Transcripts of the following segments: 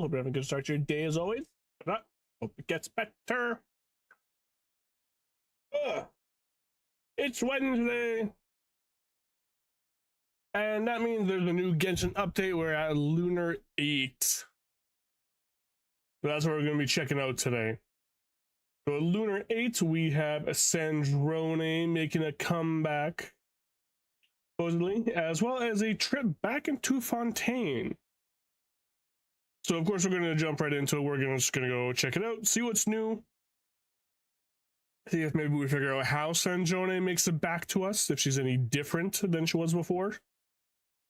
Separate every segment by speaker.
Speaker 1: Hope you're having a good start to your day as always. If not, hope it gets better. It's Wednesday. And that means there's a new Genshin update. We're at Lunar VIII. So that's what we're going to be checking out today. So at Lunar VIII, we have a Sandrone making a comeback, supposedly, as well as a trip back into Fontaine. So of course we're going to jump right into it. We're just going to go check it out, see what's new. See if maybe we figure out how Sandrone makes it back to us, if she's any different than she was before.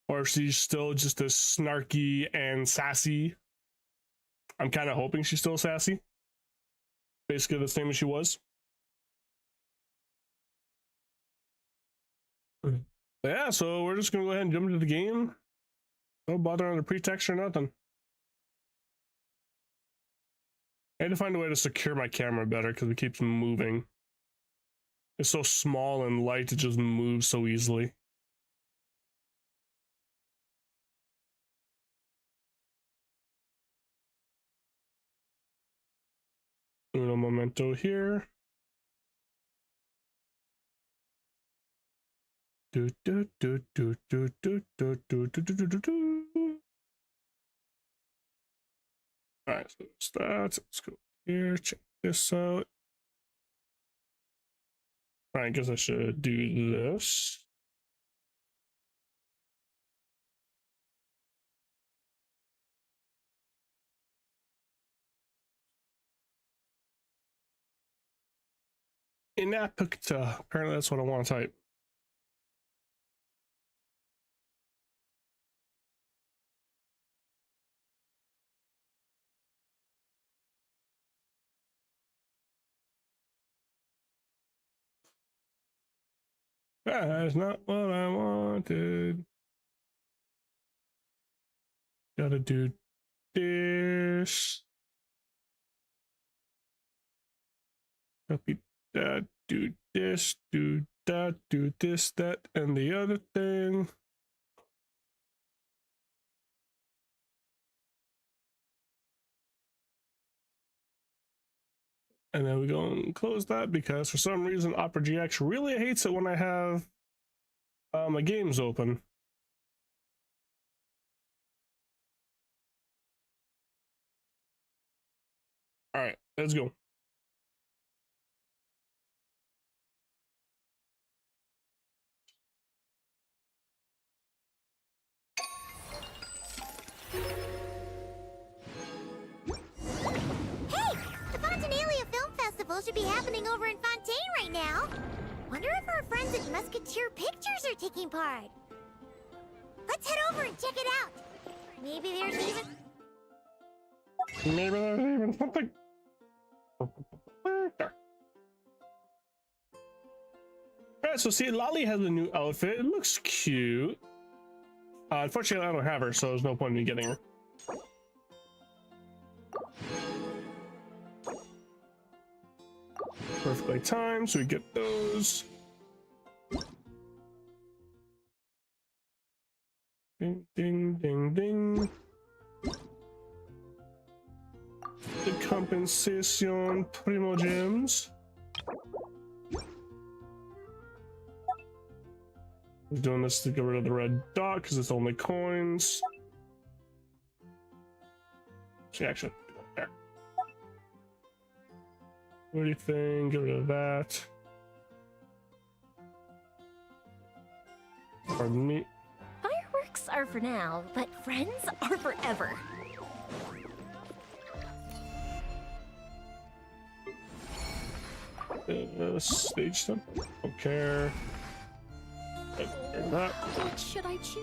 Speaker 1: Or if she's still just as snarky and sassy. I'm kind of hoping she's still sassy. Basically the same as she was. Yeah, so we're just going to go ahead and jump into the game. No bother on the pretext or nothing. I had to find a way to secure my camera better because it keeps moving. It's so small and light, it just moves so easily. Uno momento here. Do do do do do do do do do do do do. All right, so that's that. Let's go here. Check this out. All right, I guess I should do this. Inapicta. Apparently that's what I want to type. That's not what I wanted. Gotta do this. Copy that, do this, do that, do this, that, and the other thing. And then we go and close that because for some reason Opera GX really hates it when I have my games open. All right, let's go.
Speaker 2: Should be happening over in Fontaine right now. Wonder if our friends at Musketeer Pictures are taking part. Let's head over and check it out. Maybe there's even
Speaker 1: something. Alright, so see, Lolly has a new outfit. It looks cute. Unfortunately, I don't have her, so there's no point in me getting her. Perfectly timed, so we get those. Ding, ding, ding, ding. The compensation primo gems. I'm doing this to get rid of the red dot because it's only coins. See, actually, there. Anything, get rid of that. Pardon me.
Speaker 2: Fireworks are for now, but friends are forever.
Speaker 1: Stage stuff. Don't care. That.
Speaker 2: What should I choose?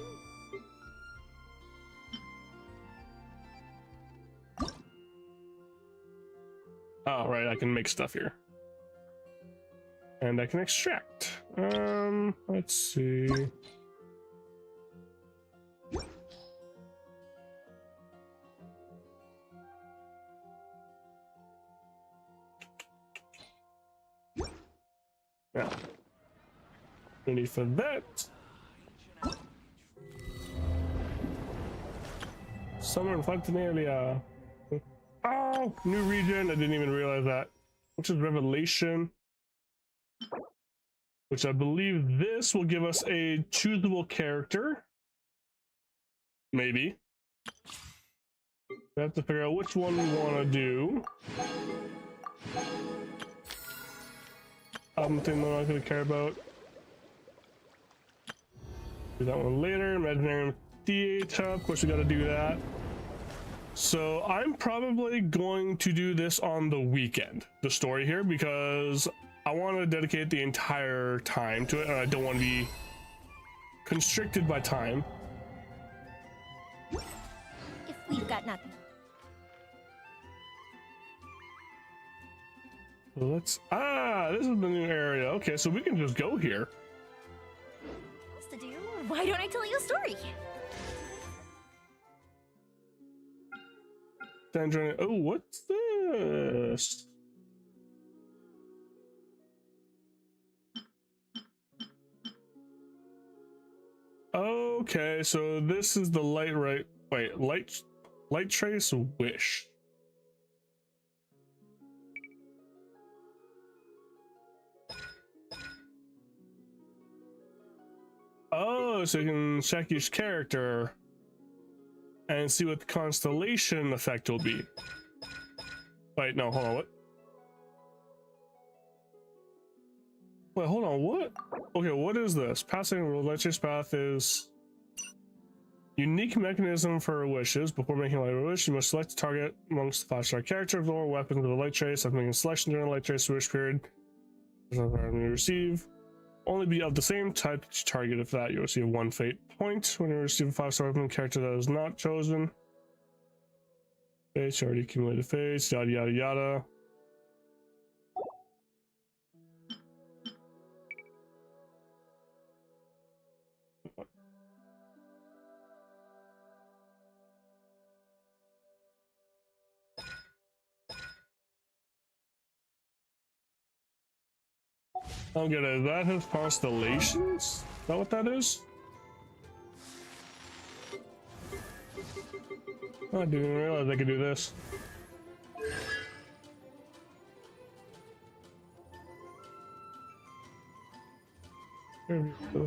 Speaker 1: Oh, right, I can make stuff here. And I can extract. Let's see. Yeah. No need for that. Summer in Fontaine area. Oh, new region. I didn't even realize that. Which is Revelation. Which I believe this will give us a choosable character. Maybe. We have to figure out which one we want to do. I'm not going to care about. Do that one later. Imaginary Theater. Of course, we got to do that. So I'm probably going to do this on the weekend, the story here, because I want to dedicate the entire time to it, and I don't want to be constricted by time.
Speaker 2: If we've got nothing.
Speaker 1: Let's this is the new area. Okay, so we can just go here.
Speaker 2: What's to do? Why don't I tell you a story?
Speaker 1: Sandrone. Oh, what's this? Okay, so this is the light trace wish. Oh, so you can check each character and see what the constellation effect will be. Wait, no, hold on, what? Wait, hold on, what? Okay, what is this? Passing rule, light trace path is unique mechanism for wishes. Before making a light wish, you must select a target amongst the flashlight character, or weapons of the light trace. After making a selection during the light trace wish period, you receive only be of the same type to target. If that, you receive 1 fate point. When you receive a 5-star weapon character that is not chosen, fates, already accumulated fates, yada yada yada. I don't get it. Is that his constellations? Is that what that is? I didn't even realize I could do this.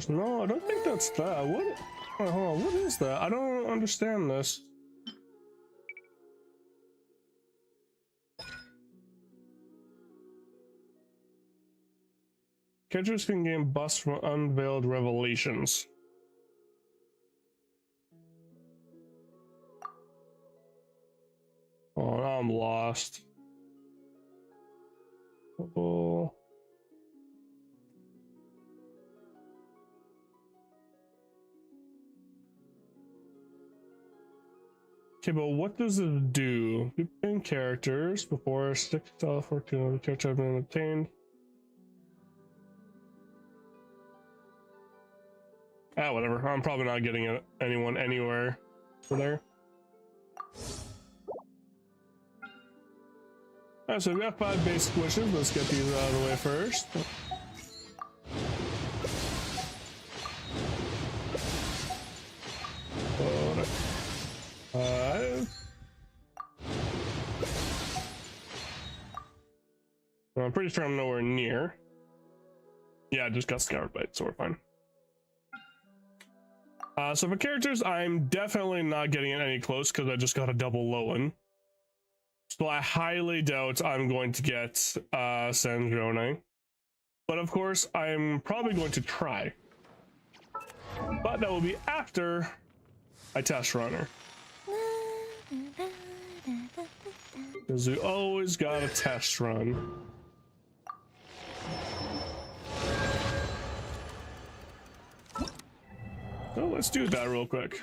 Speaker 1: No, I don't think that's that. What? Hold on, what is that? I don't understand this. Characters can gain buffs from unveiled revelations. Oh, now I'm lost. Oh. Okay, but what does it do? Retain characters before 6,014 of the character have been obtained. Ah, whatever. I'm probably not getting anyone anywhere for there. Alright, so we got 5 basic wishes. Let's get these out of the way first. I'm pretty sure I'm nowhere near. Yeah, I just got scoured by it, so we're fine. So for characters, I'm definitely not getting it any close because I just got a double Lowen. So I highly doubt I'm going to get Sandrone. But of course, I'm probably going to try. But that will be after I test run her. Because we always got a test run. So let's do that real quick.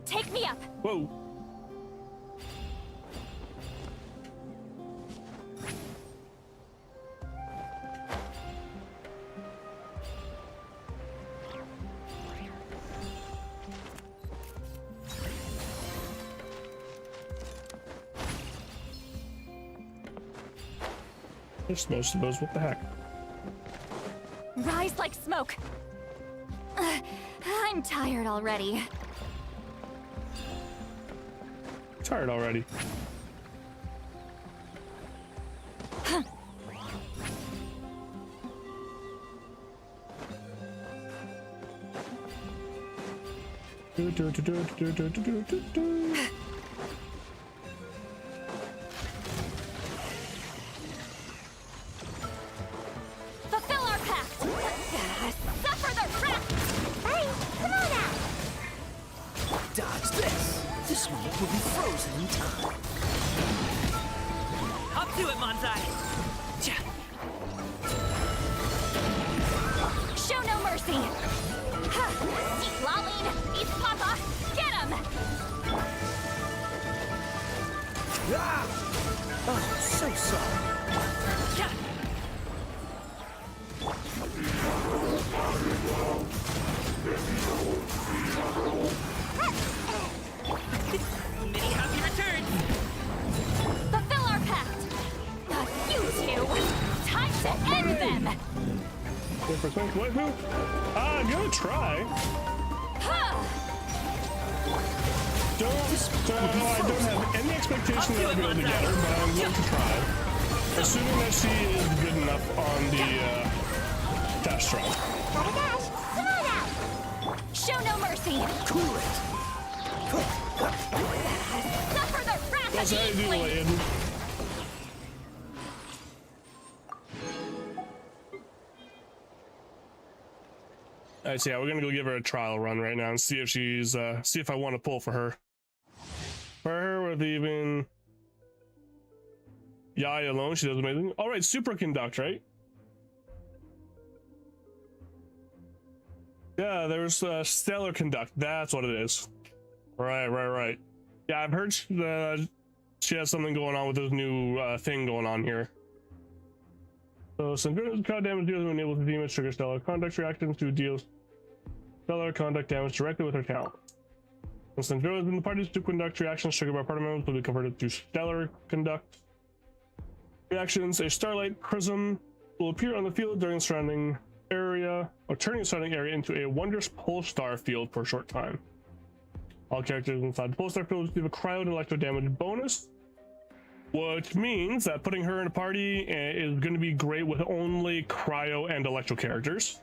Speaker 2: Take me up.
Speaker 1: Whoa. It's most of those, what the heck?
Speaker 3: Rise like smoke. I'm tired already.
Speaker 1: Tired already.
Speaker 3: Fulfill our pact! Suffer the wrath!
Speaker 2: Hurry, come on out!
Speaker 4: Dodge this. This moment will be frozen in time. Up to it, Manzai.
Speaker 3: Show no mercy! Eat Laline! Eat Papa! Get him!
Speaker 4: Ah! Oh, so sorry. Many happy returns.
Speaker 3: Fulfill our pact! You two! Time to end them!
Speaker 1: Waifu? I'm gonna try. I don't have any expectation that I'll be able to get her, but I'm going to try. Assuming that she is good enough on the test run.
Speaker 2: Oh my gosh, come on out!
Speaker 3: Show no mercy!
Speaker 4: Cool it.
Speaker 3: Suffer the wrath
Speaker 1: That's
Speaker 3: of
Speaker 1: how you do
Speaker 3: Eastling!
Speaker 1: it. Alright, so yeah, we're gonna go give her a trial run right now and see if she's see if I want to pull for her. For her with even Yai alone, she does amazing. Alright, super conduct, right? Yeah, there's stellar conduct. That's what it is. Right. Yeah, I've heard she has something going on with this new thing going on here. So Sandrone's crowd damage deals when able to demons trigger stellar conduct reactions to deal stellar conduct damage directly with her talent. When Sandrone is in the party's to conduct reactions triggered by party members will be converted to stellar conduct reactions. A starlight prism will appear on the field during the surrounding area, or turning the surrounding area into a wondrous pulsar field for a short time. All characters inside the pulsar field receive a cryo and electro damage bonus, which means that putting her in a party is going to be great with only cryo and electro characters.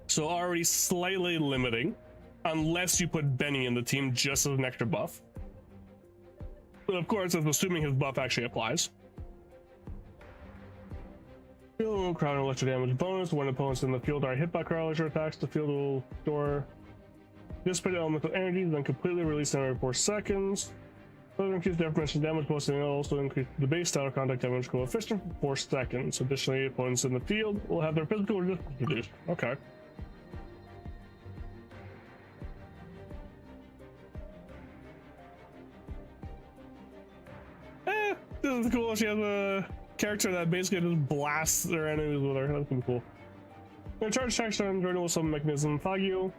Speaker 1: So already slightly limiting, unless you put Benny in the team just as an extra buff. But of course, it's assuming his buff actually applies. Field cryo and electro damage bonus. When opponents in the field are hit by cryo electro attacks, the field will store dissipate elemental energy, then completely release them every 4 seconds. Further increase the aforementioned damage bonus, and also increase the base stellar contact damage coefficient for 4 seconds. Additionally, opponents in the field will have their physical resistance reduced. Okay. This is cool. She has a character that basically just blasts their enemies with her. That's pretty cool. Their charge attacks on Sandrone with some mechanism Fagio.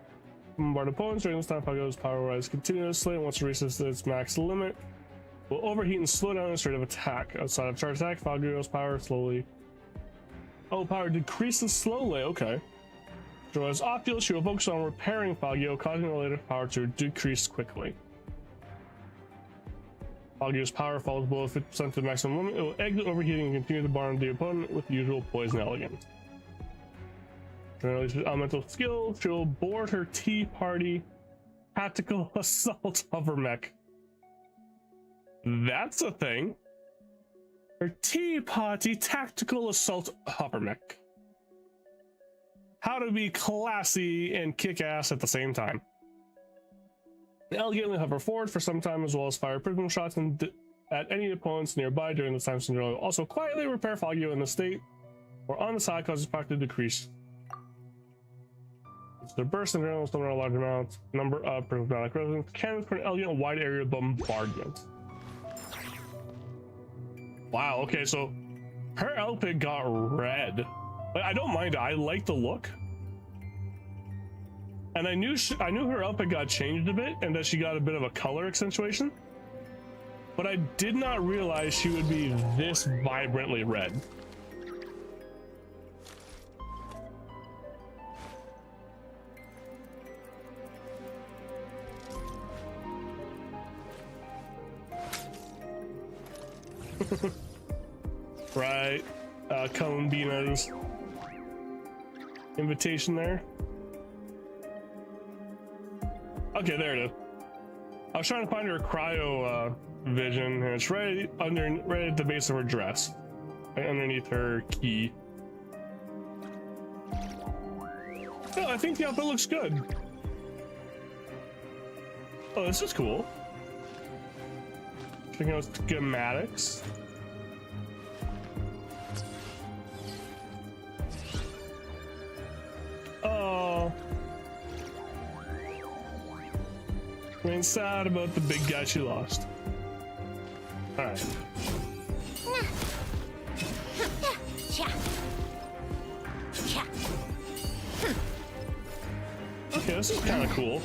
Speaker 1: Bombard opponents during this time. Fagio's power rise continuously, and once it reaches its max limit, will overheat and slow down its rate of attack. Outside of charge attack, Fagio's power slowly. Oh, power decreases slowly. Okay. So as off field, she will focus on repairing Fagio, causing the related power to decrease quickly. Fagio's power falls below 50% to the maximum limit. It will exit overheating and continue to bomb the opponent with the usual poison elegance. Releases elemental skill. She will board her Tea Party Tactical Assault Hover Mech. That's a thing. Her Tea Party Tactical Assault Hover Mech. How to be classy and kick ass at the same time. Elegantly hover forward for some time, as well as fire prism shots at any opponents nearby during this time. Sandrone will also quietly repair Fagio in the state or on the side, causes power to decrease. It's the burst and will summon a large amount number of prismatic resonance cannons for an elegant wide area bombardment. Wow, okay, so her outfit got red. Like, I don't mind it. I like the look. And I knew her outfit got changed a bit and that she got a bit of a color accentuation. but I did not realize she would be this vibrantly red. Right, Columbina's invitation there. Okay, there it is. I was trying to find her cryo vision, and it's right at the base of her dress, right underneath her key. Yeah, I think the outfit looks good. Oh, this is cool. Checking out schematics. Oh. I mean, sad about the big guy she lost. Alright. Okay, this is kind of cool.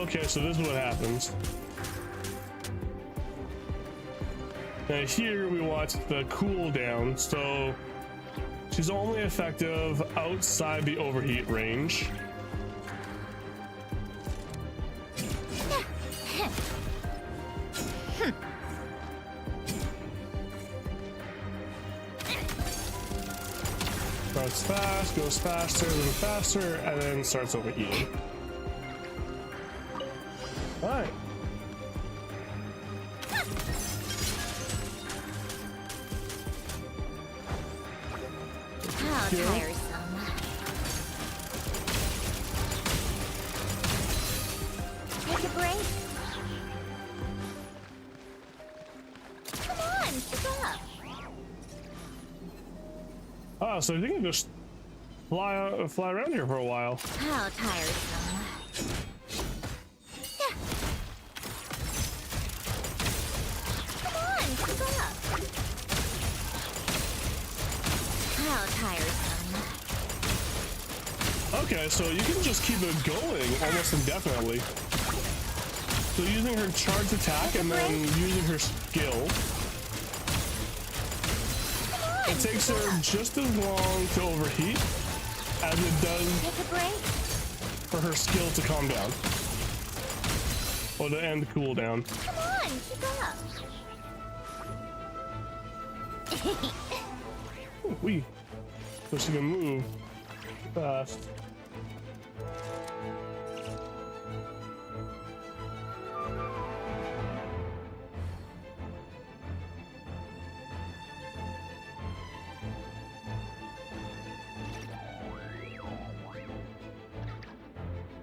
Speaker 1: Okay, so this is what happens. Now here we watch the cooldown, so she's only effective outside the overheat range. Starts fast, goes faster and faster, and then starts overheating. Alright.
Speaker 2: How tiresome. Take a break. Come on, keep up.
Speaker 1: Oh, so you can just fly around here for a while.
Speaker 2: How tiresome. Come on, keep up. How tiresome.
Speaker 1: Okay, so you can just keep it going almost indefinitely. So using her charge attack and then using her skill. It takes her just as long to overheat as it does
Speaker 2: Take a break.
Speaker 1: for her skill to calm down. Or to end cooldown.
Speaker 2: Come on, keep up.
Speaker 1: Wee. So she can move fast.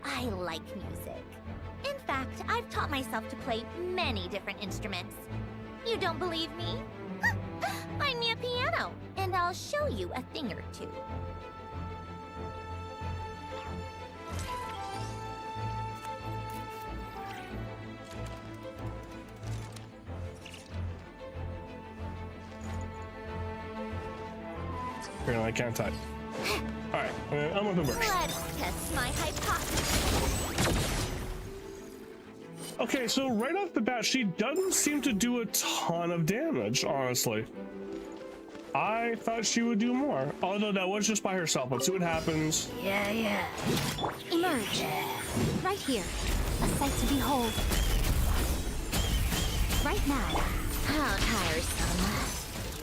Speaker 2: I like music. In fact, I've taught myself to play many different instruments. You don't believe me? Find me a piano, and I'll show you a thing or two.
Speaker 1: Apparently I can't type. Alright, I'm with the verse.
Speaker 2: Let's test my hypothesis.
Speaker 1: Okay, so right off the bat, she doesn't seem to do a ton of damage, honestly. I thought she would do more, although that was just by herself. Let's see what happens.
Speaker 3: Yeah.
Speaker 2: Emerge. Right here. A sight to behold. Right now. How tiresome.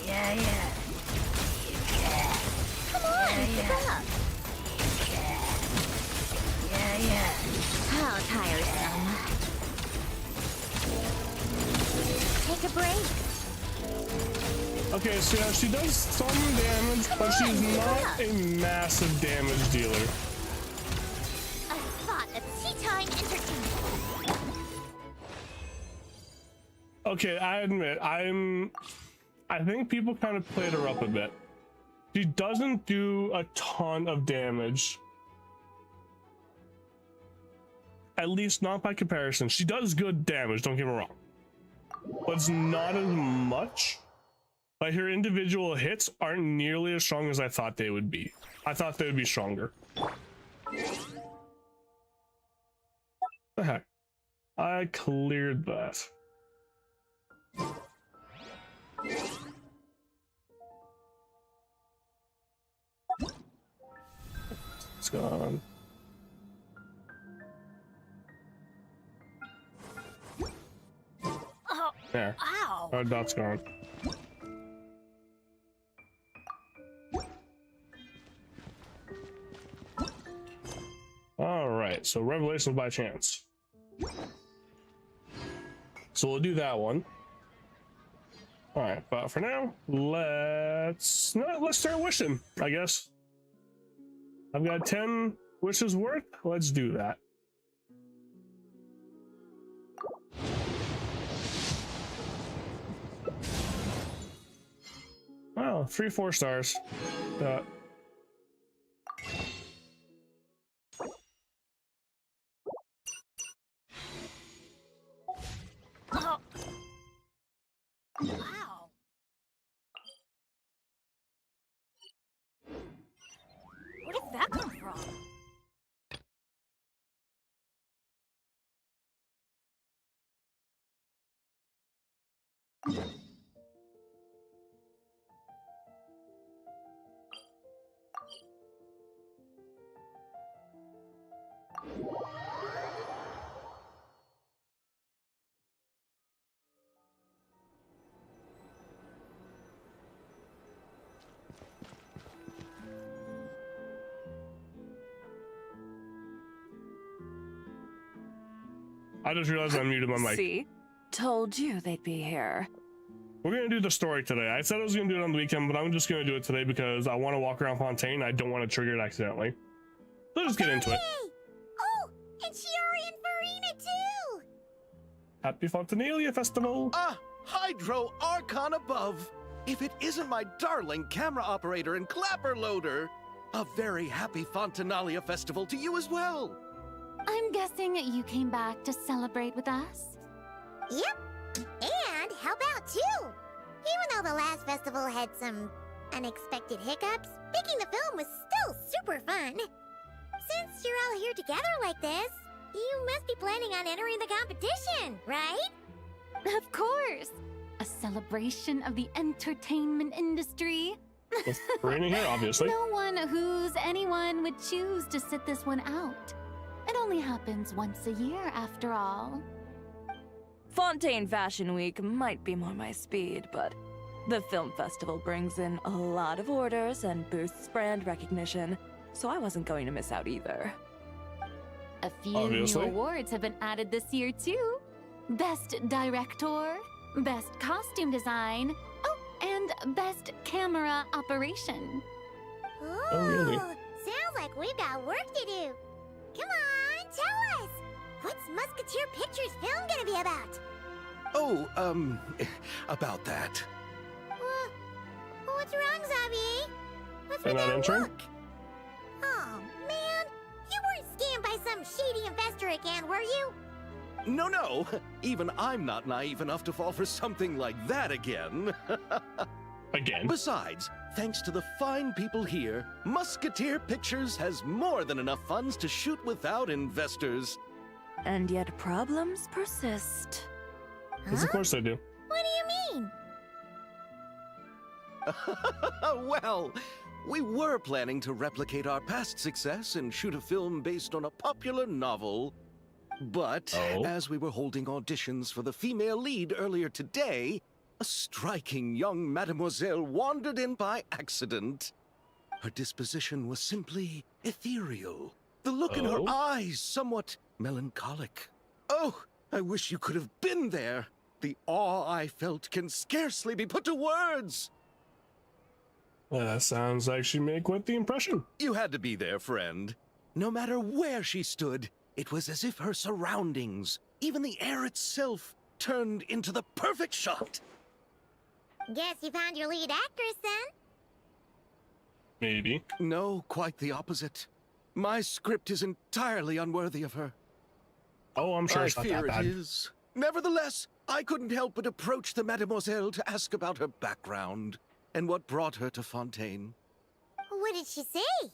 Speaker 3: Yeah.
Speaker 2: Come on, keep up.
Speaker 3: Yeah.
Speaker 2: How tiresome. Take a break.
Speaker 1: Okay, so yeah, she does some damage, but she's not a massive damage dealer.
Speaker 2: A spot of tea time entertainment.
Speaker 1: Okay, I admit, I think people kind of played her up a bit. She doesn't do a ton of damage. At least not by comparison. She does good damage, don't get me wrong. But it's not as much. Like her individual hits aren't nearly as strong as I thought they would be. I thought they would be stronger. The heck? I cleared that. It's gone.
Speaker 3: Oh,
Speaker 1: There.
Speaker 3: ow.
Speaker 1: Oh, dot's gone. All right, so revelations by chance. So we'll do that one. All right, but for now, let's start wishing, I guess. I've got 10 wishes worth. Let's do that. Wow, 3 4 stars.
Speaker 3: Oh. Wow. Where did that come from?
Speaker 1: I just realized I muted my mic.
Speaker 5: See? Told you they'd be here.
Speaker 1: We're gonna do the story today. I said I was gonna do it on the weekend, but I'm just gonna do it today because I want to walk around Fontaine. I don't want to trigger it accidentally. Let's just get into it.
Speaker 2: Oh, and Shiori and Farina too!
Speaker 1: Happy Fontanalia Festival!
Speaker 4: Ah, Hydro Archon above! If it isn't my darling camera operator and clapper loader! A very happy Fontanalia Festival to you as well!
Speaker 3: I'm guessing you came back to celebrate with us?
Speaker 2: Yep, and help out too! Even though the last festival had some unexpected hiccups, making the film was still super fun. Since you're all here together like this, you must be planning on entering the competition, right?
Speaker 3: Of course! A celebration of the entertainment industry.
Speaker 1: With Farina here, obviously.
Speaker 3: No one who's anyone would choose to sit this one out. It only happens once a year, after all.
Speaker 5: Fontaine Fashion Week might be more my speed, but the film festival brings in a lot of orders and boosts brand recognition, so I wasn't going to miss out either.
Speaker 3: A few
Speaker 1: Obviously.
Speaker 3: new awards have been added this year, too. Best Director, Best Costume Design, oh, and Best Camera Operation.
Speaker 1: Oh, really?
Speaker 2: Sounds like we've got work to do. Come on, tell us! What's Musketeer Pictures film gonna be about?
Speaker 4: Oh, about that.
Speaker 2: What's wrong, Xavier? What's
Speaker 1: They're
Speaker 2: with
Speaker 1: not
Speaker 2: that
Speaker 1: entering?
Speaker 2: look? Oh, man. You weren't scammed by some shady investor again, were you?
Speaker 4: No. Even I'm not naive enough to fall for something like that again.
Speaker 1: Again.
Speaker 4: Besides, thanks to the fine people here, Musketeer Pictures has more than enough funds to shoot without investors.
Speaker 5: And yet problems persist.
Speaker 1: Yes, of course I do.
Speaker 2: What do you mean?
Speaker 4: Well, we were planning to replicate our past success and shoot a film based on a popular novel. But as we were holding auditions for the female lead earlier today, a striking young mademoiselle wandered in by accident. Her disposition was simply ethereal. The look in her eyes somewhat melancholic. Oh, I wish you could have been there. The awe I felt can scarcely be put to words.
Speaker 1: Well, that sounds like she'd make quite the impression.
Speaker 4: You had to be there, friend. No matter where she stood, it was as if her surroundings, even the air itself, turned into the perfect shot.
Speaker 2: Guess you found your lead actress, then?
Speaker 1: Maybe.
Speaker 4: No, quite the opposite. My script is entirely unworthy of her.
Speaker 1: Oh, I'm sure
Speaker 4: I
Speaker 1: it's not
Speaker 4: fear
Speaker 1: that bad.
Speaker 4: it is. Nevertheless, I couldn't help but approach the mademoiselle to ask about her background and what brought her to Fontaine.
Speaker 2: What did she say?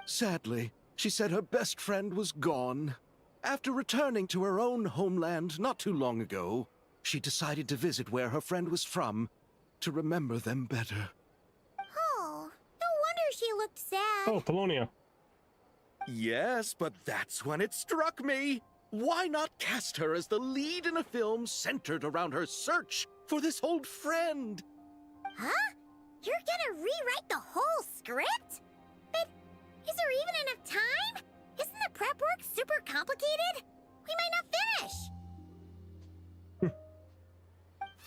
Speaker 4: Sadly, she said her best friend was gone. After returning to her own homeland not too long ago, she decided to visit where her friend was from to remember them better.
Speaker 2: Oh, no wonder she looked sad.
Speaker 1: Oh, Polonia.
Speaker 4: Yes, but that's when it struck me. Why not cast her as the lead in a film centered around her search for this old friend?
Speaker 2: Huh? You're gonna rewrite the whole script? But is there even enough time? Isn't the prep work super complicated? We might not finish.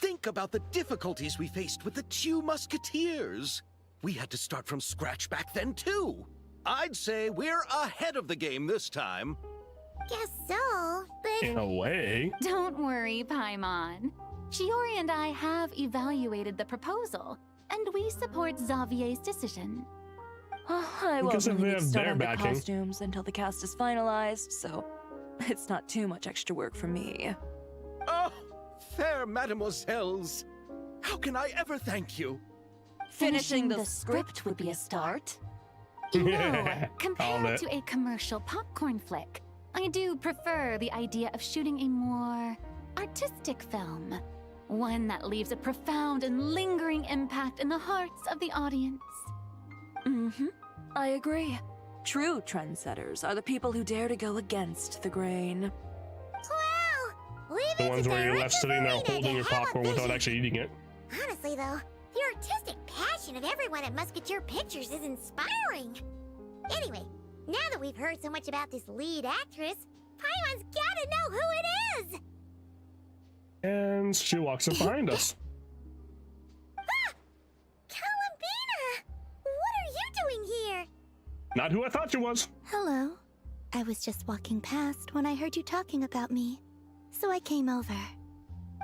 Speaker 4: Think about the difficulties we faced with the Two Musketeers. We had to start from scratch back then, too. I'd say we're ahead of the game this time.
Speaker 2: Guess so, but...
Speaker 1: In a way.
Speaker 3: Don't worry, Paimon. Shiori and I have evaluated the proposal, and we support Xavier's decision.
Speaker 5: I
Speaker 1: Because
Speaker 5: won't
Speaker 1: if they
Speaker 5: really
Speaker 1: have
Speaker 5: start
Speaker 1: their
Speaker 5: on the
Speaker 1: backing.
Speaker 5: costumes until the cast is finalized, so it's not too much extra work for me.
Speaker 4: Oh, fair mademoiselles. How can I ever thank you?
Speaker 5: Finishing the script would be a start.
Speaker 3: You know,
Speaker 1: Called
Speaker 3: compared
Speaker 1: it.
Speaker 3: to a commercial popcorn flick, I do prefer the idea of shooting a more artistic film. One that leaves a profound and lingering impact in the hearts of the audience.
Speaker 5: Mm-hmm. I agree. True trendsetters are the people who dare to go against the grain.
Speaker 2: Well, leave
Speaker 1: The
Speaker 2: it
Speaker 1: ones
Speaker 2: to
Speaker 1: where you're left
Speaker 2: Director
Speaker 1: sitting there
Speaker 2: Marina
Speaker 1: holding
Speaker 2: to
Speaker 1: your
Speaker 2: have a
Speaker 1: popcorn without
Speaker 2: vision.
Speaker 1: actually eating it.
Speaker 2: Honestly, though, the artistic passion of everyone at Musketeer Pictures is inspiring. Anyway, now that we've heard so much about this lead actress, Paimon's gotta know who it is!
Speaker 1: And she walks up behind us.
Speaker 2: Columbina! What are you doing here?
Speaker 1: Not who I thought you was.
Speaker 6: Hello. I was just walking past when I heard you talking about me, so I came over.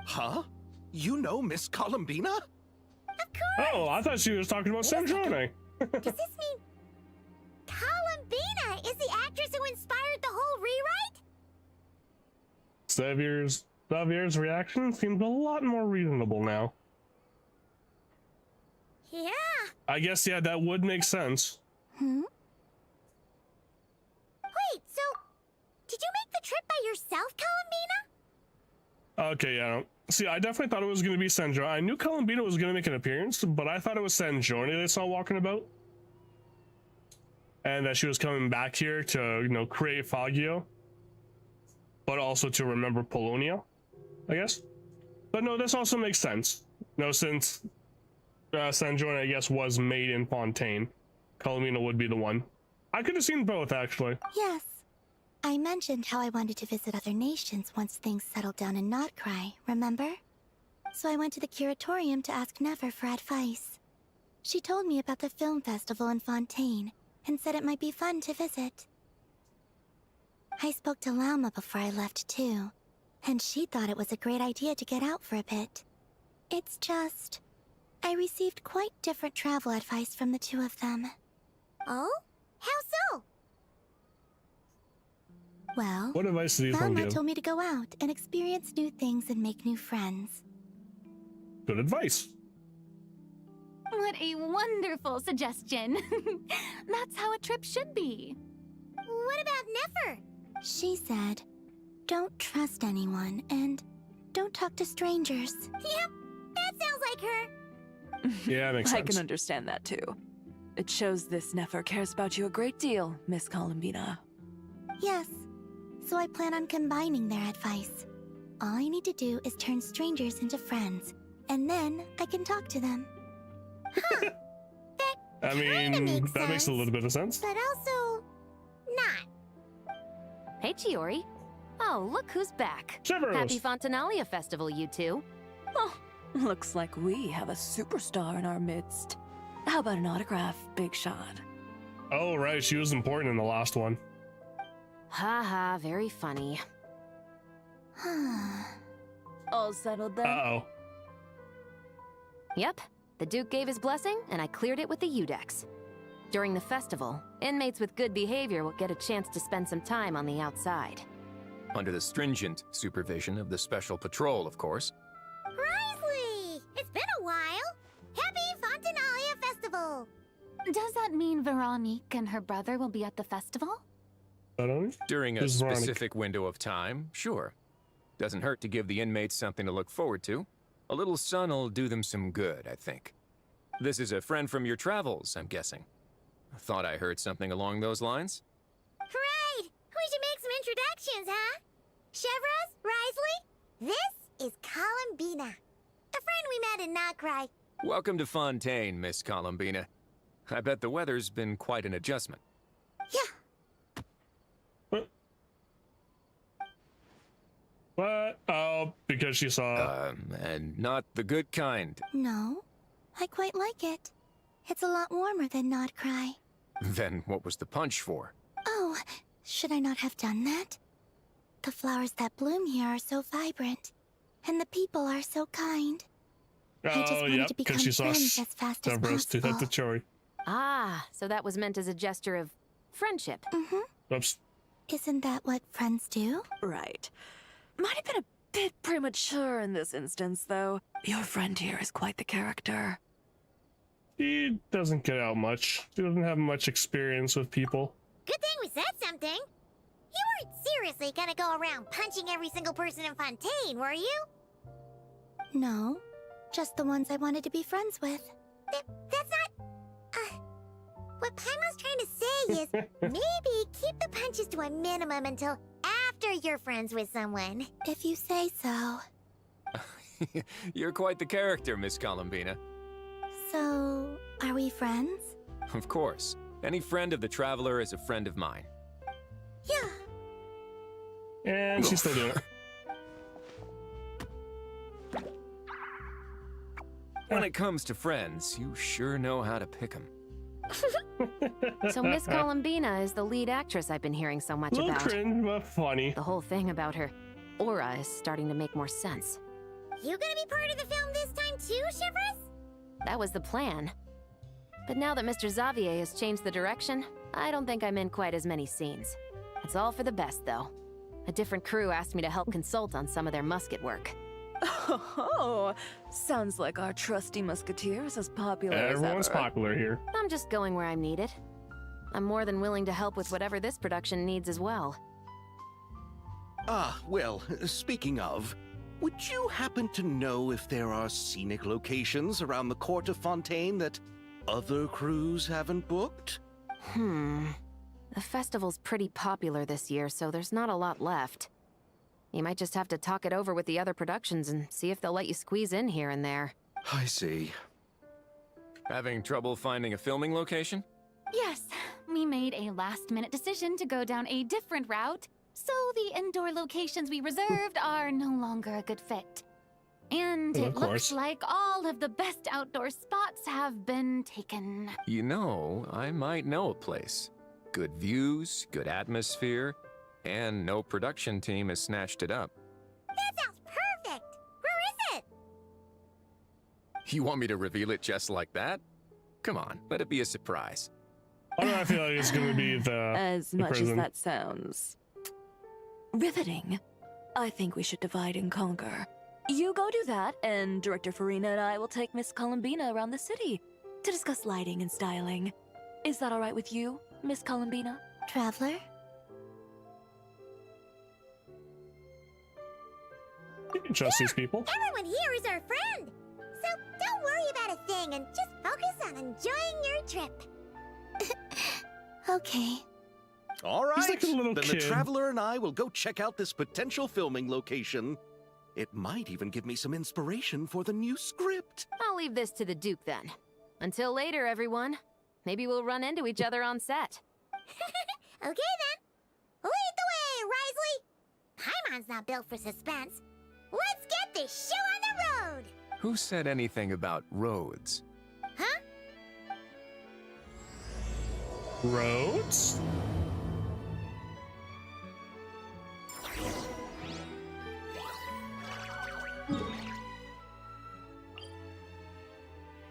Speaker 4: Huh? You know Miss Columbina?
Speaker 2: Of course!
Speaker 1: Oh, I thought she was talking about Sandrone.
Speaker 2: Does this mean Columbina is the actress who inspired the whole rewrite?
Speaker 1: Xavier's reaction seems a lot more reasonable now.
Speaker 2: Yeah.
Speaker 1: I guess, yeah, that would make sense.
Speaker 6: Hmm?
Speaker 2: Wait, so did you make the trip by yourself, Columbina?
Speaker 1: Okay, yeah. See, I definitely thought it was going to be Sandrone. I knew Columbina was going to make an appearance, but I thought it was Sandrone they saw walking about. And that she was coming back here to, you know, create Fagio. But also to remember Polonia, I guess. But no, this also makes sense. No, since Sandrone, I guess, was made in Fontaine, Columbina would be the one. I could have seen both, actually.
Speaker 6: Yes. I mentioned how I wanted to visit other nations once things settled down in Notcry, remember? So I went to the curatorium to ask Never for advice. She told me about the film festival in Fontaine and said it might be fun to visit. I spoke to Lauma before I left too, and she thought it was a great idea to get out for a bit. It's just, I received quite different travel advice from the two of them.
Speaker 2: Oh? How so?
Speaker 6: Well,
Speaker 1: What advice did these one
Speaker 6: Lauma
Speaker 1: give?
Speaker 6: told me to go out and experience new things and make new friends.
Speaker 1: Good advice.
Speaker 3: What a wonderful suggestion. That's how a trip should be.
Speaker 2: What about Nefer?
Speaker 6: She said, don't trust anyone and don't talk to strangers.
Speaker 2: Yep, that sounds like her.
Speaker 1: Yeah, makes
Speaker 5: I
Speaker 1: sense.
Speaker 5: can understand that too. It shows this Nefer cares about you a great deal, Miss Columbina.
Speaker 6: Yes, so I plan on combining their advice. All I need to do is turn strangers into friends, and then I can talk to them.
Speaker 1: I mean,
Speaker 2: Kinda makes
Speaker 1: that makes a
Speaker 2: sense.
Speaker 1: little bit of sense.
Speaker 2: But also, not.
Speaker 7: Hey, Chiori. Oh, look who's back.
Speaker 1: Shivers.
Speaker 7: Happy Fontanalia Festival, you two.
Speaker 5: Oh, looks like we have a superstar in our midst. How about an autograph, Big Shot?
Speaker 1: Oh, right, she was important in the last one.
Speaker 7: Ha ha, very funny.
Speaker 5: All settled then?
Speaker 1: Uh-oh.
Speaker 7: Yep, the Duke gave his blessing, and I cleared it with the Udex. During the festival, inmates with good behavior will get a chance to spend some time on the outside.
Speaker 8: Under the stringent supervision of the Special Patrol, of course.
Speaker 2: Risley! It's been a while! Happy Fontanalia Festival!
Speaker 3: Does that mean Veronique and her brother will be at the festival?
Speaker 8: During a
Speaker 1: Who's Veronique?
Speaker 8: specific window of time, sure. Doesn't hurt to give the inmates something to look forward to. A little sun'll do them some good, I think. This is a friend from your travels, I'm guessing. Thought I heard something along those lines.
Speaker 2: Right! We should make some introductions, huh? Chevros, Risley, this is Columbina. A friend we met in Notcry.
Speaker 8: Welcome to Fontaine, Miss Columbina. I bet the weather's been quite an adjustment.
Speaker 2: Yeah.
Speaker 1: What? Oh, because she saw.
Speaker 8: And not the good kind.
Speaker 6: No, I quite like it. It's a lot warmer than Notcry.
Speaker 8: Then what was the punch for?
Speaker 6: Oh, should I not have done that? The flowers that bloom here are so vibrant, and the people are so kind. I just wanted to become
Speaker 1: because she saw
Speaker 6: friends as fast as
Speaker 1: Stavros do that to
Speaker 6: possible.
Speaker 1: Chori.
Speaker 7: Ah, so that was meant as a gesture of friendship.
Speaker 6: Mm-hmm.
Speaker 1: Oops.
Speaker 6: Isn't that what friends do?
Speaker 5: Right. Might have been a bit premature in this instance, though. Your friend here is quite the character.
Speaker 1: She doesn't get out much. She doesn't have much experience with people.
Speaker 2: Good thing we said something. You weren't seriously gonna go around punching every single person in Fontaine, were you?
Speaker 6: No, just the ones I wanted to be friends with.
Speaker 2: That's not... what Paimon's trying to say is maybe keep the punches to a minimum until after you're friends with someone.
Speaker 6: If you say so.
Speaker 8: You're quite the character, Miss Columbina.
Speaker 6: So, are we friends?
Speaker 8: Of course. Any friend of the Traveler is a friend of mine.
Speaker 2: Yeah.
Speaker 1: And she's still doing it.
Speaker 8: When it comes to friends, you sure know how to pick 'em.
Speaker 7: So Miss Columbina is the lead actress I've been hearing so much
Speaker 1: Little
Speaker 7: about.
Speaker 1: cringe, but funny.
Speaker 7: The whole thing about her aura is starting to make more sense.
Speaker 2: You gonna be part of the film this time too, Chevros?
Speaker 7: That was the plan. But now that Mr. Xavier has changed the direction, I don't think I'm in quite as many scenes. It's all for the best, though. A different crew asked me to help consult on some of their musket work.
Speaker 5: Oh, sounds like our trusty musketeer is as popular
Speaker 1: Everyone's
Speaker 5: as ever.
Speaker 1: popular here.
Speaker 7: I'm just going where I'm needed. I'm more than willing to help with whatever this production needs as well.
Speaker 4: Ah, well, speaking of, would you happen to know if there are scenic locations around the court of Fontaine that other crews haven't booked?
Speaker 7: The festival's pretty popular this year, so there's not a lot left. You might just have to talk it over with the other productions and see if they'll let you squeeze in here and there.
Speaker 4: I see.
Speaker 8: Having trouble finding a filming location?
Speaker 3: Yes, we made a last-minute decision to go down a different route, so the indoor locations we reserved are no longer a good fit. And
Speaker 1: Well,
Speaker 3: it
Speaker 1: of
Speaker 3: looks
Speaker 1: course.
Speaker 3: like all of the best outdoor spots have been taken.
Speaker 8: You know, I might know a place. Good views, good atmosphere, and no production team has snatched it up.
Speaker 2: That sounds perfect! Where is it?
Speaker 8: You want me to reveal it just like that? Come on, let it be a surprise.
Speaker 1: Why do I feel like it's gonna be the
Speaker 5: As
Speaker 1: the
Speaker 5: much as
Speaker 1: prison?
Speaker 5: that sounds riveting, I think we should divide and conquer. You go do that, and Director Farina and I will take Miss Columbina around the city to discuss lighting and styling. Is that all right with you, Miss Columbina?
Speaker 6: Traveler?
Speaker 1: You can trust these people.
Speaker 2: Everyone here is our friend! So don't worry about a thing and just focus on enjoying your trip.
Speaker 6: Okay.
Speaker 4: All right,
Speaker 1: like a little
Speaker 4: then
Speaker 1: kid.
Speaker 4: the Traveler and I will go check out this potential filming location. It might even give me some inspiration for the new script.
Speaker 7: I'll leave this to the Duke then. Until later, everyone. Maybe we'll run into each other on set.
Speaker 2: Okay then. Lead the way, Risley! Paimon's not built for suspense. Let's get this show on the road!
Speaker 8: Who said anything about roads?
Speaker 2: Huh?
Speaker 1: Roads?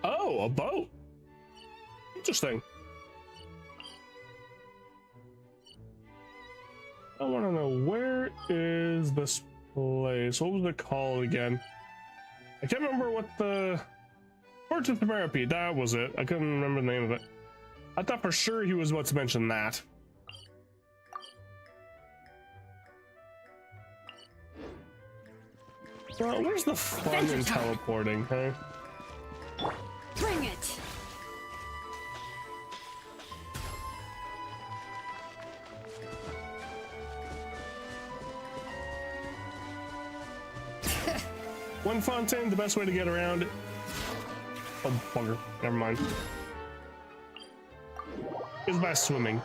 Speaker 1: Oh, a boat. Interesting. I want to know, where is this place? What was it called again? I can't remember what the... Fortune Therapy, that was it. I couldn't remember the name of it. I thought for sure he was about to mention that. Well, where's the fun in teleporting, hey?
Speaker 3: Bring it!
Speaker 1: One Fontaine, the best way to get around. Oh, bugger. Never mind. Is by swimming.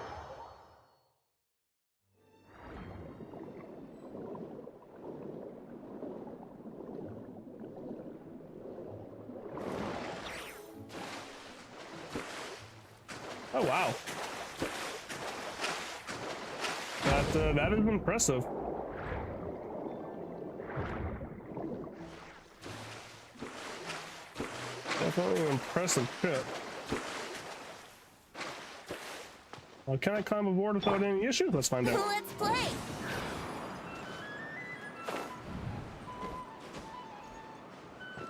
Speaker 1: Oh wow. That is impressive. Definitely an impressive trip. Well, can I climb aboard without any issue? Let's find out.
Speaker 2: Let's play!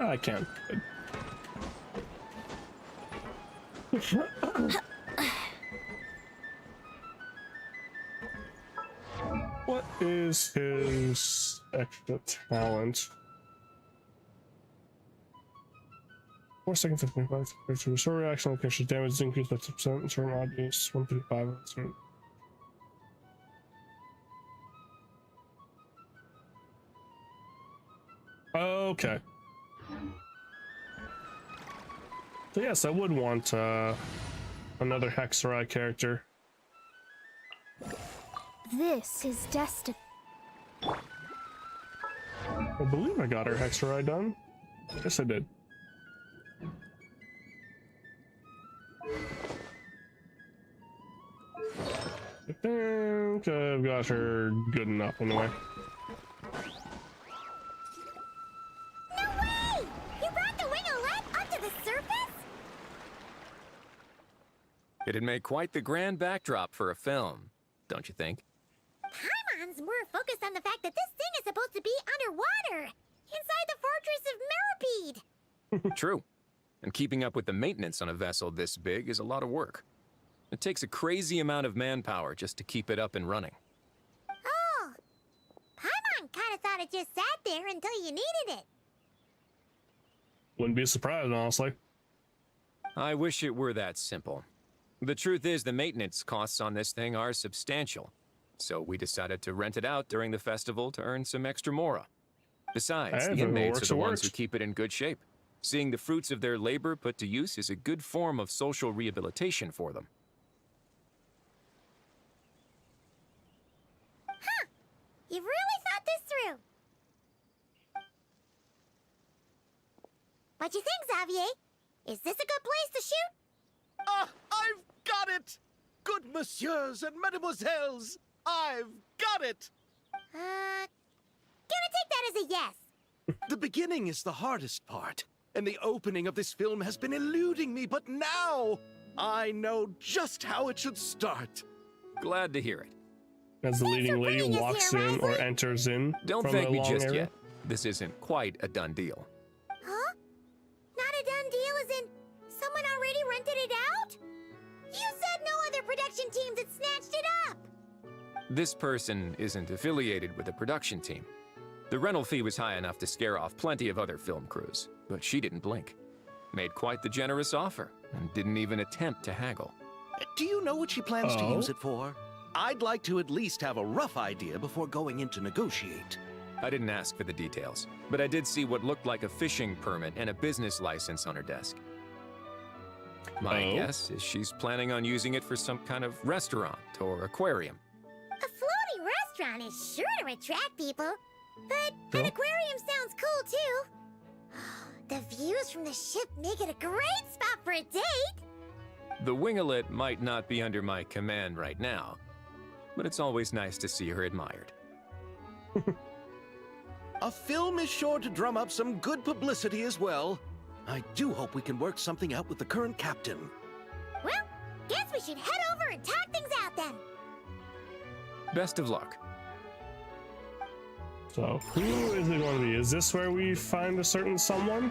Speaker 1: I can. What is his extra talent? 4 seconds to 25 to restore reaction location damage is increased by 2% in certain objects, 135. Okay. So yes, I would want another Hexarai character.
Speaker 6: This is destined.
Speaker 1: I believe I got her Hexarai done. Yes, I did. I think I've got her good enough anyway.
Speaker 2: No way! You brought the winglet up to the surface?
Speaker 8: It'd make quite the grand backdrop for a film, don't you think?
Speaker 2: Paimon's more focused on the fact that this thing is supposed to be underwater, inside the fortress of Meropide.
Speaker 8: True. And keeping up with the maintenance on a vessel this big is a lot of work. It takes a crazy amount of manpower just to keep it up and running.
Speaker 2: Oh, Paimon kind of thought it just sat there until you needed it.
Speaker 1: Wouldn't be surprised, honestly.
Speaker 8: I wish it were that simple. The truth is, the maintenance costs on this thing are substantial. So we decided to rent it out during the festival to earn some extra mora. Besides,
Speaker 1: Hey,
Speaker 8: the
Speaker 1: if it
Speaker 8: inmates
Speaker 1: works,
Speaker 8: are the
Speaker 1: it
Speaker 8: ones who
Speaker 1: works.
Speaker 8: keep it in good shape. Seeing the fruits of their labor put to use is a good form of social rehabilitation for them.
Speaker 2: You've really thought this through. What you think, Xavier? Is this a good place to shoot?
Speaker 4: Ah, I've got it! Good messieurs and mesdemoiselles, I've got it!
Speaker 2: Gonna take that as a yes.
Speaker 4: The beginning is the hardest part, and the opening of this film has been eluding me, but now I know just how it should start.
Speaker 8: Glad to hear it.
Speaker 1: As the leading lady
Speaker 2: bringing us
Speaker 1: walks
Speaker 2: here,
Speaker 1: in or
Speaker 2: Risley.
Speaker 1: enters in
Speaker 8: Don't
Speaker 1: from
Speaker 8: thank
Speaker 1: the
Speaker 8: me
Speaker 1: long
Speaker 8: just
Speaker 1: area.
Speaker 8: yet. This isn't quite a done deal.
Speaker 2: Huh? Not a done deal as in someone already rented it out? You said no other production teams had snatched it up.
Speaker 8: This person isn't affiliated with a production team. The rental fee was high enough to scare off plenty of other film crews, but she didn't blink. Made quite the generous offer, and didn't even attempt to haggle.
Speaker 4: Do you know what she plans to
Speaker 1: Oh?
Speaker 4: use it for? I'd like to at least have a rough idea before going in to negotiate.
Speaker 8: I didn't ask for the details, but I did see what looked like a fishing permit and a business license on her desk. My
Speaker 1: Oh?
Speaker 8: guess is she's planning on using it for some kind of restaurant or aquarium.
Speaker 2: A floating restaurant is sure to attract people. But
Speaker 1: Sure.
Speaker 2: an aquarium sounds cool too. The views from the ship make it a great spot for a date.
Speaker 8: The winglet might not be under my command right now, but it's always nice to see her admired.
Speaker 4: A film is sure to drum up some good publicity as well. I do hope we can work something out with the current captain.
Speaker 2: Well, guess we should head over and talk things out then.
Speaker 8: Best of luck.
Speaker 1: So, who is it going to be? Is this where we find a certain someone?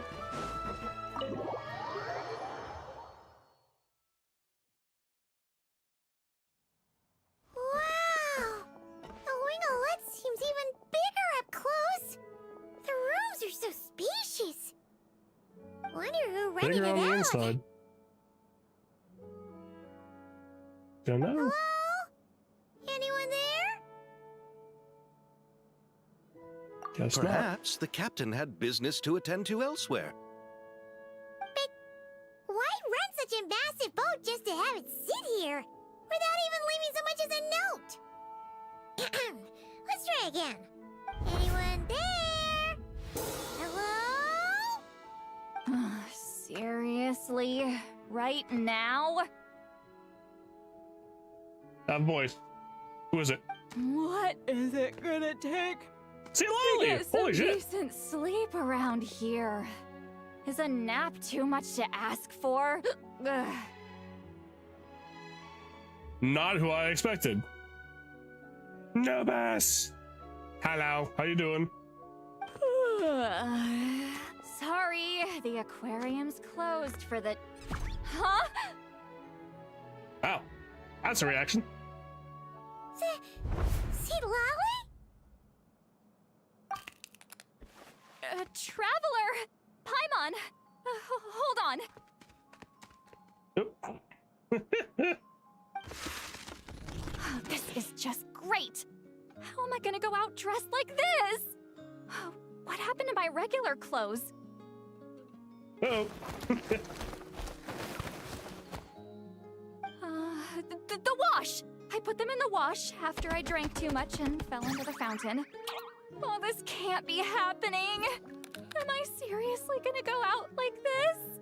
Speaker 2: Wow! The winglet seems even bigger up close. The rooms are so spacious. Wonder who rented
Speaker 1: Bigger
Speaker 2: it
Speaker 1: on the
Speaker 2: out.
Speaker 1: inside. Don't know.
Speaker 2: Hello? Anyone there?
Speaker 1: Guess not.
Speaker 4: Perhaps the captain had business to attend to elsewhere.
Speaker 2: Why rent such a massive boat just to have it sit here without even leaving so much as a note? Let's try again. Anyone there? Hello?
Speaker 3: Seriously? Right now?
Speaker 1: That voice. Who is it?
Speaker 3: What is it gonna take
Speaker 1: See
Speaker 3: to
Speaker 1: Lily!
Speaker 3: get some
Speaker 1: Holy shit!
Speaker 3: decent sleep around here? Is a nap too much to ask for? Ugh.
Speaker 1: Not who I expected. Nobus! Hello, how you doing?
Speaker 3: Sorry, the aquarium's closed for the... Huh?
Speaker 1: Oh, that's a reaction.
Speaker 2: See Lolly?
Speaker 3: Traveler! Paimon! Hold on.
Speaker 1: Oop.
Speaker 3: This is just great. How am I gonna go out dressed like this? What happened to my regular clothes?
Speaker 1: Oh.
Speaker 3: The wash! I put them in the wash after I drank too much and fell into the fountain. Oh, this can't be happening. Am I seriously gonna go out like this?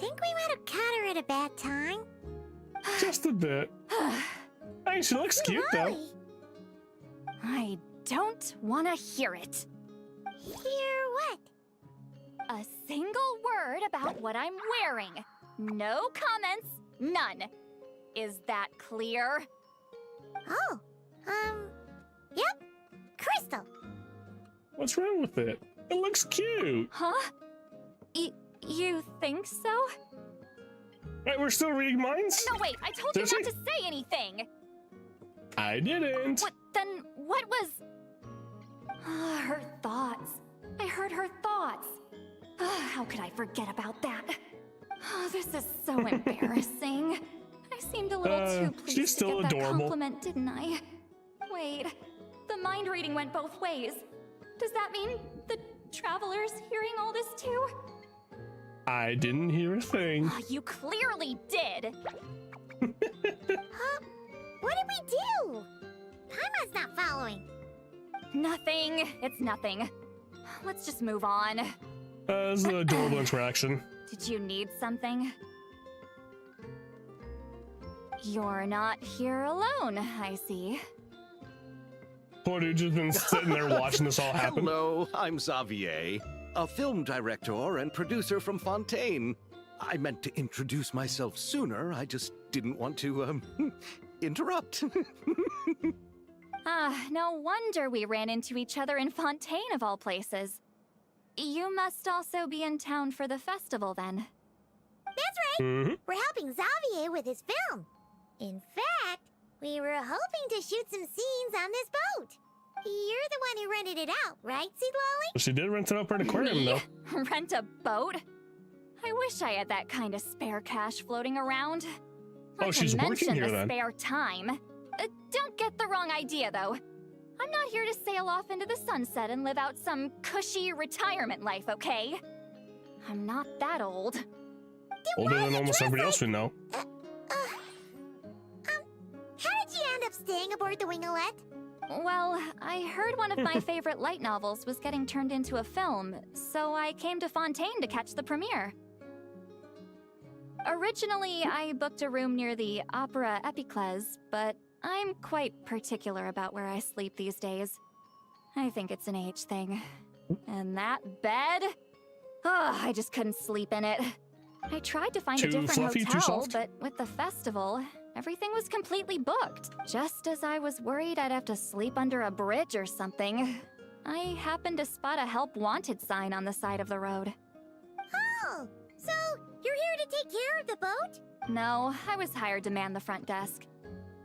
Speaker 2: Think we might have caught her at a bad time.
Speaker 1: Just a bit. Hey, she looks cute though.
Speaker 2: Lolly,
Speaker 3: I don't wanna hear it.
Speaker 2: hear what?
Speaker 3: A single word about what I'm wearing. No comments, none. Is that clear?
Speaker 2: Oh, yep. Crystal.
Speaker 1: What's wrong with it? It looks cute.
Speaker 3: Huh? You think so?
Speaker 1: Right, we're still reading minds?
Speaker 3: No, wait, I told you not
Speaker 1: Seriously?
Speaker 3: to say anything.
Speaker 1: I didn't.
Speaker 3: What was... her thoughts. I heard her thoughts. How could I forget about that? Oh, this is so embarrassing. I seemed a little too pleased
Speaker 1: she's still
Speaker 3: to get that
Speaker 1: adorable.
Speaker 3: compliment, didn't I? Wait, the mind reading went both ways. Does that mean the traveler's hearing all this too?
Speaker 1: I didn't hear a thing.
Speaker 3: You clearly did.
Speaker 2: Huh? What did we do? Paimon's not following.
Speaker 3: Nothing. It's nothing. Let's just move on.
Speaker 1: It's an adorable interaction.
Speaker 3: Did you need something? You're not here alone, I see.
Speaker 1: Poor dude just been sitting there watching this all happen.
Speaker 4: Hello, I'm Xavier, a film director and producer from Fontaine. I meant to introduce myself sooner, I just didn't want to, interrupt.
Speaker 3: No wonder we ran into each other in Fontaine of all places. You must also be in town for the festival then.
Speaker 2: That's right.
Speaker 1: Mm-hmm.
Speaker 2: We're helping Xavier with his film. In fact, we were hoping to shoot some scenes on this boat. You're the one who rented it out, right, Seed Lolly?
Speaker 1: She did rent it out for an aquarium
Speaker 3: Me?
Speaker 1: though.
Speaker 3: Rent a boat? I wish I had that kind of spare cash floating around. Not
Speaker 1: Oh,
Speaker 3: to
Speaker 1: she's working
Speaker 3: mention
Speaker 1: here
Speaker 3: the
Speaker 1: then.
Speaker 3: spare time. Don't get the wrong idea, though. I'm not here to sail off into the sunset and live out some cushy retirement life, okay? I'm not that old.
Speaker 1: Older than almost everybody else we know.
Speaker 2: How did you end up staying aboard the Winglet?
Speaker 3: Well, I heard one of my favorite light novels was getting turned into a film, so I came to Fontaine to catch the premiere. Originally, I booked a room near the Opera Epiclese, but I'm quite particular about where I sleep these days. I think it's an age thing. And that bed? Oh, I just couldn't sleep in it. I tried to find a
Speaker 1: Too
Speaker 3: different
Speaker 1: fluffy, too
Speaker 3: hotel,
Speaker 1: soft?
Speaker 3: but with the festival,
Speaker 9: Everything was completely booked. Just as I was worried I'd have to sleep under a bridge or something, I happened to spot a help wanted sign on the side of the road.
Speaker 2: Oh, so you're here to take care of the boat?
Speaker 9: No, I was hired to man the front desk.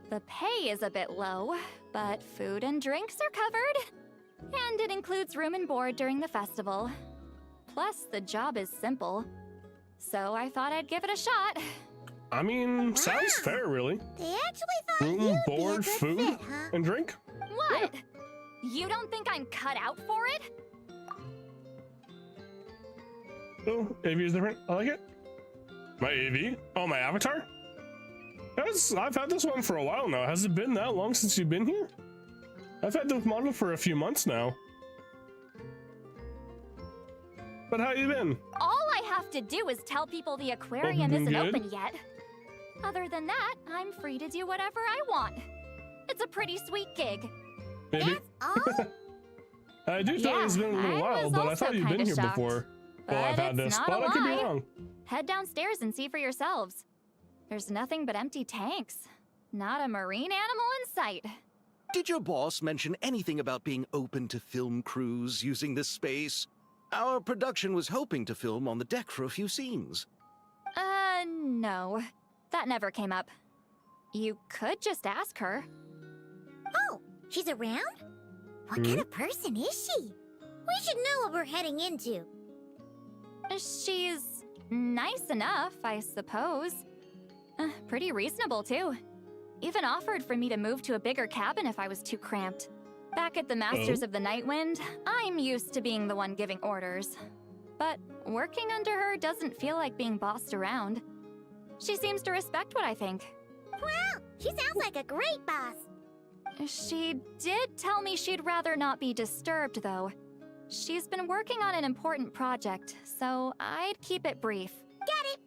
Speaker 9: The pay is a bit low, but food and drinks are covered. And it includes room and board during the festival. Plus, the job is simple. So I thought I'd give it a shot.
Speaker 1: I mean, sounds fair, really.
Speaker 2: They actually thought
Speaker 1: Room,
Speaker 2: you'd
Speaker 1: board,
Speaker 2: be a good
Speaker 1: food,
Speaker 2: fit, huh?
Speaker 1: and drink?
Speaker 9: What? You don't think I'm cut out for it?
Speaker 1: Oh, AV is different. I like it. My AV? Oh, my avatar? I've had this one for a while now. Has it been that long since you've been here? I've had this model for a few months now. But how you been?
Speaker 9: All I have to do is tell people the aquarium
Speaker 1: been
Speaker 9: isn't
Speaker 1: good?
Speaker 9: open yet. Other than that, I'm free to do whatever I want. It's a pretty sweet gig.
Speaker 1: Maybe.
Speaker 2: That's all?
Speaker 1: I do thought it's been a little
Speaker 9: I
Speaker 1: while,
Speaker 9: was
Speaker 1: but I
Speaker 9: also
Speaker 1: thought you'd been
Speaker 9: kinda
Speaker 1: here
Speaker 9: shocked.
Speaker 1: before.
Speaker 9: But
Speaker 1: Well, I've had
Speaker 9: it's
Speaker 1: this,
Speaker 9: not
Speaker 1: but
Speaker 9: a
Speaker 1: I could be
Speaker 9: lie.
Speaker 1: wrong.
Speaker 9: Head downstairs and see for yourselves. There's nothing but empty tanks. Not a marine animal in sight.
Speaker 4: Did your boss mention anything about being open to film crews using this space? Our production was hoping to film on the deck for a few scenes.
Speaker 9: No. That never came up. You could just ask her.
Speaker 2: Oh, she's around? What kind of person is she? We should know what we're heading into.
Speaker 9: She's nice enough, I suppose. Pretty reasonable, too. Even offered for me to move to a bigger cabin if I was too cramped. Back at the Masters of the Night Wind, I'm used to being the one giving orders. But working under her doesn't feel like being bossed around. She seems to respect what I think.
Speaker 2: Wow, she sounds like a great boss.
Speaker 9: She did tell me she'd rather not be disturbed, though. She's been working on an important project, so I'd keep it brief.
Speaker 2: Got it.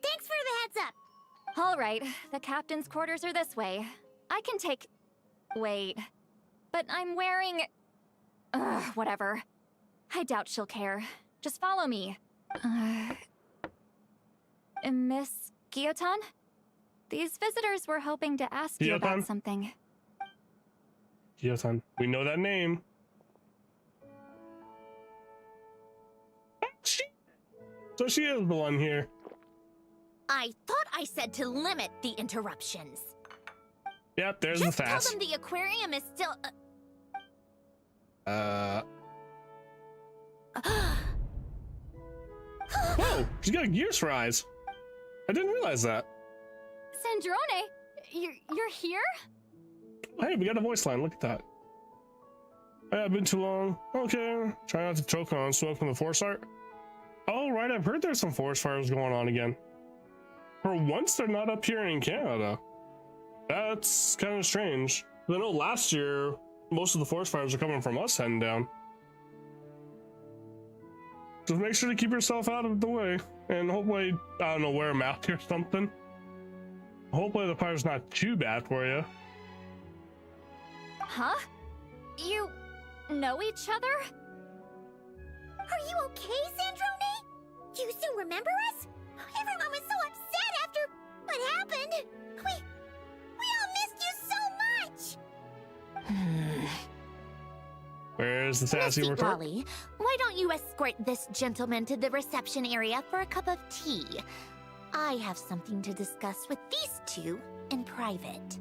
Speaker 2: Thanks for the heads up.
Speaker 9: All right, the captain's quarters are this way. I can take... Wait. But I'm wearing... whatever. I doubt she'll care. Just follow me. Miss Guillotin? These visitors were hoping to ask you
Speaker 1: Guillotin?
Speaker 9: about something.
Speaker 1: Guillotin. We know that name. So she is the one here.
Speaker 2: I thought I said to limit the interruptions.
Speaker 1: Yep, there's
Speaker 2: Just
Speaker 1: the fast.
Speaker 2: tell them the aquarium is still...
Speaker 1: Whoa, she's got gears for eyes. I didn't realize that.
Speaker 9: Sandrone, you're here?
Speaker 1: Hey, we got a voice line. Look at that. Hey, I've been too long. Okay, try not to choke on smoke from the forest art. Oh, right, I've heard there's some forest fires going on again. For once, they're not up here in Canada. That's kind of strange. I know last year, most of the forest fires are coming from us heading down. So make sure to keep yourself out of the way. And hopefully, I don't know, wear a mask or something. Hopefully the fire's not too bad for you.
Speaker 9: Huh? You know each other?
Speaker 2: Are you okay, Sandrone? Do you still remember us? Everyone was so upset after what happened. We all missed you so much.
Speaker 1: Where's the sassy
Speaker 2: Misty
Speaker 1: retort?
Speaker 2: Golly, why don't you escort this gentleman to the reception area for a cup of tea? I have something to discuss with these two in private.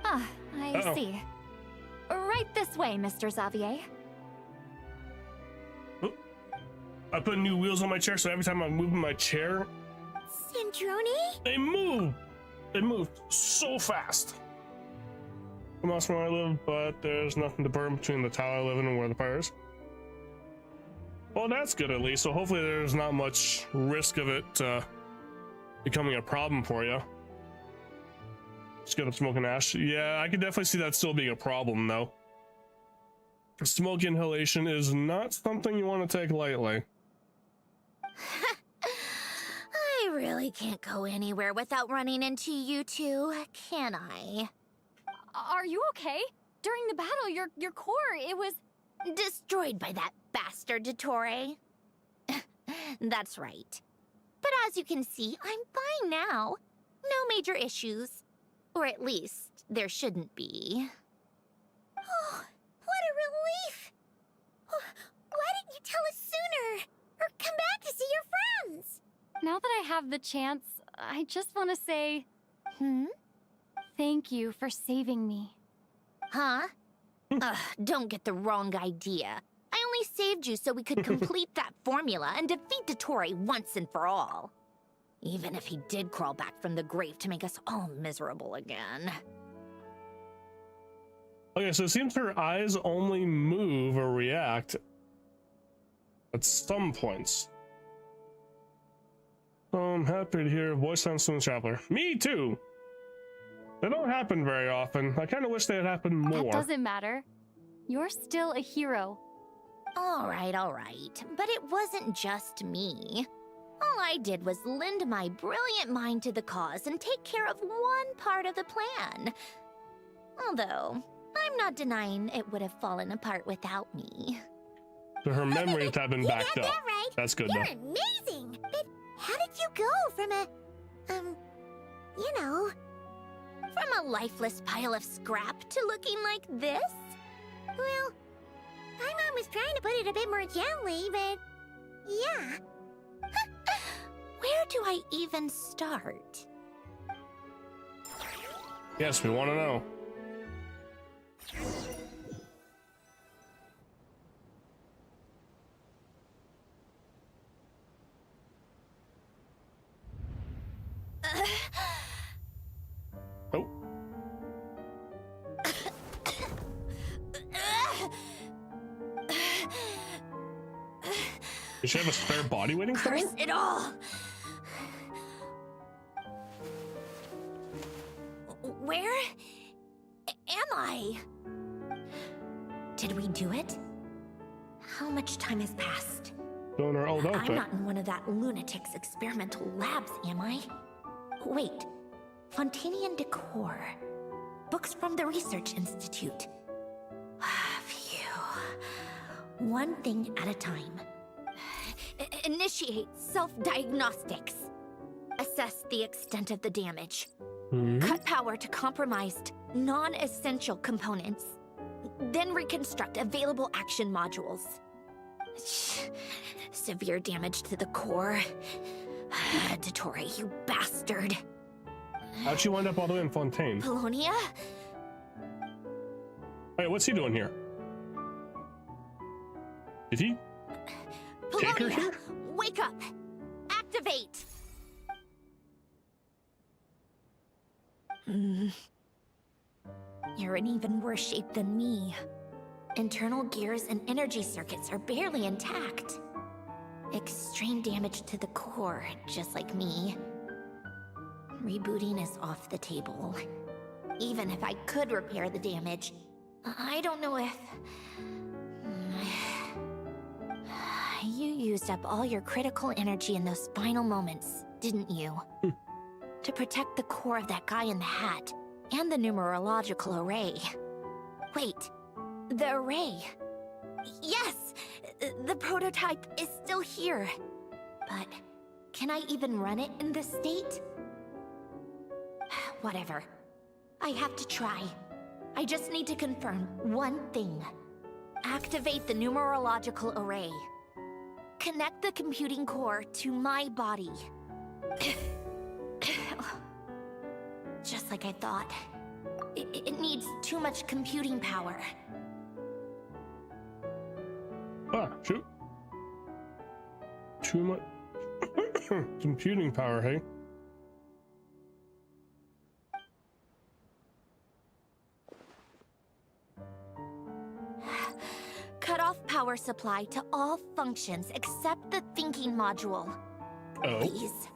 Speaker 9: Ah, I
Speaker 1: Uh-oh.
Speaker 9: see. Right this way, Mr. Xavier.
Speaker 1: I put new wheels on my chair, so every time I'm moving my chair,
Speaker 2: Sandrone?
Speaker 1: they move. They move so fast. I'm not where I live, but there's nothing to burn between the tower I live in and where the fire is. Well, that's good at least. So hopefully there's not much risk of it becoming a problem for you. Just get up smoking ash. Yeah, I could definitely see that still being a problem, though. Smoke inhalation is not something you want to take lightly.
Speaker 2: I really can't go anywhere without running into you two, can I?
Speaker 9: Are you okay? During the battle, your core, it was...
Speaker 2: Destroyed by that bastard Dottore. That's right. But as you can see, I'm fine now. No major issues. Or at least, there shouldn't be. Oh, what a relief! Why didn't you tell us sooner? Or come back to see your friends?
Speaker 3: Now that I have the chance, I just want to say... Thank you for saving me.
Speaker 2: Huh? Don't get the wrong idea. I only saved you so we could complete that formula and defeat Dottore once and for all. Even if he did crawl back from the grave to make us all miserable again.
Speaker 1: Okay, so it seems her eyes only move or react at some points. So I'm happy to hear a voice on Smooth Traveler. Me too! They don't happen very often. I kind of wish they had happened more.
Speaker 3: That doesn't matter. You're still a hero.
Speaker 2: All right. But it wasn't just me. All I did was lend my brilliant mind to the cause and take care of one part of the plan. Although, I'm not denying it would have fallen apart without me.
Speaker 1: So her memories have been backed up.
Speaker 2: That right.
Speaker 1: That's good
Speaker 2: You're
Speaker 1: though.
Speaker 2: amazing! But how did you go from from a lifeless pile of scrap to looking like this? Well, my mom was trying to put it a bit more gently, but yeah. Where do I even start?
Speaker 1: Yes, we want to know. Oh. Does she have a spare body waiting for her?
Speaker 2: Curse it all! Where am I? Did we do it? How much time has passed?
Speaker 1: Doing her old outfit.
Speaker 2: I'm not in one of that lunatic's experimental labs, am I? Wait, Fontanian decor. Books from the Research Institute. Phew. One thing at a time. Initiate self-diagnostics. Assess the extent of the damage. Cut power to compromised, non-essential components. Then reconstruct available action modules. Severe damage to the core. Dottore, you bastard.
Speaker 1: How'd she wind up all the way in Fontaine?
Speaker 2: Polonia?
Speaker 1: Wait, what's he doing here? Did he take her
Speaker 2: Polonia,
Speaker 1: here?
Speaker 2: wake up! Activate! You're in even worse shape than me. Internal gears and energy circuits are barely intact. Extreme damage to the core, just like me. Rebooting is off the table. Even if I could repair the damage, I don't know if... You used up all your critical energy in those final moments, didn't you? To protect the core of that guy in the hat, and the numerological array. Wait, the array. Yes! The prototype is still here. But can I even run it in this state? Whatever. I have to try. I just need to confirm one thing. Activate the numerological array. Connect the computing core to my body. Just like I thought. It needs too much computing power.
Speaker 1: Ah, shoot. Too much computing power, hey?
Speaker 2: Cut off power supply to all functions except the thinking module.
Speaker 1: Oh.
Speaker 2: Please.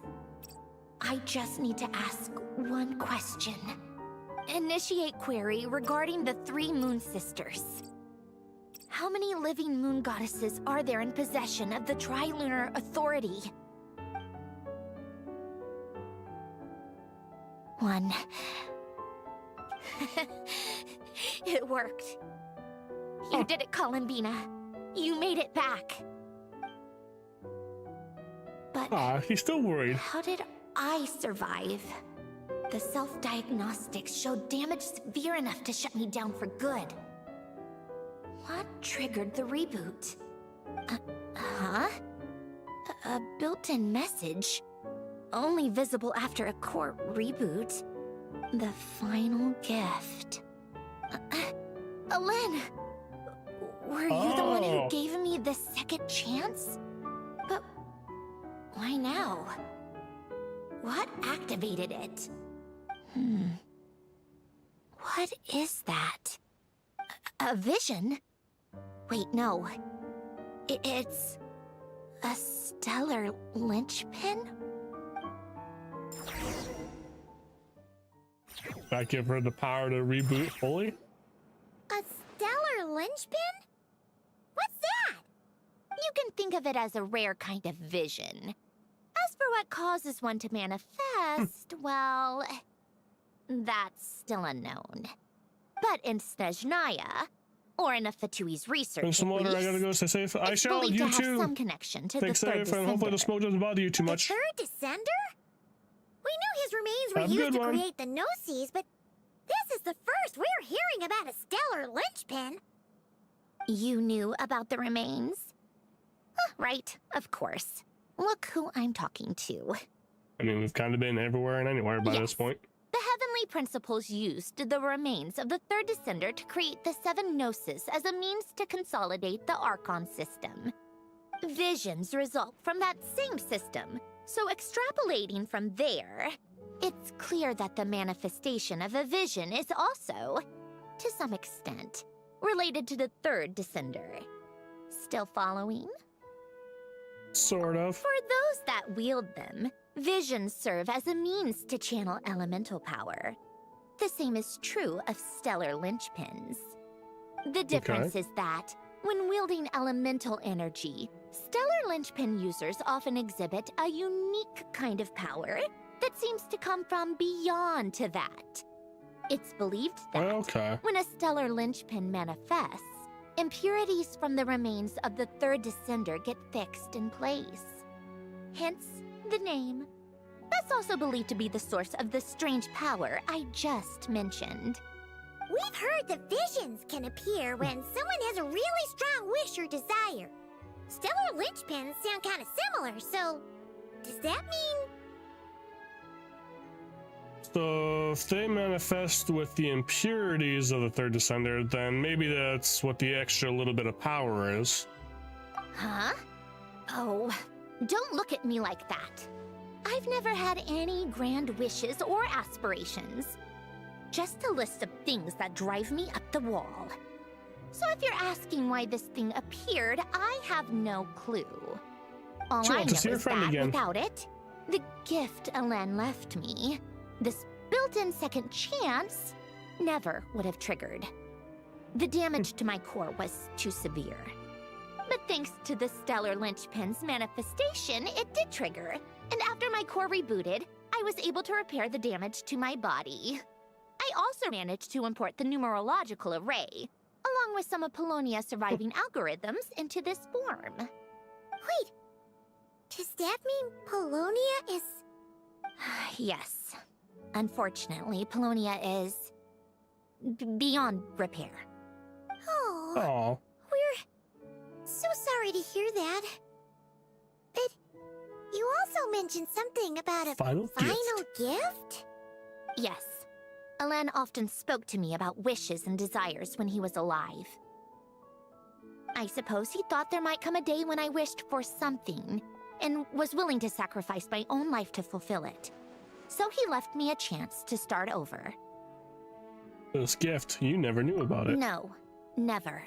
Speaker 2: I just need to ask one question. Initiate query regarding the 3 Moon Sisters. How many living moon goddesses are there in possession of the Tri-Lunar Authority? 1. It worked. You did it, Columbina. You made it back. But
Speaker 1: Ah, he's still worried.
Speaker 2: how did I survive? The self-diagnostics showed damage severe enough to shut me down for good. What triggered the reboot? Huh? A built-in message? Only visible after a core reboot? The final gift. Alen! Were you the one who gave me the second chance? But why now? What activated it? What is that? A vision? Wait, no. It's a stellar linchpin?
Speaker 1: That give her the power to reboot fully?
Speaker 2: A stellar linchpin? What's that? You can think of it as a rare kind of vision. As for what causes one to manifest, well, that's still unknown. But in Snezhnaya, or in a Fatui's research,
Speaker 1: And some
Speaker 2: at
Speaker 1: water, I
Speaker 2: least,
Speaker 1: gotta go. Stay safe. I
Speaker 2: it's
Speaker 1: shall.
Speaker 2: believed
Speaker 1: You
Speaker 2: to have
Speaker 1: too.
Speaker 2: some connection to
Speaker 1: Stay
Speaker 2: the third
Speaker 1: safe, and hopefully the
Speaker 2: descender.
Speaker 1: smoke doesn't bother you too much.
Speaker 2: The third descender? We knew his remains were
Speaker 1: Have a
Speaker 2: used
Speaker 1: good
Speaker 2: to
Speaker 1: one.
Speaker 2: create the Gnosis, but this is the first we're hearing about a stellar linchpin. You knew about the remains? Right, of course. Look who I'm talking to.
Speaker 1: I mean, we've kind of been everywhere and anywhere by
Speaker 2: Yes.
Speaker 1: this point.
Speaker 2: The heavenly principles used the remains of the third descender to create the seven Gnosis as a means to consolidate the Archon system. Visions result from that same system, so extrapolating from there, it's clear that the manifestation of a vision is also, to some extent, related to the third descender. Still following?
Speaker 1: Sort of.
Speaker 2: For those that wield them, visions serve as a means to channel elemental power. The same is true of stellar linchpins. The difference is that, when wielding elemental energy, stellar linchpin users often exhibit a unique kind of power that seems to come from beyond to that. It's believed that when a stellar linchpin manifests, impurities from the remains of the third descender get fixed in place. Hence, the name. That's also believed to be the source of the strange power I just mentioned. We've heard that visions can appear when someone has a really strong wish or desire. Stellar linchpins sound kind of similar, so does that mean...
Speaker 1: So if they manifest with the impurities of the third descender, then maybe that's what the extra little bit of power is.
Speaker 2: Huh? Oh, don't look at me like that. I've never had any grand wishes or aspirations. Just a list of things that drive me up the wall. So if you're asking why this thing appeared, I have no clue. All I know is that without it, the gift Alen left me, this built-in second chance, never would have triggered. The damage to my core was too severe. But thanks to the stellar linchpin's manifestation, it did trigger. And after my core rebooted, I was able to repair the damage to my body. I also managed to import the numerological array, along with some of Polonia's surviving algorithms, into this form. Wait, does that mean Polonia is... Yes. Unfortunately, Polonia is... beyond repair.
Speaker 1: Oh.
Speaker 2: We're so sorry to hear that. But you also mentioned something about a
Speaker 1: final
Speaker 2: gift? Yes. Alen often spoke to me about wishes and desires when he was alive. I suppose he thought there might come a day when I wished for something, and was willing to sacrifice my own life to fulfill it. So he left me a chance to start over.
Speaker 1: This gift, you never knew about it.
Speaker 2: No, never.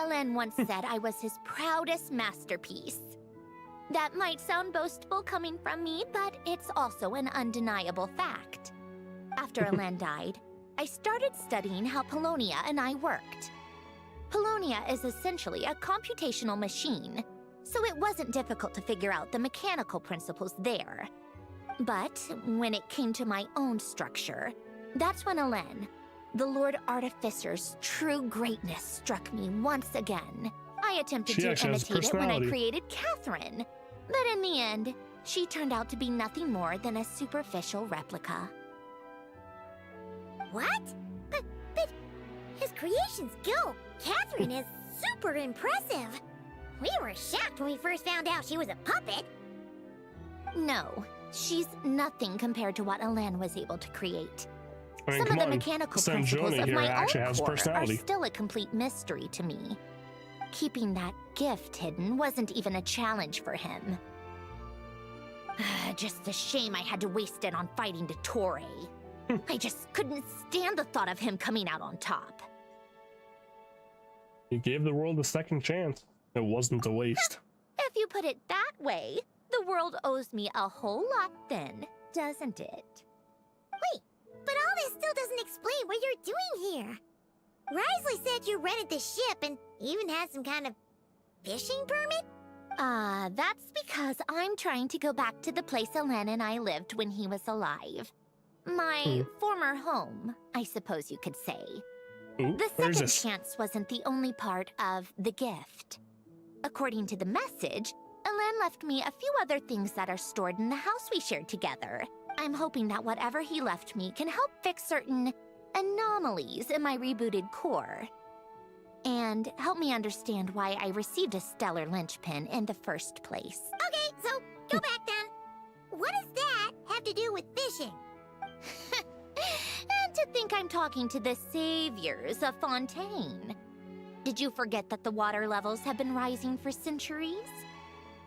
Speaker 2: Alen once said I was his proudest masterpiece. That might sound boastful coming from me, but it's also an undeniable fact. After Alen died, I started studying how Polonia and I worked. Polonia is essentially a computational machine, so it wasn't difficult to figure out the mechanical principles there. But when it came to my own structure, that's when Alen, the Lord Artificer's true greatness, struck me once again. I attempted to imitate it when I created Catherine, but in the end, she turned out to be nothing more than a superficial replica. What? But his creation skill, Catherine, is super impressive. We were shocked when we first found out she was a puppet. No, she's nothing compared to what Alen was able to create.
Speaker 1: I mean,
Speaker 2: Some
Speaker 1: come
Speaker 2: of the
Speaker 1: on,
Speaker 2: mechanical principles
Speaker 1: Sandrone
Speaker 2: of
Speaker 1: here
Speaker 2: my
Speaker 1: actually
Speaker 2: own
Speaker 1: has
Speaker 2: core are
Speaker 1: personality.
Speaker 2: still a complete mystery to me. Keeping that gift hidden wasn't even a challenge for him. Just a shame I had to waste it on fighting Dottore. I just couldn't stand the thought of him coming out on top.
Speaker 1: You gave the world a second chance. It wasn't a waste.
Speaker 2: If you put it that way, the world owes me a whole lot then, doesn't it? Wait, but all this still doesn't explain what you're doing here. Risley said you rented the ship and even had some kind of fishing permit? That's because I'm trying to go back to the place Alen and I lived when he was alive. My former home, I suppose you could say.
Speaker 1: Ooh,
Speaker 2: The
Speaker 1: where's
Speaker 2: second
Speaker 1: this?
Speaker 2: chance wasn't the only part of the gift. According to the message, Alen left me a few other things that are stored in the house we shared together. I'm hoping that whatever he left me can help fix certain anomalies in my rebooted core. And help me understand why I received a stellar linchpin in the first place. Okay, so go back then. What does that have to do with fishing? And to think I'm talking to the saviors of Fontaine. Did you forget that the water levels have been rising for centuries?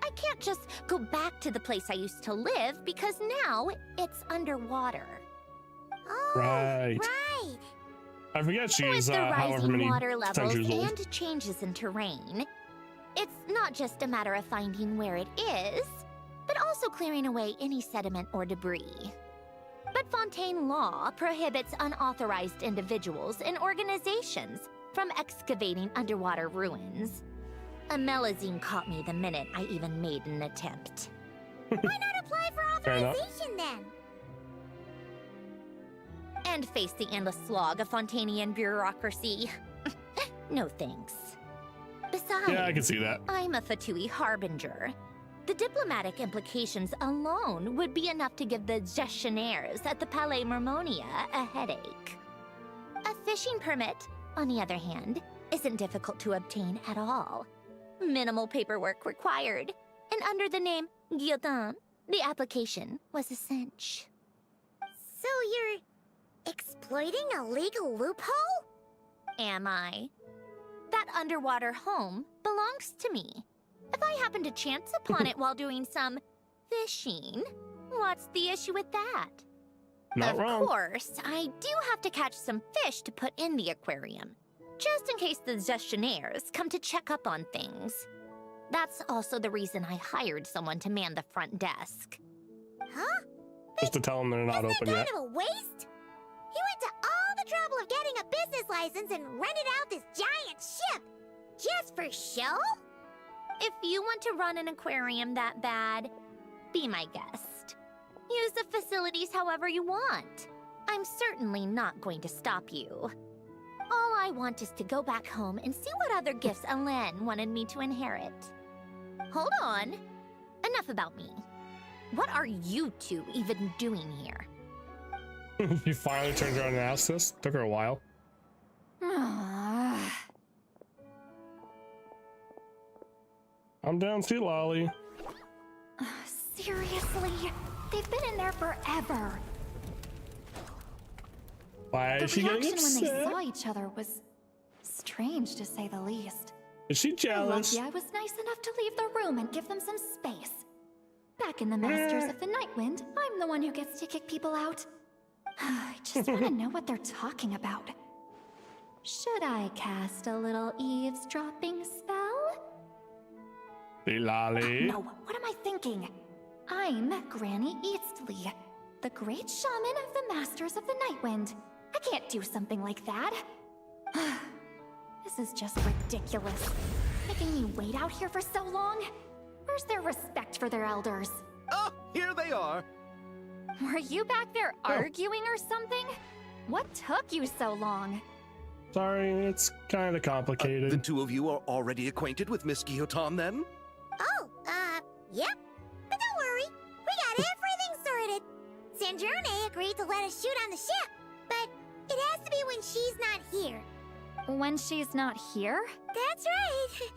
Speaker 2: I can't just go back to the place I used to live because now it's underwater. Oh,
Speaker 1: Right.
Speaker 2: right.
Speaker 1: I forget she's
Speaker 2: With the
Speaker 1: however
Speaker 2: rising
Speaker 1: many
Speaker 2: water levels
Speaker 1: centuries old.
Speaker 2: and changes in terrain, it's not just a matter of finding where it is, but also clearing away any sediment or debris. But Fontaine law prohibits unauthorized individuals and organizations from excavating underwater ruins. A Melazine caught me the minute I even made an attempt. Why not apply for
Speaker 1: Fair enough.
Speaker 2: authorization then? And face the endless slog of Fontainian bureaucracy. No thanks. Besides,
Speaker 1: Yeah, I can see that.
Speaker 2: I'm a Fatui harbinger. The diplomatic implications alone would be enough to give the gestionnaires at the Palais Mermonia a headache. A fishing permit, on the other hand, isn't difficult to obtain at all. Minimal paperwork required, and under the name Guillotin, the application was a cinch. So you're exploiting a legal loophole? Am I? That underwater home belongs to me. If I happen to chance upon it while doing some fishing, what's the issue with that?
Speaker 1: Not wrong.
Speaker 2: Of course, I do have to catch some fish to put in the aquarium, just in case the gestionnaires come to check up on things. That's also the reason I hired someone to man the front desk. Huh?
Speaker 1: Just to tell them they're not open yet.
Speaker 2: Kind of a waste? He went to all the trouble of getting a business license and rented out this giant ship, just for show? If you want to run an aquarium that bad, be my guest. Use the facilities however you want. I'm certainly not going to stop you. All I want is to go back home and see what other gifts Alen wanted me to inherit. Hold on. Enough about me. What are you two even doing here?
Speaker 1: You finally turned around and asked this? Took her a while. I'm down too, Lolly.
Speaker 9: Seriously? They've been in there forever.
Speaker 1: Why
Speaker 9: The
Speaker 1: is she getting
Speaker 9: reaction when they
Speaker 1: upset?
Speaker 9: saw each other was strange, to say the least.
Speaker 1: Is she jealous?
Speaker 9: Lucky I was nice enough to leave the room and give them some space. Back in the Masters of the Night Wind, I'm the one who gets to kick people out. I just want to know what they're talking about. Should I cast a little eavesdropping spell?
Speaker 1: Hey, Lolly.
Speaker 9: No, what am I thinking? I'm Granny Eastley, the great shaman of the Masters of the Night Wind. I can't do something like that. This is just ridiculous. Making me wait out here for so long? Where's their respect for their elders?
Speaker 4: Oh, here they are.
Speaker 9: Were you back there arguing or something? What took you so long?
Speaker 1: Sorry, it's kind of complicated.
Speaker 4: The two of you are already acquainted with Miss Guillotin, then?
Speaker 2: Oh, yep. But don't worry, we got everything sorted. Sandrone agreed to let us shoot on the ship, but it when she's not here.
Speaker 9: When she's not here?
Speaker 2: That's right.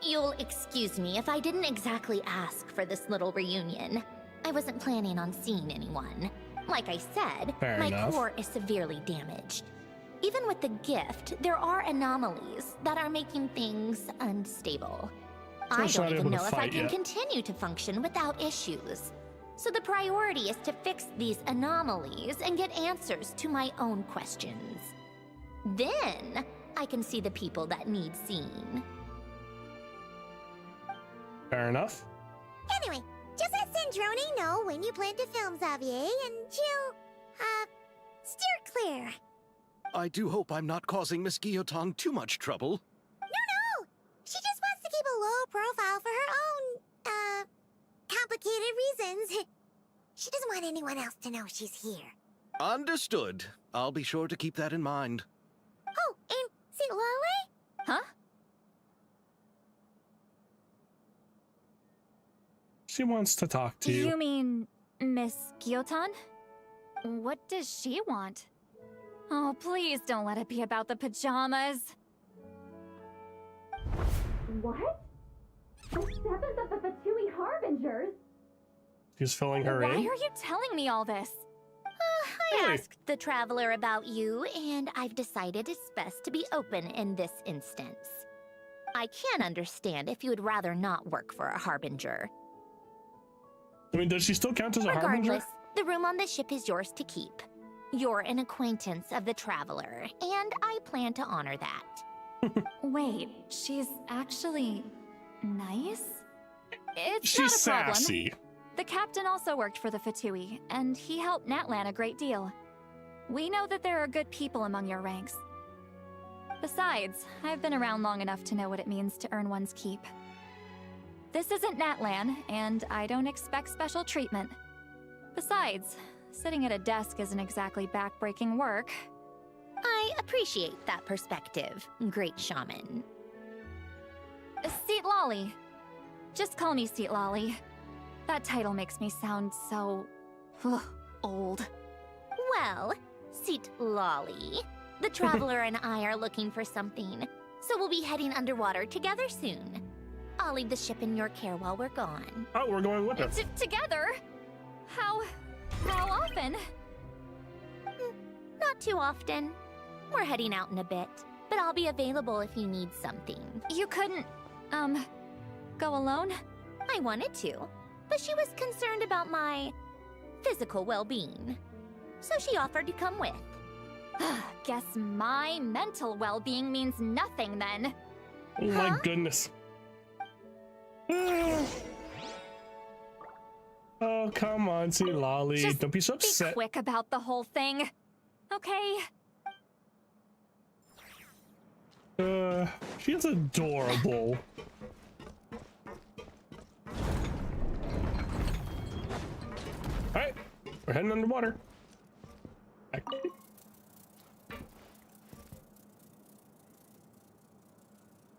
Speaker 2: You'll excuse me if I didn't exactly ask for this little reunion. I wasn't planning on seeing anyone. Like I said,
Speaker 1: Fair
Speaker 2: my
Speaker 1: enough.
Speaker 2: core is severely damaged. Even with the gift, there are anomalies that are making things unstable. I
Speaker 1: she's not
Speaker 2: don't even
Speaker 1: able to
Speaker 2: know if I
Speaker 1: fight
Speaker 2: can
Speaker 1: yet.
Speaker 2: continue to function without issues. So the priority is to fix these anomalies and get answers to my own questions. Then, I can see the people that need seeing.
Speaker 1: Fair enough.
Speaker 2: Anyway, just let Sandrone know when you plan to film Xavier, and she'll, steer clear.
Speaker 4: I do hope I'm not causing Miss Guillotin too much trouble.
Speaker 2: No! She just wants to keep a low profile for her own, complicated reasons. She doesn't want anyone else to know she's here.
Speaker 4: Understood. I'll be sure to keep that in mind.
Speaker 2: Oh, and see Lale?
Speaker 9: Huh?
Speaker 1: She wants to talk to you.
Speaker 9: You mean Miss Guillotin? What does she want? Oh, please don't let it be about the pajamas.
Speaker 3: What? The seventh of the Fatui Harbingers?
Speaker 1: She's filling her
Speaker 9: Why
Speaker 1: in.
Speaker 9: are you telling me all this?
Speaker 2: I
Speaker 1: Really?
Speaker 2: asked the Traveler about you, and I've decided it's best to be open in this instance. I can understand if you would rather not work for a Harbinger.
Speaker 1: I mean, does she still count as a harbinger?
Speaker 2: Regardless, the room on the ship is yours to keep. You're an acquaintance of the Traveler, and I plan to honor that.
Speaker 9: Wait, she's actually nice? It's
Speaker 1: She's
Speaker 9: not a problem.
Speaker 1: sassy.
Speaker 9: The captain also worked for the Fatui, and he helped Natlan a great deal. We know that there are good people among your ranks. Besides, I've been around long enough to know what it means to earn one's keep. This isn't Natlan, and I don't expect special treatment. Besides, sitting at a desk isn't exactly back-breaking work.
Speaker 2: I appreciate that perspective, great shaman.
Speaker 9: Seat Lolly. Just call me Seat Lolly. That title makes me sound so... old.
Speaker 2: Well, Seat Lolly, the Traveler and I are looking for something, so we'll be heading underwater together soon. I'll leave the ship in your care while we're gone.
Speaker 1: Oh, we're going with her.
Speaker 9: Together? How often?
Speaker 2: Not too often. We're heading out in a bit, but I'll be available if you need something.
Speaker 9: You couldn't, go alone?
Speaker 2: I wanted to, but she was concerned about my physical well-being, so she offered to come with.
Speaker 9: Guess my mental well-being means nothing then.
Speaker 1: Oh my goodness. Oh, come on, see Lolly.
Speaker 9: Just
Speaker 1: Don't be so
Speaker 9: Be
Speaker 1: upset.
Speaker 9: quick about the whole thing. Okay?
Speaker 1: She is adorable. Alright, we're heading underwater.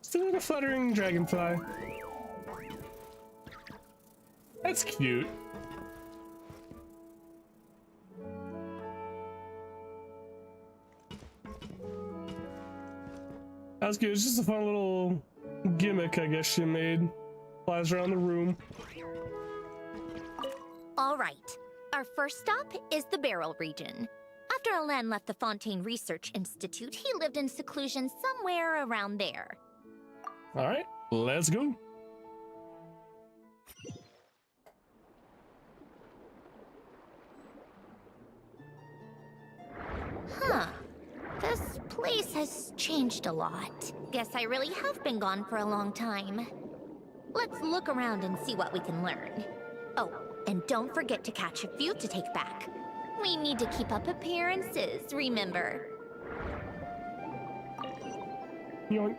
Speaker 1: Still a fluttering dragonfly. That's cute. That's good. It's just a fun little gimmick, I guess she made. Flies around the room.
Speaker 2: All right, our first stop is the Beryl region. After Alain left the Fontaine Research Institute, he lived in seclusion somewhere around there.
Speaker 1: All right, let's go.
Speaker 2: Huh. This place has changed a lot. Guess I really have been gone for a long time. Let's look around and see what we can learn. Oh, and don't forget to catch a few to take back. We need to keep up appearances, remember?
Speaker 1: Yoink.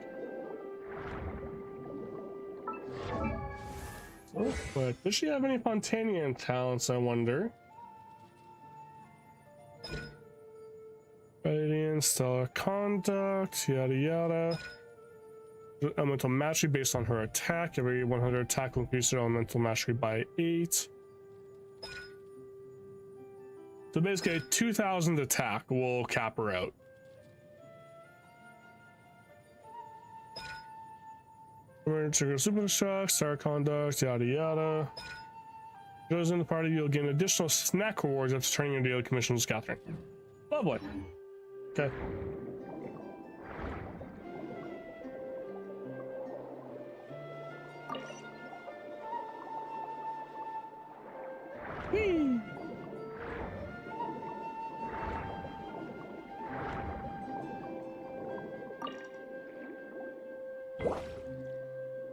Speaker 1: Oh, but does she have any Fontanian talents, I wonder? Radiant, stellar conduct, yada yada. Elemental mastery based on her attack. Every 100 attack will increase her elemental mastery by 8. So basically, 2,000 attack will cap her out. Trigger super shock, star conduct, yada yada. Goes in the party, you'll gain additional snack rewards after turning your daily commissions, Catherine. Lovely. Okay. Whee!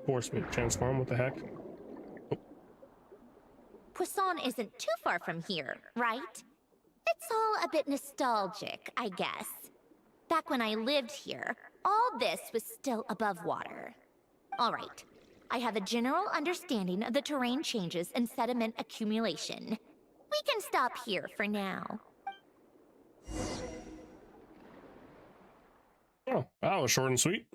Speaker 1: Force me to transform, what the heck?
Speaker 2: Poisson isn't too far from here, right? It's all a bit nostalgic, I guess. Back when I lived here, all this was still above water. All right, I have a general understanding of the terrain changes and sediment accumulation. We can stop here for now.
Speaker 1: Oh, that was short and sweet.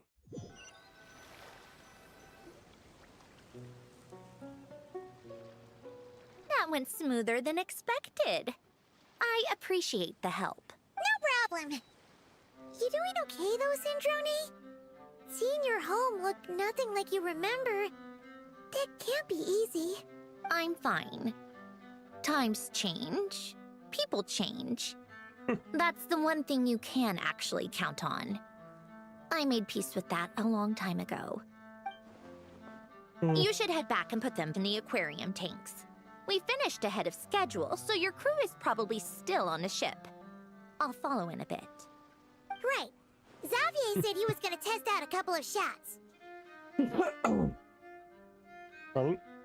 Speaker 2: That went smoother than expected. I appreciate the help.
Speaker 6: No problem. You doing okay though, Sandrone? Seeing your home look nothing like you remember, that can't be easy.
Speaker 2: I'm fine. Times change. People change. That's the one thing you can actually count on. I made peace with that a long time ago. You should head back and put them in the aquarium tanks. We finished ahead of schedule, so your crew is probably still on the ship. I'll follow in a bit.
Speaker 6: Right. Xavier said he was gonna test out a couple of shots.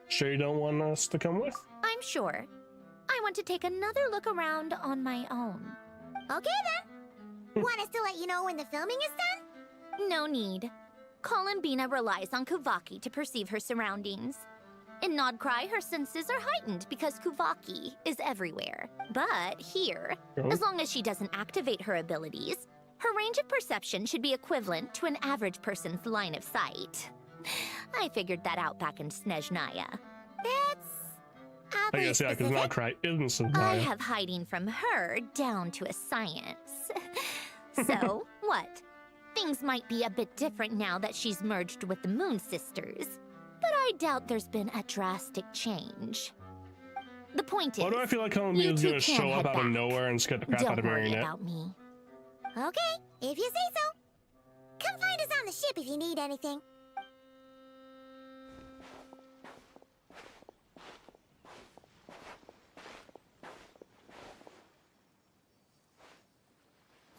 Speaker 1: Sure you don't want us to come with?
Speaker 2: I'm sure. I want to take another look around on my own.
Speaker 6: Okay then. Want us to let you know when the filming is done?
Speaker 2: No need. Columbina relies on Kuvaki to perceive her surroundings. In Nodcry, her senses are heightened because Kuvaki is everywhere. But here, as long as she doesn't activate her abilities, her range of perception should be equivalent to an average person's line of sight. I figured that out back in Snezhnaya.
Speaker 6: That's
Speaker 1: I guess, yeah, because Nodcry isn't
Speaker 2: I have hiding from her down to a science. So, what? Things might be a bit different now that she's merged with the Moon Sisters, but I doubt there's been a drastic change. The point is,
Speaker 1: why do I feel like Columbia's gonna show up out of nowhere and scare the crap out of
Speaker 2: don't worry
Speaker 1: Marionette?
Speaker 2: about me.
Speaker 6: okay, if you say so. Come find us on the ship if you need anything.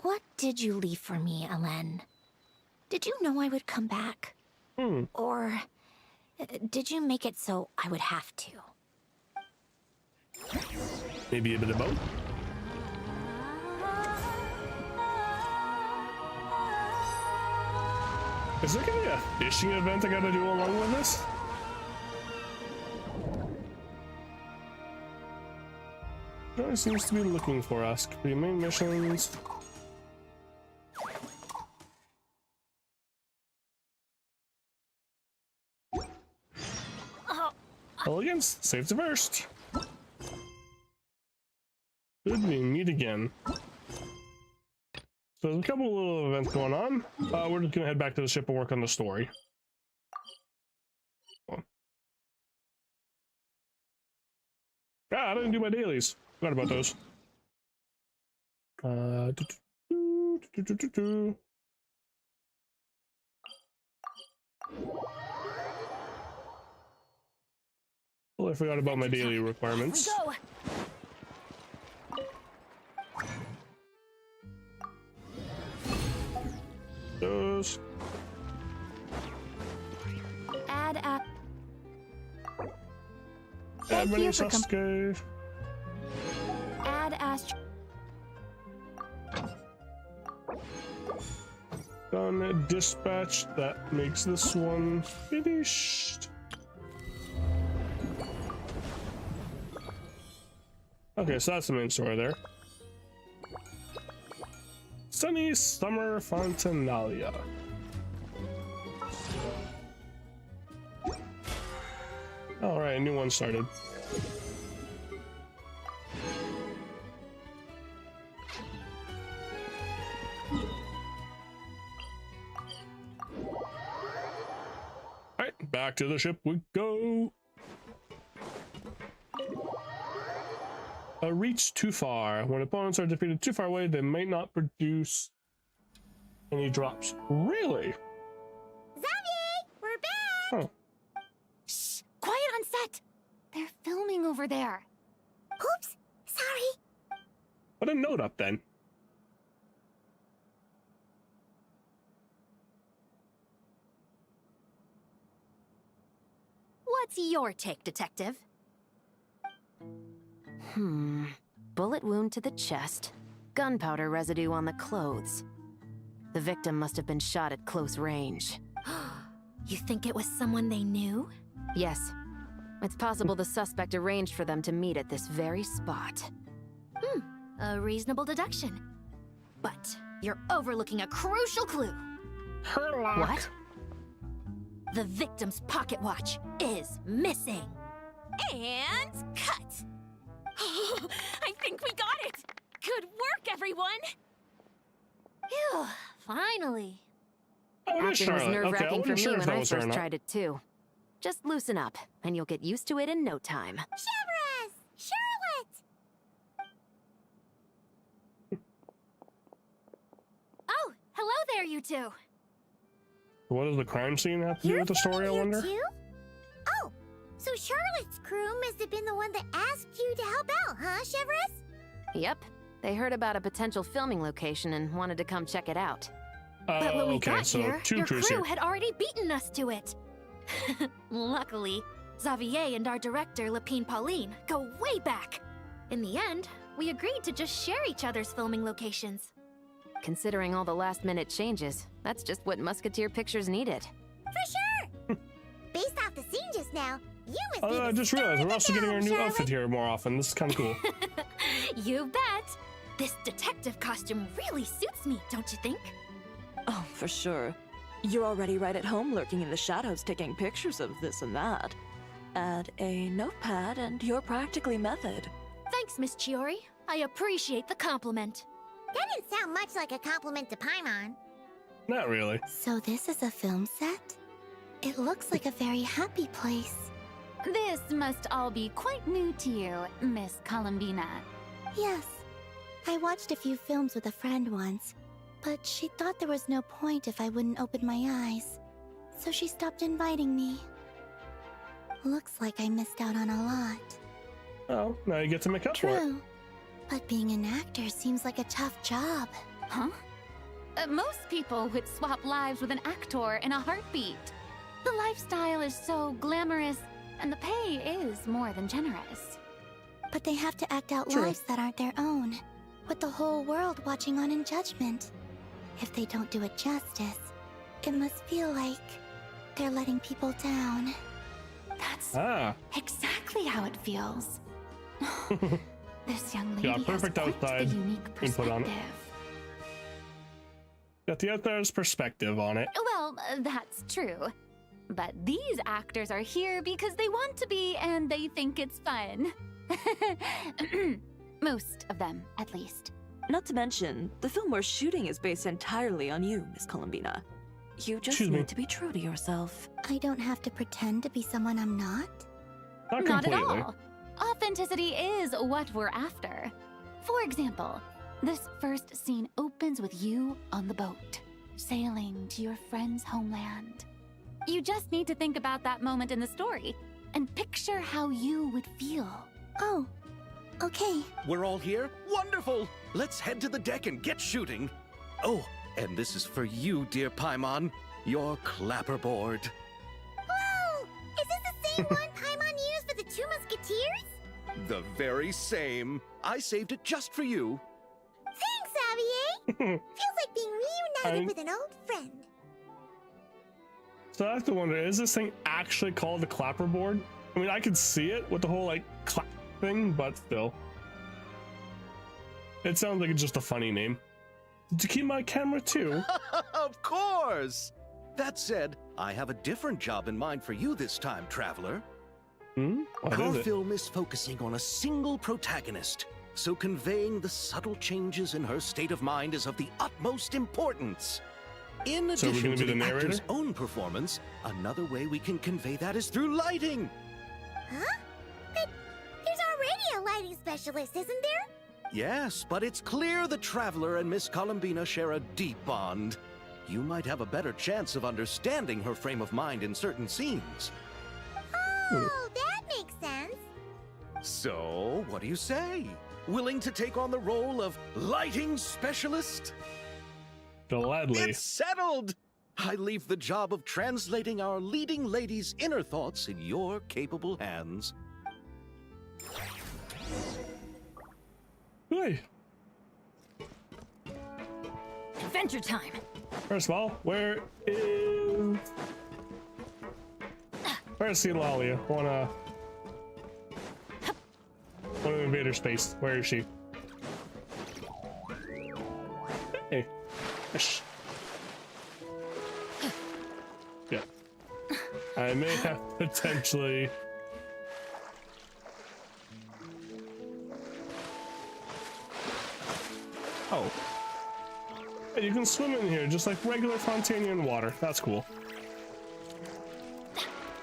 Speaker 2: What did you leave for me, Ellen? Did you know I would come back? Or did you make it so I would have to?
Speaker 1: Maybe a bit of both? Is there gonna be a fishing event I gotta do along with this? No one seems to be looking for us. Could be main missions. Elegance, safety first. Good, we meet again. So there's a couple little events going on. We're just gonna head back to the ship and work on the story. I didn't do my dailies. Forgot about those. Well, I forgot about my daily requirements.
Speaker 9: Go.
Speaker 1: Those.
Speaker 9: Add app.
Speaker 1: Add many
Speaker 9: you for
Speaker 1: Sasuke.
Speaker 9: Add Astro.
Speaker 1: Done. Dispatch. That makes this one finished. Okay, so that's the main story there. Sunny Summer Fontanalia. Alright, a new one started. back to the ship we go. A reach too far. When opponents are defeated too far away, they may not produce any drops. Really?
Speaker 2: Xavier, we're back!
Speaker 1: Oh.
Speaker 3: Shh! Quiet on set! They're filming over there.
Speaker 2: Oops, sorry.
Speaker 1: Put a note up then.
Speaker 7: What's your take, Detective? Bullet wound to the chest. Gunpowder residue on the clothes. The victim must have been shot at close range.
Speaker 2: You think it was someone they knew?
Speaker 7: Yes. It's possible the suspect arranged for them to meet at this very spot.
Speaker 2: A reasonable deduction. But you're overlooking a crucial clue.
Speaker 1: Herlock.
Speaker 7: What?
Speaker 2: The victim's pocket watch is missing. And cut! I think we got it! Good work, everyone! Phew, finally.
Speaker 1: Oh, it is
Speaker 7: Acting was
Speaker 1: Charlotte. Okay, I
Speaker 7: nerve-wracking for
Speaker 1: wasn't
Speaker 7: me
Speaker 1: sure if
Speaker 7: when
Speaker 1: that
Speaker 7: I
Speaker 1: was her or
Speaker 7: first
Speaker 1: not.
Speaker 7: tried it too. Just loosen up, and you'll get used to it in no time.
Speaker 2: Chevrez! Charlotte! Oh, hello there, you two.
Speaker 1: What does the crime scene have to do with the story, I wonder?
Speaker 2: Too? Oh, so Charlotte's crew must have been the one that asked you to help out, huh, Chevrez?
Speaker 7: Yep. They heard about a potential filming location and wanted to come check it out.
Speaker 2: But when we
Speaker 1: okay,
Speaker 2: got
Speaker 1: so
Speaker 2: here,
Speaker 1: two
Speaker 2: your
Speaker 1: crews
Speaker 2: crew
Speaker 1: here.
Speaker 2: had already beaten us to it. Luckily, Xavier and our director, Lapine Pauline, go way back. In the end, we agreed to just share each other's filming locations.
Speaker 7: Considering all the last-minute changes, that's just what Musketeer Pictures needed.
Speaker 2: For sure! Based off the scene just now, you must be
Speaker 1: I
Speaker 2: the
Speaker 1: just
Speaker 2: star
Speaker 1: realized
Speaker 2: of
Speaker 1: we're
Speaker 2: the
Speaker 1: also getting our
Speaker 2: film,
Speaker 1: new
Speaker 2: Charlotte.
Speaker 1: outfit here more often. This is kind of cool.
Speaker 2: You bet! This detective costume really suits me, don't you think?
Speaker 5: Oh, for sure. You're already right at home lurking in the shadows taking pictures of this and that. Add a notepad and you're practically method.
Speaker 2: Thanks, Miss Chiori. I appreciate the compliment. That didn't sound much like a compliment to Paimon.
Speaker 1: Not really.
Speaker 6: So this is a film set? It looks like a very happy place.
Speaker 3: This must all be quite new to you, Miss Columbina.
Speaker 6: Yes. I watched a few films with a friend once, but she thought there was no point if I wouldn't open my eyes. So she stopped inviting me. Looks like I missed out on a lot.
Speaker 1: Oh, now you get to make up for it.
Speaker 6: True. But being an actor seems like a tough job.
Speaker 3: Huh? Most people would swap lives with an actor in a heartbeat. The lifestyle is so glamorous, and the pay is more than generous.
Speaker 6: But they have to act out
Speaker 1: True.
Speaker 6: lives that aren't their own, with the whole world watching on in judgment. If they don't do it justice, it must feel like they're letting people down.
Speaker 3: That's
Speaker 1: Ah.
Speaker 3: exactly how it feels. This young
Speaker 1: Yeah,
Speaker 3: lady has
Speaker 1: perfect
Speaker 3: quite
Speaker 1: outside
Speaker 3: the unique
Speaker 1: input on it.
Speaker 3: perspective.
Speaker 1: Got the outsider's perspective on it.
Speaker 3: Well, that's true. But these actors are here because they want to be and they think it's fun. Most of them, at least.
Speaker 5: Not to mention, the film we're shooting is based entirely on you, Miss Columbina. You just
Speaker 1: Excuse me.
Speaker 5: need to be true to yourself.
Speaker 6: I don't have to pretend to be someone I'm not?
Speaker 1: Not
Speaker 3: Not at
Speaker 1: completely.
Speaker 3: all. Authenticity is what we're after. For example, this first scene opens with you on the boat, sailing to your friend's homeland. You just need to think about that moment in the story and picture how you would feel.
Speaker 6: Oh, okay.
Speaker 4: We're all here? Wonderful! Let's head to the deck and get shooting. Oh, and this is for you, dear Paimon. Your clapperboard.
Speaker 2: Whoa! Is this the same one Paimon used for the Two Musketeers?
Speaker 4: The very same. I saved it just for you.
Speaker 2: Thanks, Xavier! Feels like being reunited
Speaker 1: I-
Speaker 2: with an old friend.
Speaker 1: So I have to wonder, is this thing actually called the clapperboard? I mean, I could see it with the whole, like, clap thing, but still. It sounds like it's just a funny name. To keep my camera too.
Speaker 4: Of course! That said, I have a different job in mind for you this time, traveler.
Speaker 1: What
Speaker 4: Our
Speaker 1: is it?
Speaker 4: film is focusing on a single protagonist, so conveying the subtle changes in her state of mind is of the utmost importance. In
Speaker 1: So we're
Speaker 4: addition
Speaker 1: gonna
Speaker 4: to
Speaker 1: be
Speaker 4: the
Speaker 1: the
Speaker 4: actor's
Speaker 1: narrator?
Speaker 4: own performance, another way we can convey that is through lighting.
Speaker 2: Huh? But there's already a lighting specialist, isn't there?
Speaker 4: Yes, but it's clear the Traveler and Miss Columbina share a deep bond. You might have a better chance of understanding her frame of mind in certain scenes.
Speaker 2: Oh, that makes sense.
Speaker 4: So, what do you say? Willing to take on the role of lighting specialist?
Speaker 1: Gladly.
Speaker 4: It's settled! I leave the job of translating our leading lady's inner thoughts in your capable hands.
Speaker 1: Hey,
Speaker 3: Adventure time.
Speaker 1: first of all, where's Eulalia? Wanna invader space? Where is she? Hey. Shh. Yeah. I may have potentially. Oh. Hey, you can swim in here just like regular Fontanian water. That's cool.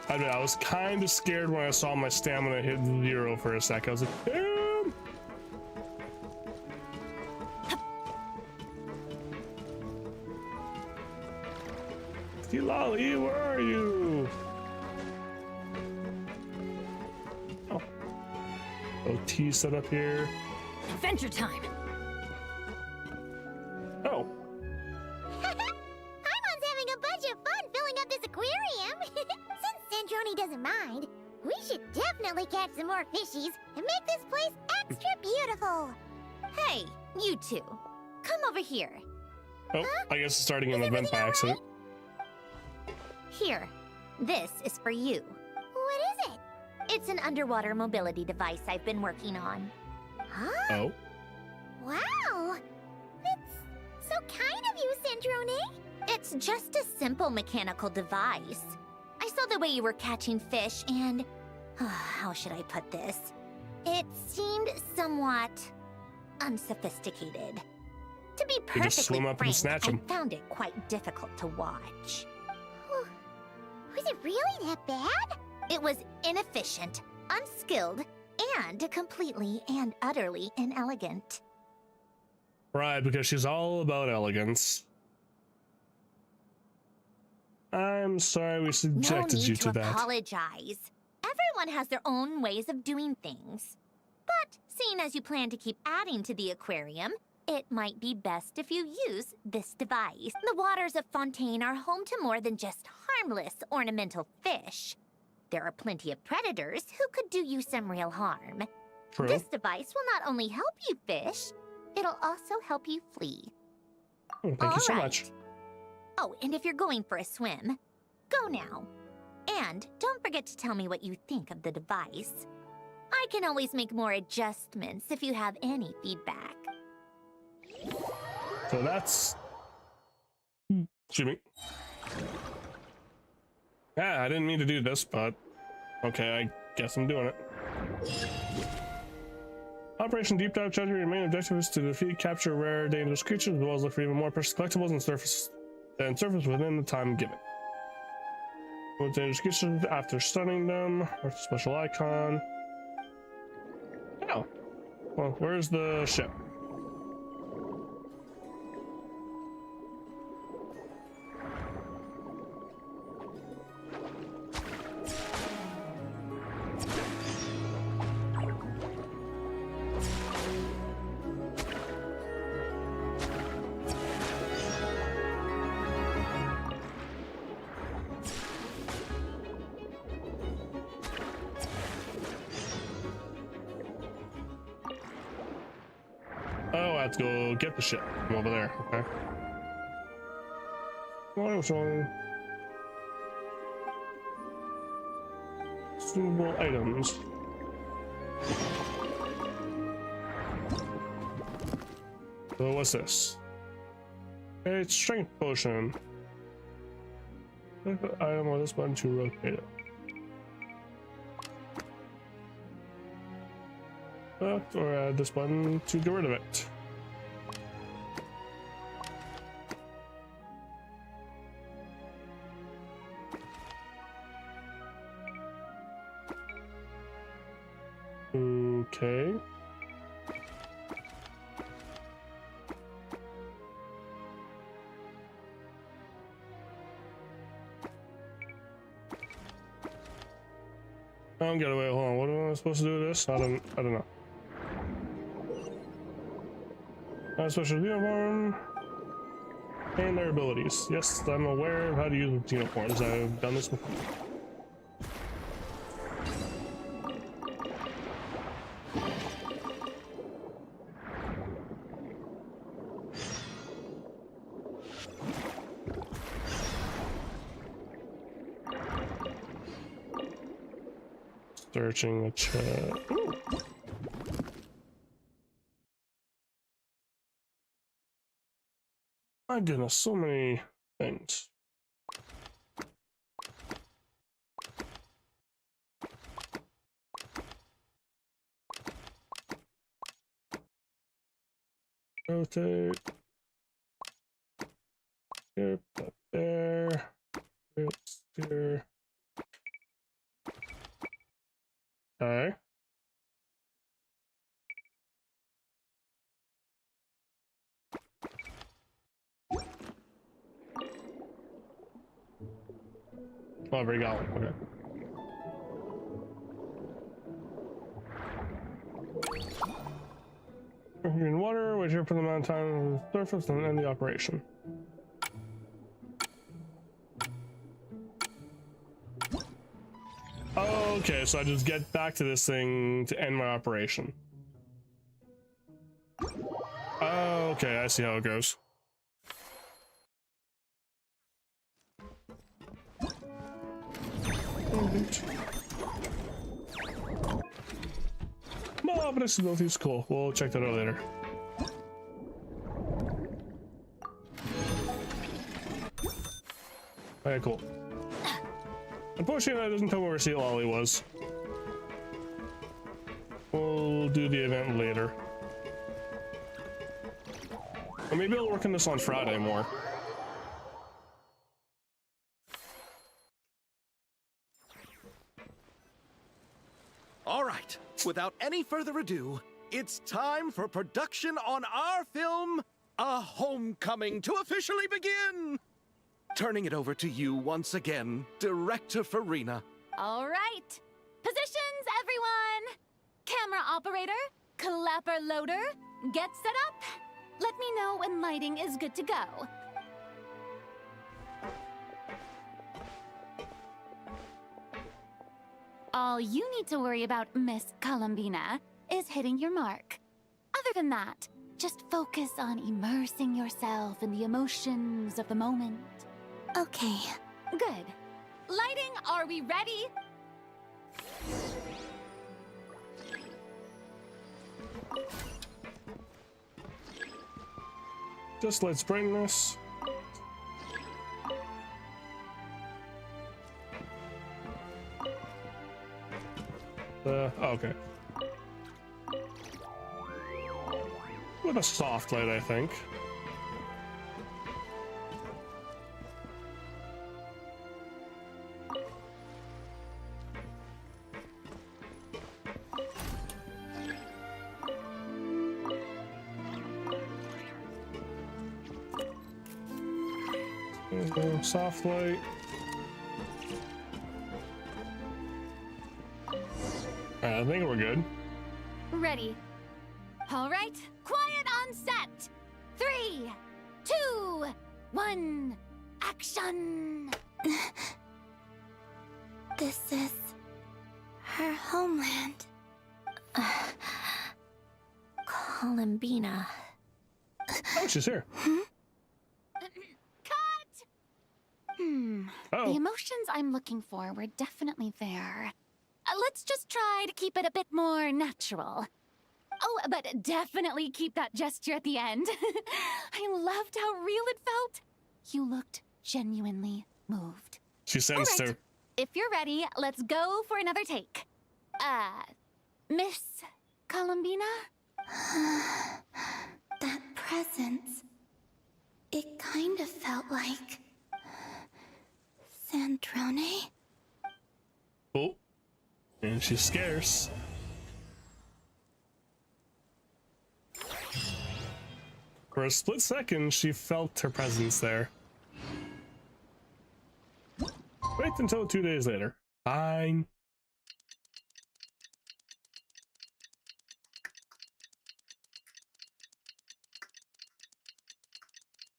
Speaker 1: I mean, I was kind of scared when I saw my stamina hit 0 for a sec. I was like, damn! Lolly, where are you? Oh. OT set up here.
Speaker 3: Adventure time.
Speaker 1: Oh.
Speaker 2: Paimon's having a bunch of fun filling up this aquarium. Since Sandrone doesn't mind, we should definitely catch some more fishies and make this place extra beautiful.
Speaker 7: Hey, you two. Come over here.
Speaker 1: Oh, I guess it's starting an event by accident.
Speaker 7: Here. This is for you.
Speaker 2: What is it?
Speaker 7: It's an underwater mobility device I've been working on.
Speaker 2: Huh?
Speaker 1: Oh.
Speaker 2: Wow! That's so kind of you, Sandrone.
Speaker 7: It's just a simple mechanical device. I saw the way you were catching fish and... how should I put this? It seemed somewhat unsophisticated. To be
Speaker 1: You
Speaker 7: perfectly
Speaker 1: just swim up and
Speaker 7: frank,
Speaker 1: snatch
Speaker 7: I
Speaker 1: 'em.
Speaker 7: found it quite difficult to watch.
Speaker 2: Was it really that bad?
Speaker 7: It was inefficient, unskilled, and completely and utterly inelegant.
Speaker 1: Right, because she's all about elegance. I'm sorry we
Speaker 7: No
Speaker 1: subjected you
Speaker 7: need
Speaker 1: to
Speaker 7: to
Speaker 1: that.
Speaker 7: apologize. Everyone has their own ways of doing things. But seeing as you plan to keep adding to the aquarium, it might be best if you use this device. The waters of Fontaine are home to more than just harmless ornamental fish. There are plenty of predators who could do you some real harm.
Speaker 1: True.
Speaker 7: This device will not only help you fish, it'll also help you flee.
Speaker 1: Oh, thank you so
Speaker 7: All
Speaker 1: much.
Speaker 7: right. Oh, and if you're going for a swim, go now. And don't forget to tell me what you think of the device. I can always make more adjustments if you have any feedback.
Speaker 1: So that's... Excuse me. Yeah, I didn't mean to do this, but... Okay, I guess I'm doing it. Operation Deep Dive Treasure, your main objective is to defeat, capture rare, dangerous creatures, as well as look for even more precious collectibles and surface within the time given. With dangerous creatures after stunning them, or special icon. Oh. Well, where's the ship? Oh, I have to go get the ship from over there. Okay. What was wrong? Suitable items. So what's this? It's strength potion. Click the item or this button to rotate it. Or add this button to get rid of it. Okay. I don't get away. Hold on. What am I supposed to do with this? I don't know. I'm supposed to do uniform and their abilities. Yes, I'm aware of how to use uniforms. I've done this before. Searching the chat. Ooh. My goodness, so many things. Rotate. Here, put there. Here. Okay. Oh, I've already got one. Okay. In water, which here for the amount of time on the surface and end the operation. Okay, so I just get back to this thing to end my operation. Okay, I see how it goes. Marvelous abilities, cool. We'll check that out later. Okay, cool. Unfortunately, that doesn't tell me where Sea Lolly was. We'll do the event later. Or maybe I'll work on this on Friday more.
Speaker 4: All right, without any further ado, it's time for production on our film, A Homecoming, to officially begin! Turning it over to you once again, Director Farina.
Speaker 3: All right. Positions, everyone. Camera operator, clapper loader, get set up. Let me know when lighting is good to go. All you need to worry about, Miss Columbina, is hitting your mark. Other than that, just focus on immersing yourself in the emotions of the moment.
Speaker 6: Okay.
Speaker 3: Good. Lighting, are we ready?
Speaker 1: Just let's brightness. Okay. With a soft light, I think. Soft light. Alright, I think we're good.
Speaker 3: Ready. All right, quiet on set. 3, 2, 1, action.
Speaker 6: This is her homeland.
Speaker 2: Columbina.
Speaker 1: Oh, she's here.
Speaker 3: Cut!
Speaker 1: Oh.
Speaker 3: The emotions I'm looking for were definitely there. Let's just try to keep it a bit more natural. Oh, but definitely keep that gesture at the end. I loved how real it felt. You looked genuinely moved.
Speaker 1: She sensed her.
Speaker 3: If you're ready, let's go for another take. Miss Columbina?
Speaker 6: That presence. It kind of felt like Sandrone.
Speaker 1: Oh. And she's scarce. For a split second, she felt her presence there. Wait until 2 days later. Fine.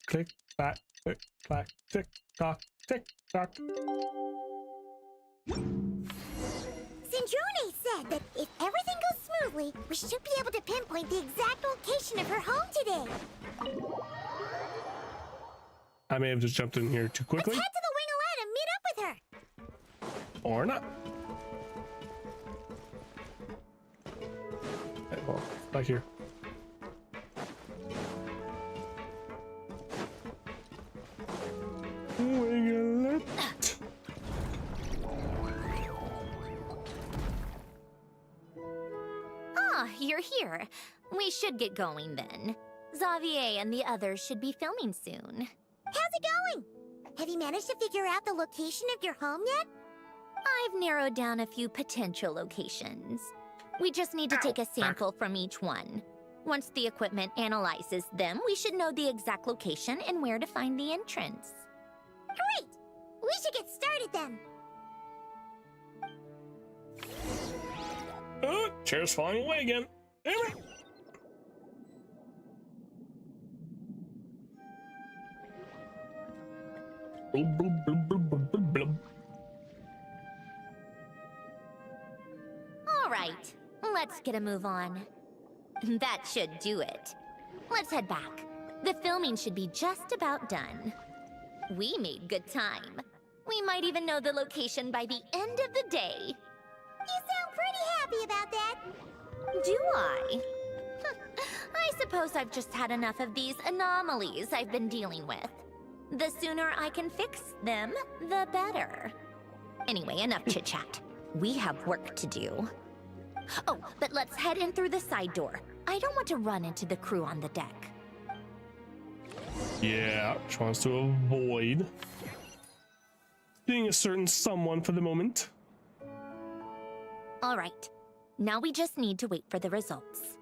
Speaker 1: Click, clack, tick, clack, tick, tock, tick, tock.
Speaker 2: Sandrone said that if everything goes smoothly, we should be able to pinpoint the exact location of her home today.
Speaker 1: I may have just jumped in here too quickly.
Speaker 2: Let's head to the Wing-O-Lette and meet up with her.
Speaker 1: Or not. Okay, well, back here. Wing-O-Lette.
Speaker 2: Ah, you're here. We should get going then. Xavier and the others should be filming soon. How's it going? Have you managed to figure out the location of your home yet? I've narrowed down a few potential locations. We just need to take a sample from each one. Once the equipment analyzes them, we should know the exact location and where to find the entrance. Great! We should get started then.
Speaker 1: Oh, chair's falling away again. Damn it. Blub, blub, blub, blub, blub, blub, blub.
Speaker 2: All right, let's get a move on. That should do it. Let's head back. The filming should be just about done. We made good time. We might even know the location by the end of the day. You sound pretty happy about that. Do I? I suppose I've just had enough of these anomalies I've been dealing with. The sooner I can fix them, the better. Anyway, enough chit-chat. We have work to do. Oh, but let's head in through the side door. I don't want to run into the crew on the deck.
Speaker 1: Yeah, she wants to avoid being a certain someone for the moment.
Speaker 2: All right, now we just need to wait for the results.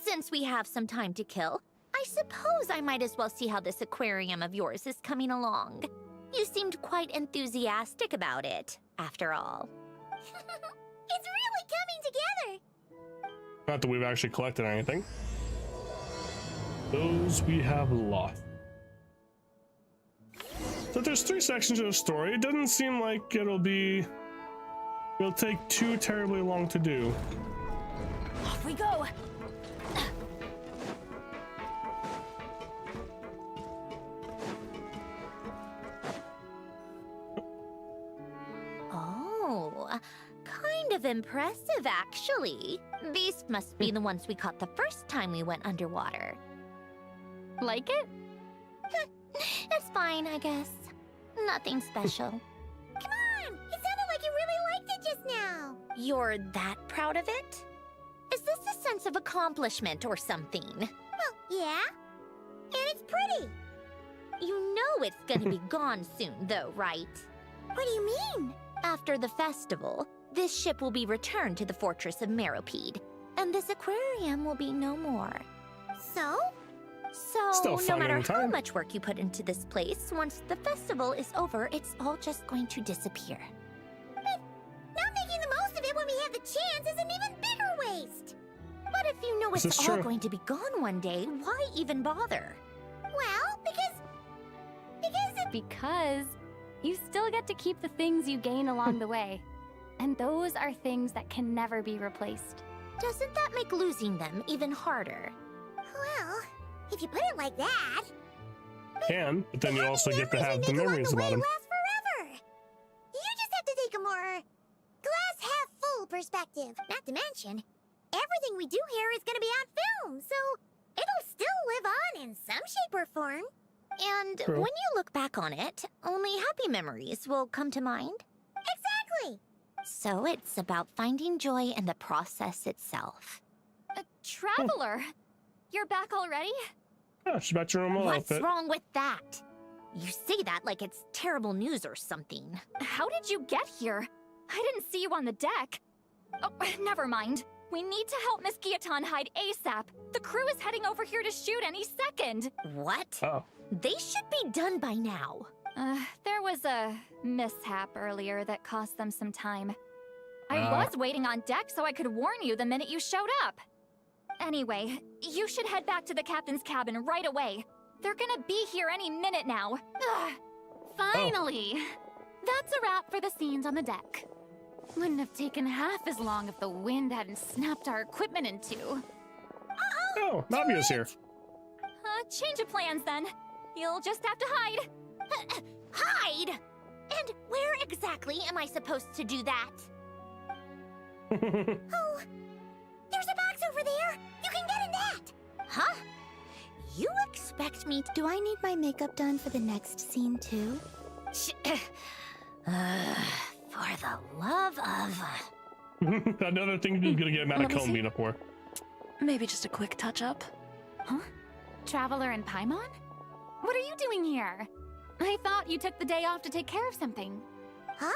Speaker 2: Since we have some time to kill, I suppose I might as well see how this aquarium of yours is coming along. You seemed quite enthusiastic about it, after all. It's really coming together!
Speaker 1: Not that we've actually collected anything. Those we have lost. So there's 3 sections of the story. It doesn't seem like it'll take too terribly long to do.
Speaker 9: Off we go.
Speaker 2: Oh, kind of impressive, actually. These must be the ones we caught the first time we went underwater.
Speaker 9: Like it?
Speaker 2: It's fine, I guess. Nothing special. Come on! It sounded like you really liked it just now! You're that proud of it? Is this a sense of accomplishment or something? Well, yeah. And it's pretty. You know it's gonna be gone soon, though, right? What do you mean? After the festival, this ship will be returned to the fortress of Meropide, and this aquarium will be no more. So? So,
Speaker 1: Still
Speaker 2: no
Speaker 1: fun
Speaker 2: matter how
Speaker 1: anytime.
Speaker 2: much work you put into this place, once the festival is over, it's all just going to disappear. But not making the most of it when we have the chance is an even bigger waste. But if you know
Speaker 1: This
Speaker 2: it's
Speaker 1: is
Speaker 2: all
Speaker 1: true.
Speaker 2: going to be gone one day, why even bother? Well,
Speaker 9: Because you still get to keep the things you gain along the way. And those are things that can never be replaced.
Speaker 2: Doesn't that make losing them even harder? Well, if you put it like that...
Speaker 1: Can, but then you also get to have the memories about him.
Speaker 2: Last forever. You just have to take a more glass-half-full perspective. Not to mention, everything we do here is going to be on film, so it'll still live on in some shape or form. And
Speaker 1: True.
Speaker 2: when you look back on it, only happy memories will come to mind. Exactly. So it's about finding joy in the process itself.
Speaker 9: A traveler! You're back already?
Speaker 1: Yeah, she's back to her normal
Speaker 2: What's
Speaker 1: outfit.
Speaker 2: wrong with that? You say that like it's terrible news or something.
Speaker 9: How did you get here? I didn't see you on the deck. Oh, never mind. We need to help Miss Guillotin hide ASAP. The crew is heading over here to shoot any second.
Speaker 2: What?
Speaker 1: Oh.
Speaker 2: They should be done by now.
Speaker 9: There was a mishap earlier that cost them some time. I
Speaker 1: Ah.
Speaker 9: was waiting on deck so I could warn you the minute you showed up. Anyway, you should head back to the captain's cabin right away. They're gonna be here any minute now. Ugh.
Speaker 3: Finally! That's a wrap for the scenes on the deck. Wouldn't have taken half as long if the wind hadn't snapped our equipment in two.
Speaker 1: Oh, Navia's here.
Speaker 9: Change of plans then. You'll just have to hide.
Speaker 2: Hide? And where exactly am I supposed to do that? Oh, there's a box over there. You can get in that. Huh? You expect me to...
Speaker 6: Do I need my makeup done for the next scene too?
Speaker 2: For the love of...
Speaker 1: Another thing he's gonna get mad at Combina for.
Speaker 5: Maybe just a quick touch-up.
Speaker 3: Huh? Traveler and Paimon? What are you doing here? I thought you took the day off to take care of something.
Speaker 2: Huh?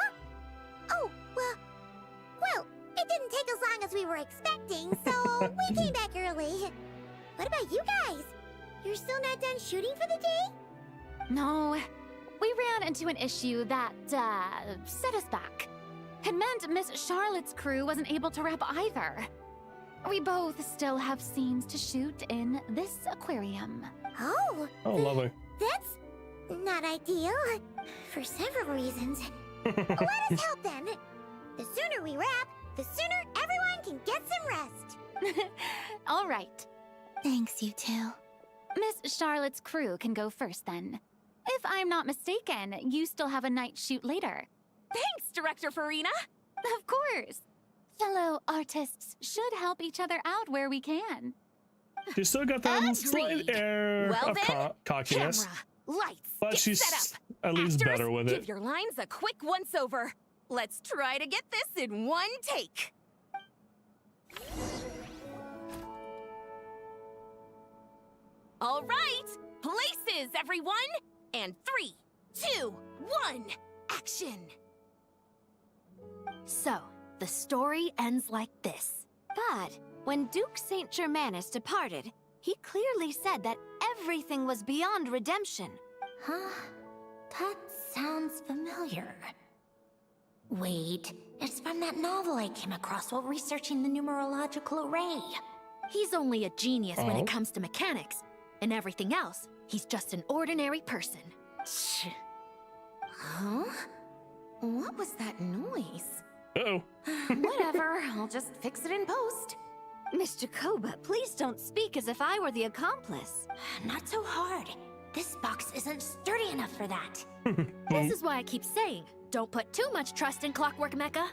Speaker 2: Oh, well, it didn't take as long as we were expecting, so we came back early. What about you guys? You're still not done shooting for the day?
Speaker 3: No, we ran into an issue that, set us back. It meant Miss Charlotte's crew wasn't able to wrap either. We both still have scenes to shoot in this aquarium.
Speaker 2: Oh,
Speaker 1: Oh, lovely.
Speaker 2: that's not ideal. For several reasons. Let us help them. The sooner we wrap, the sooner everyone can get some rest.
Speaker 3: All right.
Speaker 6: Thanks, you two.
Speaker 3: Miss Charlotte's crew can go first then. If I'm not mistaken, you still have a night shoot later.
Speaker 9: Thanks, Director Farina.
Speaker 3: Of course. Fellow artists should help each other out where we can.
Speaker 1: She's still got that slight
Speaker 2: Agreed.
Speaker 1: air
Speaker 2: Well
Speaker 1: of
Speaker 2: then,
Speaker 1: cockiness,
Speaker 2: lights,
Speaker 1: but
Speaker 2: get
Speaker 1: she's
Speaker 2: set up.
Speaker 1: at least
Speaker 5: Actors,
Speaker 1: better with
Speaker 5: give
Speaker 1: it.
Speaker 5: your lines a quick once-over. Let's try to get this in one take. All right, places, everyone. And 3, 2, 1, action.
Speaker 7: So, the story ends like this. But when Duke Saint Germanus departed, he clearly said that everything was beyond redemption.
Speaker 2: Huh? That sounds familiar. Wait, it's from that novel I came across while researching the numerological array.
Speaker 7: He's only a genius when
Speaker 1: Oh.
Speaker 7: it comes to mechanics, and everything else, he's just an ordinary person.
Speaker 2: Huh? What was that noise?
Speaker 1: Uh-oh.
Speaker 7: Whatever, I'll just fix it in post. Mr. Koba, please don't speak as if I were the accomplice.
Speaker 2: Not so hard. This box isn't sturdy enough for that.
Speaker 7: This is why I keep saying, don't put too much trust in Clockwork Mecha.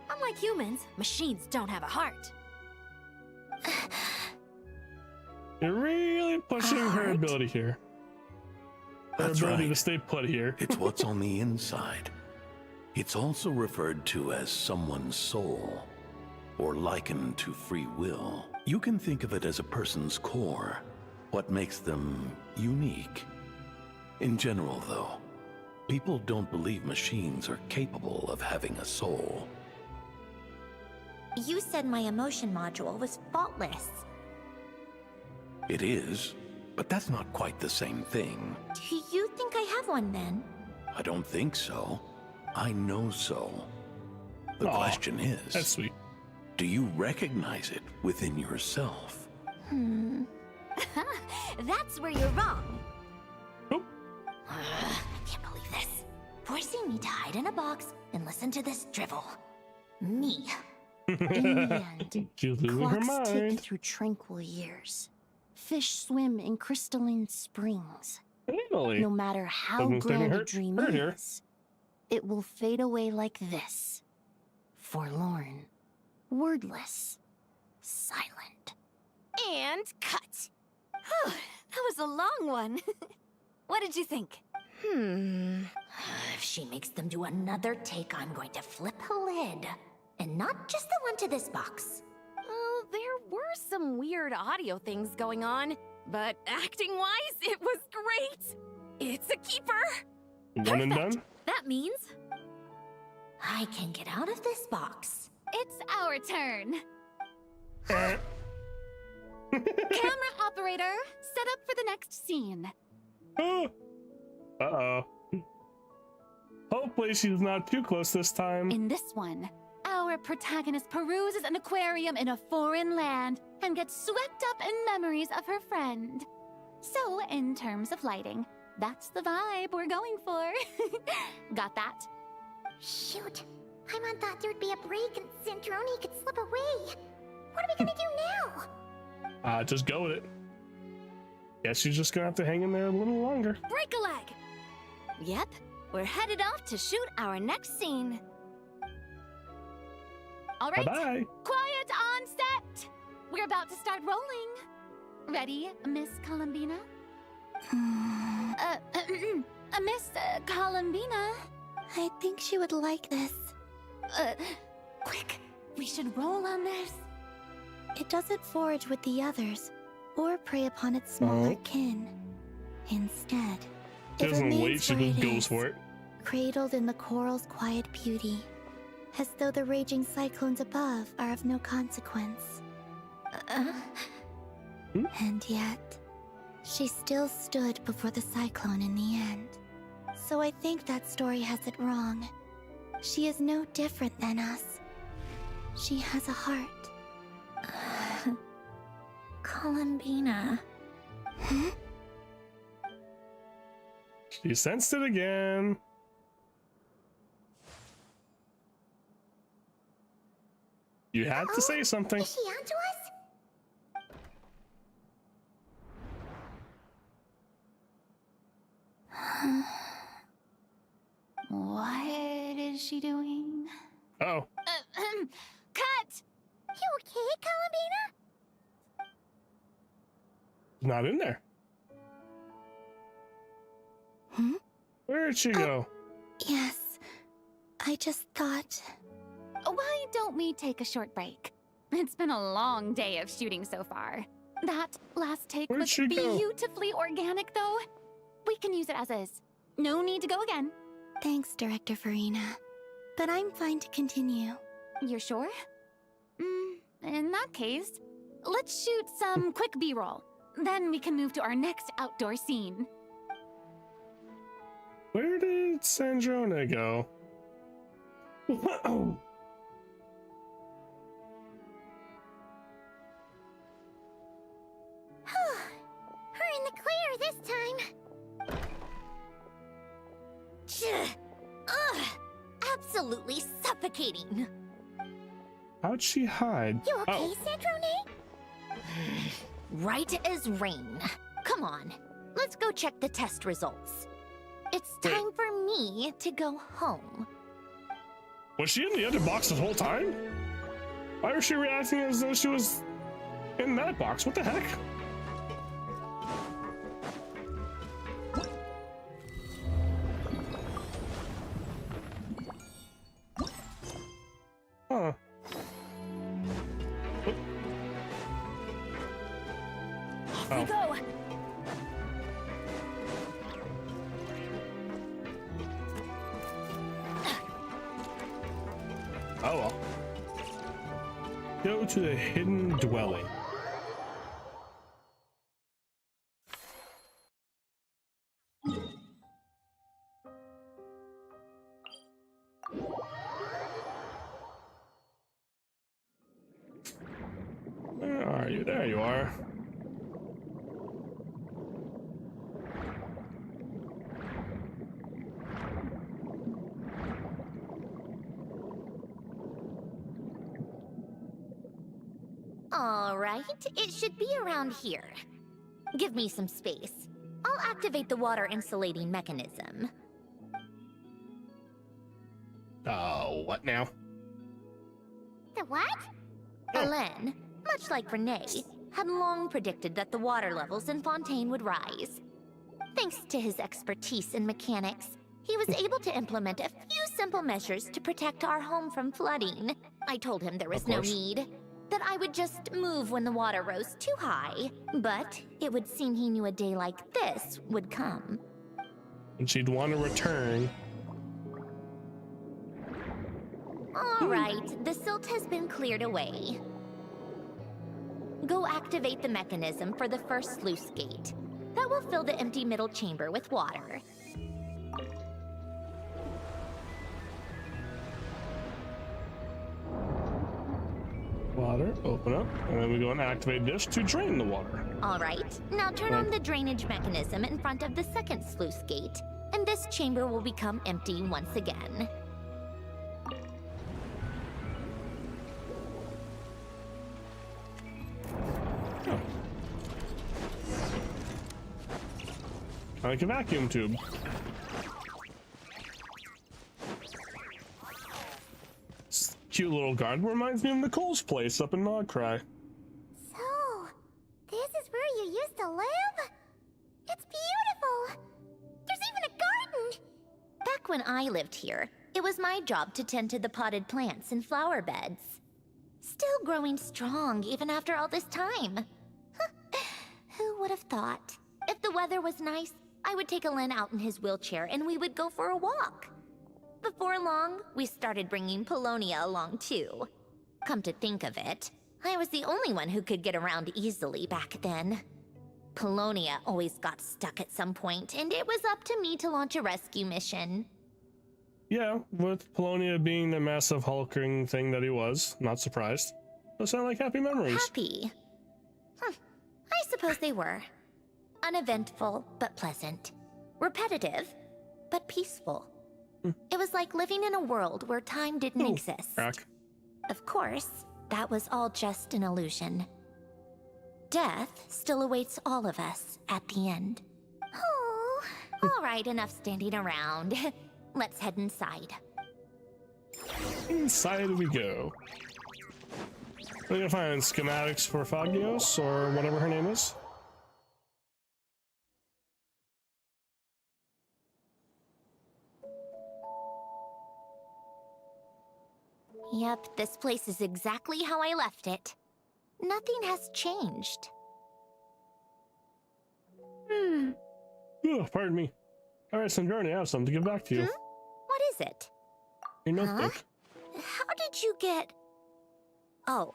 Speaker 7: Unlike humans, machines don't have a heart.
Speaker 1: You're really pushing her
Speaker 2: Heart?
Speaker 1: ability here. Her
Speaker 10: That's
Speaker 1: ability
Speaker 10: right.
Speaker 1: to stay put here.
Speaker 10: It's what's on the inside. It's also referred to as someone's soul, or likened to free will. You can think of it as a person's core, what makes them unique. In general, though, people don't believe machines are capable of having a soul.
Speaker 2: You said my emotion module was faultless.
Speaker 10: It is, but that's not quite the same thing.
Speaker 2: Do you think I have one then?
Speaker 10: I don't think so. I know so. The
Speaker 1: Aw,
Speaker 10: question
Speaker 1: That's
Speaker 10: is,
Speaker 1: sweet.
Speaker 10: do you recognize it within yourself?
Speaker 7: That's where you're wrong.
Speaker 2: I can't believe this. Forcing me to hide in a box and listen to this drivel. Me.
Speaker 6: In the end,
Speaker 1: She's losing her
Speaker 6: clocks tick
Speaker 1: mind.
Speaker 6: through tranquil years. Fish swim in crystalline springs.
Speaker 1: Really?
Speaker 6: No matter how
Speaker 1: Doesn't seem
Speaker 6: grand a
Speaker 1: hurt-
Speaker 6: dream
Speaker 1: hurt here.
Speaker 6: is, it will fade away like this. Forlorn, wordless, silent.
Speaker 7: And cut. Whew, that was a long one. What did you think?
Speaker 2: If she makes them do another take, I'm going to flip a lid. And not just the one to this box.
Speaker 5: Oh, there were some weird audio things going on, but acting-wise, it was great. It's a keeper.
Speaker 1: One and
Speaker 7: Perfect.
Speaker 1: done?
Speaker 7: That means
Speaker 2: I can get out of this box.
Speaker 3: It's our turn. Camera operator, set up for the next scene.
Speaker 1: Uh-oh. Hopefully she's not too close this time.
Speaker 3: In this one, our protagonist peruses an aquarium in a foreign land and gets swept up in memories of her friend. So, in terms of lighting, that's the vibe we're going for. Got that?
Speaker 2: Shoot. Paimon thought there'd be a break and Sandrone could slip away. What are we gonna do now?
Speaker 1: Just go with it. Guess you're just gonna have to hang in there a little longer.
Speaker 3: Break a leg!
Speaker 7: Yep, we're headed off to shoot our next scene.
Speaker 3: All right,
Speaker 1: Bye-bye.
Speaker 3: quiet on set! We're about to start rolling. Ready, Miss Columbina? Miss Columbina?
Speaker 6: I think she would like this.
Speaker 3: Quick, we should roll on this.
Speaker 6: It doesn't forage with the others, or prey upon its smaller
Speaker 1: Oh.
Speaker 6: kin. Instead,
Speaker 1: She
Speaker 6: it
Speaker 1: doesn't wait,
Speaker 6: remains
Speaker 1: she
Speaker 6: where
Speaker 1: just
Speaker 6: it
Speaker 1: goes
Speaker 6: is,
Speaker 1: for it.
Speaker 6: cradled in the coral's quiet beauty, as though the raging cyclones above are of no consequence. And yet, she still stood before the cyclone in the end. So I think that story has it wrong. She is no different than us. She has a heart.
Speaker 2: Columbina.
Speaker 1: She sensed it again. You had to say something.
Speaker 2: Is she onto us?
Speaker 3: What is she doing?
Speaker 1: Oh,
Speaker 3: Cut!
Speaker 2: You okay, Columbina?
Speaker 1: not in there. Where'd she go?
Speaker 6: Yes, I just thought...
Speaker 3: Why don't we take a short break? It's been a long day of shooting so far. That last take
Speaker 1: Where'd
Speaker 3: was
Speaker 1: she go?
Speaker 3: beautifully organic, though. We can use it as is. No need to go again.
Speaker 6: Thanks, Director Farina. But I'm fine to continue.
Speaker 3: You're sure? In that case, let's shoot some quick B-roll. Then we can move to our next outdoor scene.
Speaker 1: Where did Sandrone go?
Speaker 2: We're in the clear this time. Ugh! Absolutely suffocating.
Speaker 1: How'd she hide?
Speaker 2: You okay,
Speaker 1: Oh,
Speaker 2: Sandrone? Right as rain. Come on, let's go check the test results. It's time for me to go home.
Speaker 1: was she in the other box this whole time? Why was she reacting as though she was in that box? What the heck? Huh.
Speaker 3: Off
Speaker 1: Oh.
Speaker 3: we go!
Speaker 1: Oh well. Go to the hidden dwelling. Where are you? There you are.
Speaker 2: All right, it should be around here. Give me some space. I'll activate the water insulating mechanism.
Speaker 1: What now?
Speaker 2: The what? Hélène, much like Renee, had long predicted that the water levels in Fontaine would rise. Thanks to his expertise in mechanics, he was able to implement a few simple measures to protect our home from flooding. I told him there was no need, that I would just move when the water rose too high. But it would seem he knew a day like this would come.
Speaker 1: And she'd want to return.
Speaker 2: All right, the silt has been cleared away. Go activate the mechanism for the first sluice gate. That will fill the empty middle chamber with water.
Speaker 1: Water, open up, and then we go and activate this to drain the water.
Speaker 2: All right, now turn on the drainage mechanism in front of the second sluice gate, and this chamber will become empty once again.
Speaker 1: Oh. Like a vacuum tube. This cute little garden reminds me of Nicole's place up in Nodcry.
Speaker 6: So, this is where you used to live? It's beautiful! There's even a garden!
Speaker 2: Back when I lived here, it was my job to tend to the potted plants and flower beds. Still growing strong even after all this time. Who would have thought? If the weather was nice, I would take Alen out in his wheelchair and we would go for a walk. Before long, we started bringing Polonia along too. Come to think of it, I was the only one who could get around easily back then. Polonia always got stuck at some point, and it was up to me to launch a rescue mission.
Speaker 1: Yeah, with Polonia being the massive hulking thing that he was, not surprised. Those sound like happy memories.
Speaker 2: Happy? I suppose they were. Uneventful, but pleasant. Repetitive, but peaceful. It was like living in a world where time didn't exist.
Speaker 1: Crack.
Speaker 2: Of course, that was all just an illusion. Death still awaits all of us at the end. Oh, all right, enough standing around. Let's head inside.
Speaker 1: Inside we go. We're gonna find schematics for Fagios, or whatever her name is.
Speaker 2: Yep, this place is exactly how I left it. Nothing has changed.
Speaker 1: Oh, pardon me. Alright, Sandrone, I have something to give back to you.
Speaker 2: What is it?
Speaker 1: Your notebook.
Speaker 2: How did you get... Oh,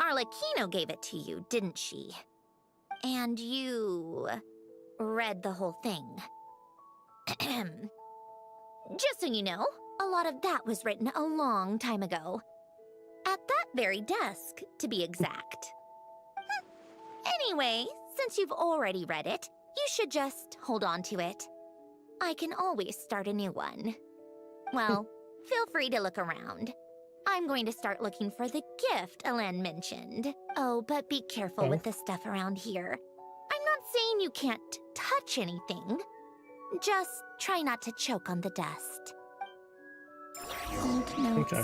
Speaker 2: Arlecchino gave it to you, didn't she? And you... read the whole thing. Just so you know, a lot of that was written a long time ago. At that very desk, to be exact. Anyway, since you've already read it, you should just hold on to it. I can always start a new one. Well, feel free to look around. I'm going to start looking for the gift Alen mentioned. Oh, but be careful with the stuff around here. I'm not saying you can't touch anything. Just try not to choke on the dust. Old notes.
Speaker 1: Okay.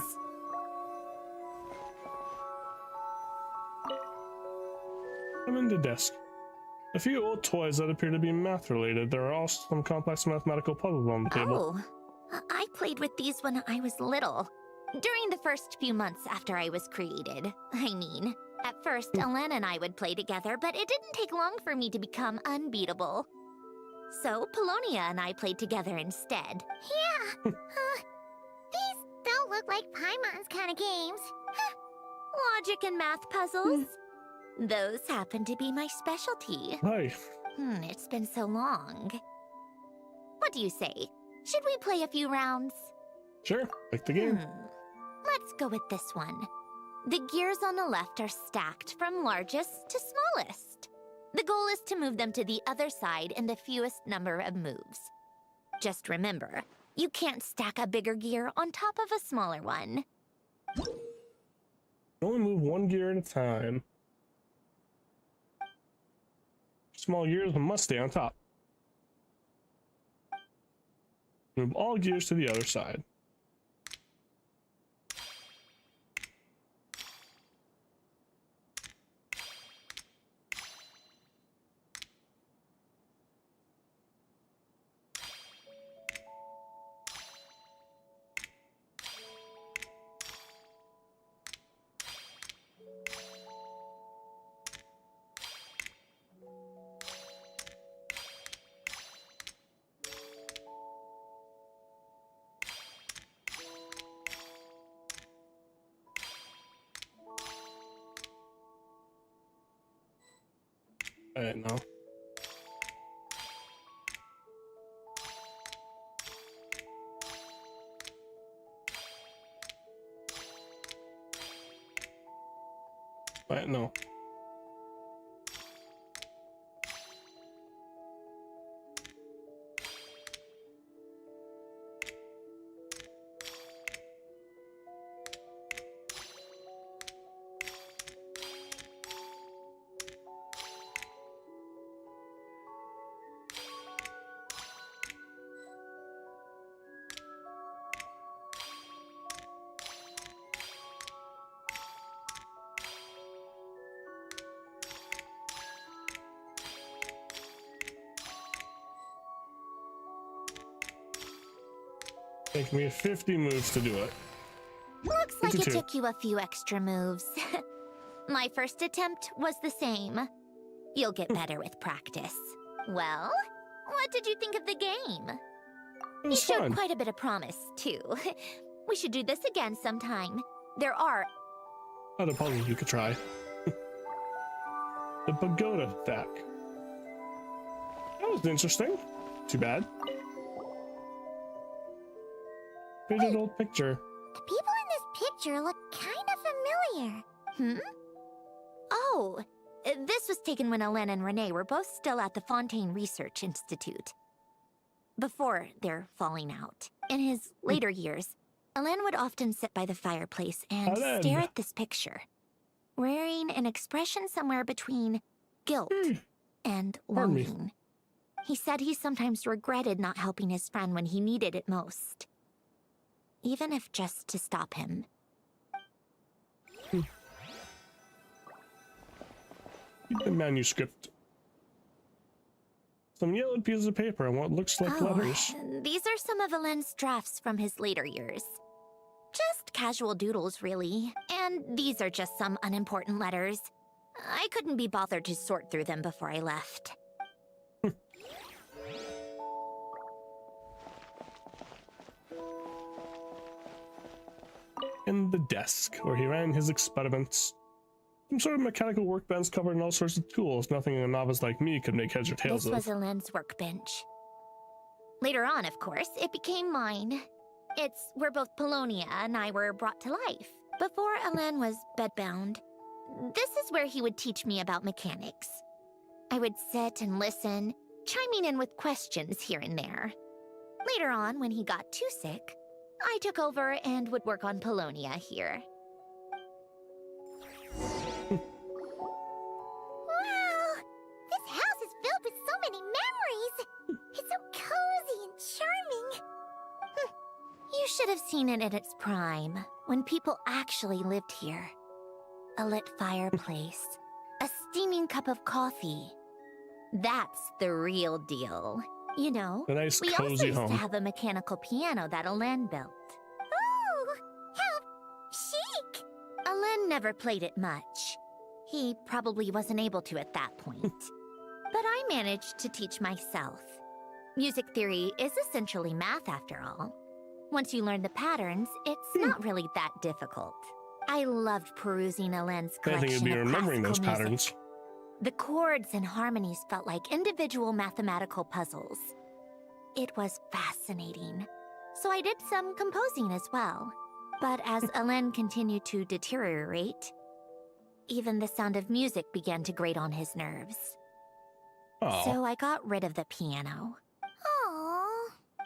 Speaker 1: I'm in the desk. A few old toys that appear to be math-related. There are also some complex mathematical puzzles on the table.
Speaker 2: Oh, I played with these when I was little. During the first few months after I was created. I mean, at first, Alen and I would play together, but it didn't take long for me to become unbeatable. So, Polonia and I played together instead.
Speaker 6: Yeah! These don't look like Paimon's kind of games.
Speaker 2: Logic and math puzzles? Those happen to be my specialty.
Speaker 1: Hi.
Speaker 2: It's been so long. What do you say? Should we play a few rounds?
Speaker 1: Sure, like the game.
Speaker 2: Let's go with this one. The gears on the left are stacked from largest to smallest. The goal is to move them to the other side in the fewest number of moves. Just remember, you can't stack a bigger gear on top of a smaller one.
Speaker 1: Only move one gear at a time. Small gears must stay on top. Move all gears to the other side. No. No. Take me 50 moves to do it.
Speaker 2: Looks like
Speaker 1: 52.
Speaker 2: it took you a few extra moves. My first attempt was the same. You'll get better with practice. Well, what did you think of the game?
Speaker 1: It
Speaker 2: You
Speaker 1: was
Speaker 2: showed
Speaker 1: fun.
Speaker 2: quite a bit of promise, too. We should do this again sometime. There are...
Speaker 1: Other puzzles you could try. The pagoda deck. That was interesting. Too bad. Faded old picture.
Speaker 2: The people in this picture look kind of familiar. Oh, this was taken when Hélène and Renee were both still at the Fontaine Research Institute. Before their falling out. In his later years, Hélène would often sit by the fireplace and
Speaker 1: Hélène.
Speaker 2: stare at this picture, wearing an expression somewhere between guilt and
Speaker 1: Pardon me.
Speaker 2: longing. He said he sometimes regretted not helping his friend when he needed it most. Even if just to stop him.
Speaker 1: The manuscript. Some yellowed pieces of paper and what looks like letters.
Speaker 2: These are some of Hélène's drafts from his later years. Just casual doodles, really. And these are just some unimportant letters. I couldn't be bothered to sort through them before I left.
Speaker 1: In the desk, where he ran his experiments. Some sort of mechanical workbench covered in all sorts of tools. Nothing a novice like me could make heads or tails
Speaker 2: This was
Speaker 1: of.
Speaker 2: Hélène's workbench. Later on, of course, it became mine. It's where both Polonia and I were brought to life. Before Hélène was bedbound, this is where he would teach me about mechanics. I would sit and listen, chiming in with questions here and there. Later on, when he got too sick, I took over and would work on Polonia here. Wow! This house is filled with so many memories! It's so cozy and charming! You should have seen it in its prime, when people actually lived here. A lit fireplace, a steaming cup of coffee. That's the real deal. You know,
Speaker 1: A nice
Speaker 2: we also
Speaker 1: cozy
Speaker 2: used to
Speaker 1: home.
Speaker 2: have a mechanical piano that Hélène built. Oh, how chic! Hélène never played it much. He probably wasn't able to at that point. But I managed to teach myself. Music theory is essentially math after all. Once you learn the patterns, it's not really that difficult. I loved perusing Hélène's
Speaker 1: I think you'd
Speaker 2: collection
Speaker 1: be
Speaker 2: of
Speaker 1: remembering those
Speaker 2: classical music.
Speaker 1: patterns.
Speaker 2: The chords and harmonies felt like individual mathematical puzzles. It was fascinating. So I did some composing as well. But as Hélène continued to deteriorate, even the sound of music began to grate on his nerves.
Speaker 1: Oh,
Speaker 2: So I got rid of the piano. Aww.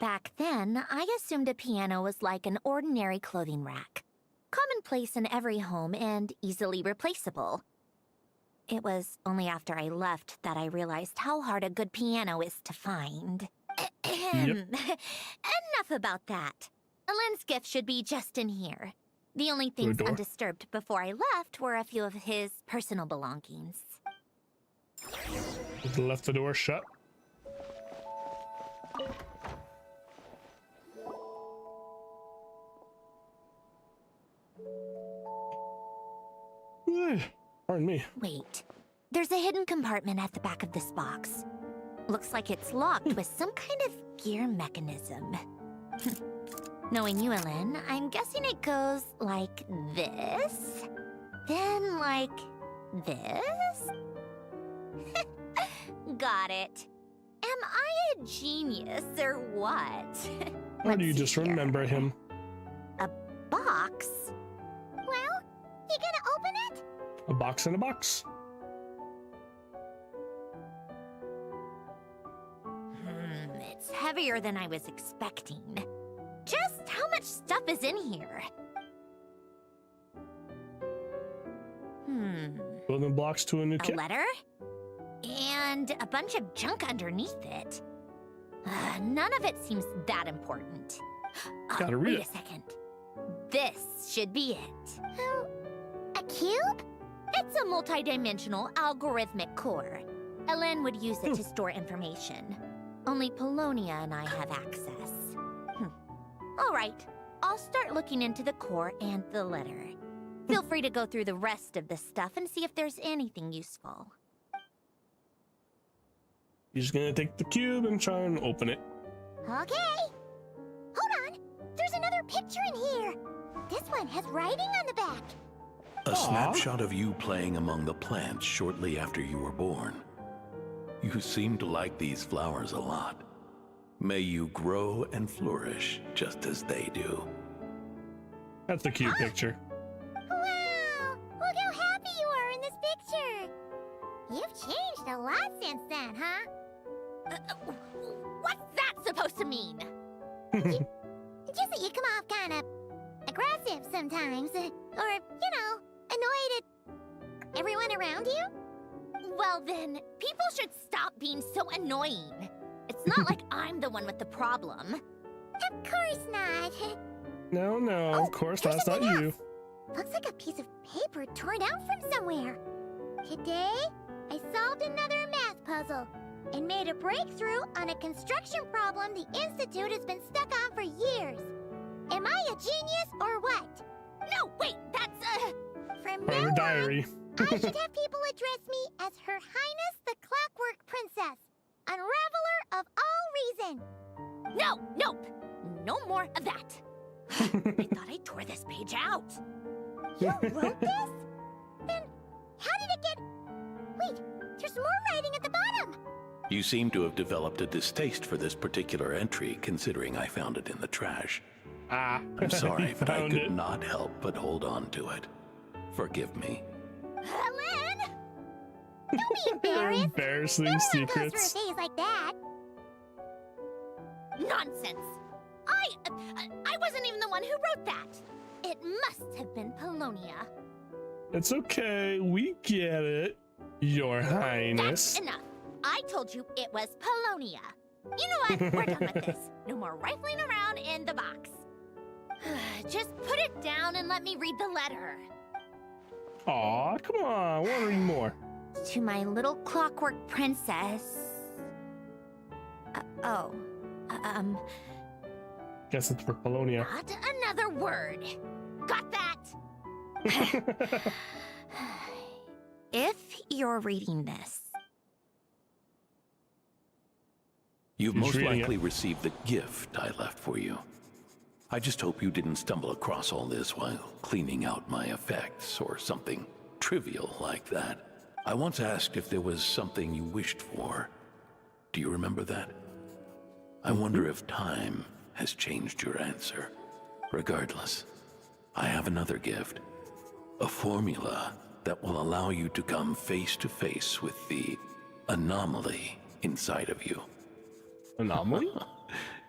Speaker 2: Back then, I assumed a piano was like an ordinary clothing rack. Commonplace in every home and easily replaceable. It was only after I left that I realized how hard a good piano is to find. Enough about that. Hélène's gift should be just in here. The only things
Speaker 1: door.
Speaker 2: undisturbed before I left were a few of his personal belongings.
Speaker 1: left the door shut. Pardon me.
Speaker 2: Wait. There's a hidden compartment at the back of this box. Looks like it's locked with some kind of gear mechanism. Knowing you, Hélène, I'm guessing it goes like this, then like this. Got it. Am I a genius or what?
Speaker 1: Or do you
Speaker 2: Let's
Speaker 1: just
Speaker 2: see here.
Speaker 1: remember him?
Speaker 2: A box? Well, you gonna open it?
Speaker 1: A box in a box.
Speaker 2: It's heavier than I was expecting. Just how much stuff is in here?
Speaker 1: Building blocks to a new
Speaker 2: A
Speaker 1: kit.
Speaker 2: letter? And a bunch of junk underneath it. None of it seems that important.
Speaker 1: Gotta read
Speaker 2: wait
Speaker 1: it.
Speaker 2: a second. This should be it. A cube? It's a multidimensional algorithmic core. Ellen would use it to store information. Only Polonia and I have access. All right, I'll start looking into the core and the letter. Feel free to go through the rest of the stuff and see if there's anything useful.
Speaker 1: He's gonna take the cube and try and open it.
Speaker 6: Okay. Hold on. There's another picture in here. This one has writing on the back.
Speaker 10: A snapshot of you playing among the plants shortly after you were born. You seem to like these flowers a lot. May you grow and flourish just as they do.
Speaker 1: That's a cute picture.
Speaker 6: Wow! Look how happy you are in this picture. You've changed a lot since then, huh?
Speaker 2: What's that supposed to mean?
Speaker 6: Just that you come off kind of aggressive sometimes. Or, you know, annoyed at everyone around you.
Speaker 2: Well then, people should stop being so annoying. It's not like I'm the one with the problem.
Speaker 6: Of course not.
Speaker 1: No,
Speaker 6: Oh,
Speaker 1: of course,
Speaker 6: here's
Speaker 1: that's not
Speaker 6: something
Speaker 1: you.
Speaker 6: else. Looks like a piece of paper torn out from somewhere. Today, I solved another math puzzle and made a breakthrough on a construction problem the Institute has been stuck on for years. Am I a genius or what?
Speaker 2: No, wait, that's
Speaker 6: From
Speaker 1: Or
Speaker 6: now
Speaker 1: her
Speaker 6: on,
Speaker 1: diary.
Speaker 6: I should have people address me as Her Highness the Clockwork Princess, Unraveler of all reason.
Speaker 2: Nope. No more of that. I thought I tore this page out.
Speaker 6: You wrote this? Then how did it get... Wait, there's more writing at the bottom.
Speaker 10: You seem to have developed a distaste for this particular entry, considering I found it in the trash. I'm sorry,
Speaker 1: He
Speaker 10: but I
Speaker 1: found
Speaker 10: could
Speaker 1: it.
Speaker 10: not help but hold on to it. Forgive me.
Speaker 2: Helen!
Speaker 6: Don't be embarrassed.
Speaker 1: Embarrassing
Speaker 6: Everyone goes through a
Speaker 1: secrets.
Speaker 6: phase like that.
Speaker 2: Nonsense. I wasn't even the one who wrote that. It must have been Polonia.
Speaker 1: It's okay, we get it, Your Highness.
Speaker 2: That's enough. I told you it was Polonia. You know what? We're done with this. No more rifling around in the box. Just put it down and let me read the letter.
Speaker 1: Aw, come on, I want to read more.
Speaker 2: To my little clockwork princess.
Speaker 1: Guess it's for Polonia.
Speaker 2: Not another word. Got that? If you're reading this,
Speaker 10: You've
Speaker 1: He's
Speaker 10: most
Speaker 1: reading
Speaker 10: likely received the gift I left for you. I just hope you didn't stumble across all this while cleaning out my effects or something trivial like that. I once asked if there was something you wished for. Do you remember that? I wonder if time has changed your answer. Regardless, I have another gift. A formula that will allow you to come face to face with the anomaly inside of you.
Speaker 1: Anomaly?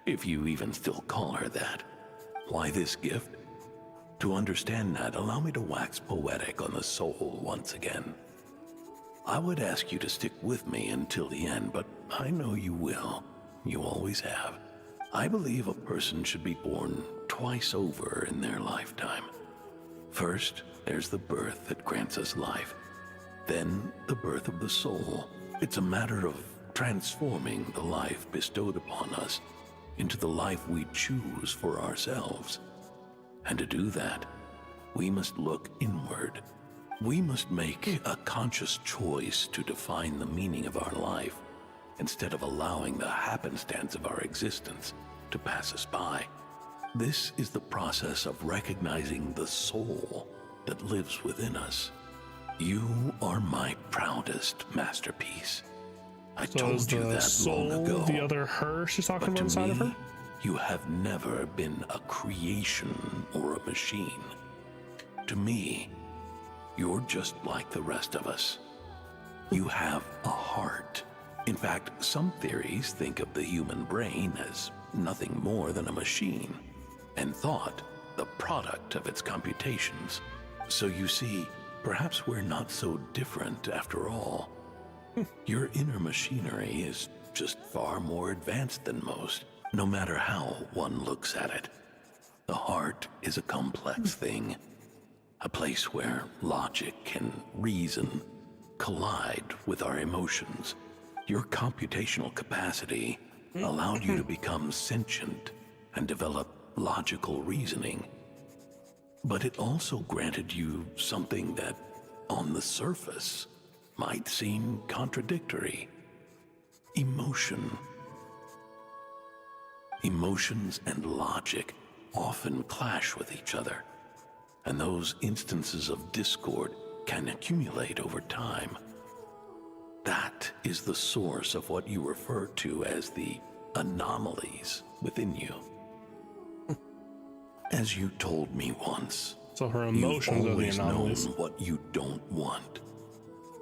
Speaker 10: If you even still call her that. Why this gift? To understand that, allow me to wax poetic on the soul once again. I would ask you to stick with me until the end, but I know you will. You always have. I believe a person should be born twice over in their lifetime. First, there's the birth that grants us life. Then, the birth of the soul. It's a matter of transforming the life bestowed upon us into the life we choose for ourselves. And to do that, we must look inward. We must make a conscious choice to define the meaning of our life instead of allowing the happenstance of our existence to pass us by. This is the process of recognizing the soul that lives within us. You are my proudest masterpiece. I
Speaker 1: So
Speaker 10: told
Speaker 1: is
Speaker 10: you
Speaker 1: the
Speaker 10: that
Speaker 1: soul
Speaker 10: long ago.
Speaker 1: the other her she's talking
Speaker 10: But
Speaker 1: about
Speaker 10: to
Speaker 1: inside of
Speaker 10: me,
Speaker 1: her?
Speaker 10: you have never been a creation or a machine. To me, you're just like the rest of us. You have a heart. In fact, some theories think of the human brain as nothing more than a machine, and thought the product of its computations. So you see, perhaps we're not so different after all. Your inner machinery is just far more advanced than most, no matter how one looks at it. The heart is a complex thing, a place where logic and reason collide with our emotions. Your computational capacity allowed you to become sentient and develop logical reasoning. But it also granted you something that, on the surface, might seem contradictory. Emotion. Emotions and logic often clash with each other, and those instances of discord can accumulate over time. That is the source of what you refer to as the anomalies within you. As you told me once,
Speaker 1: So her
Speaker 10: you've
Speaker 1: emotions are the
Speaker 10: always
Speaker 1: anomalies.
Speaker 10: known what you don't want.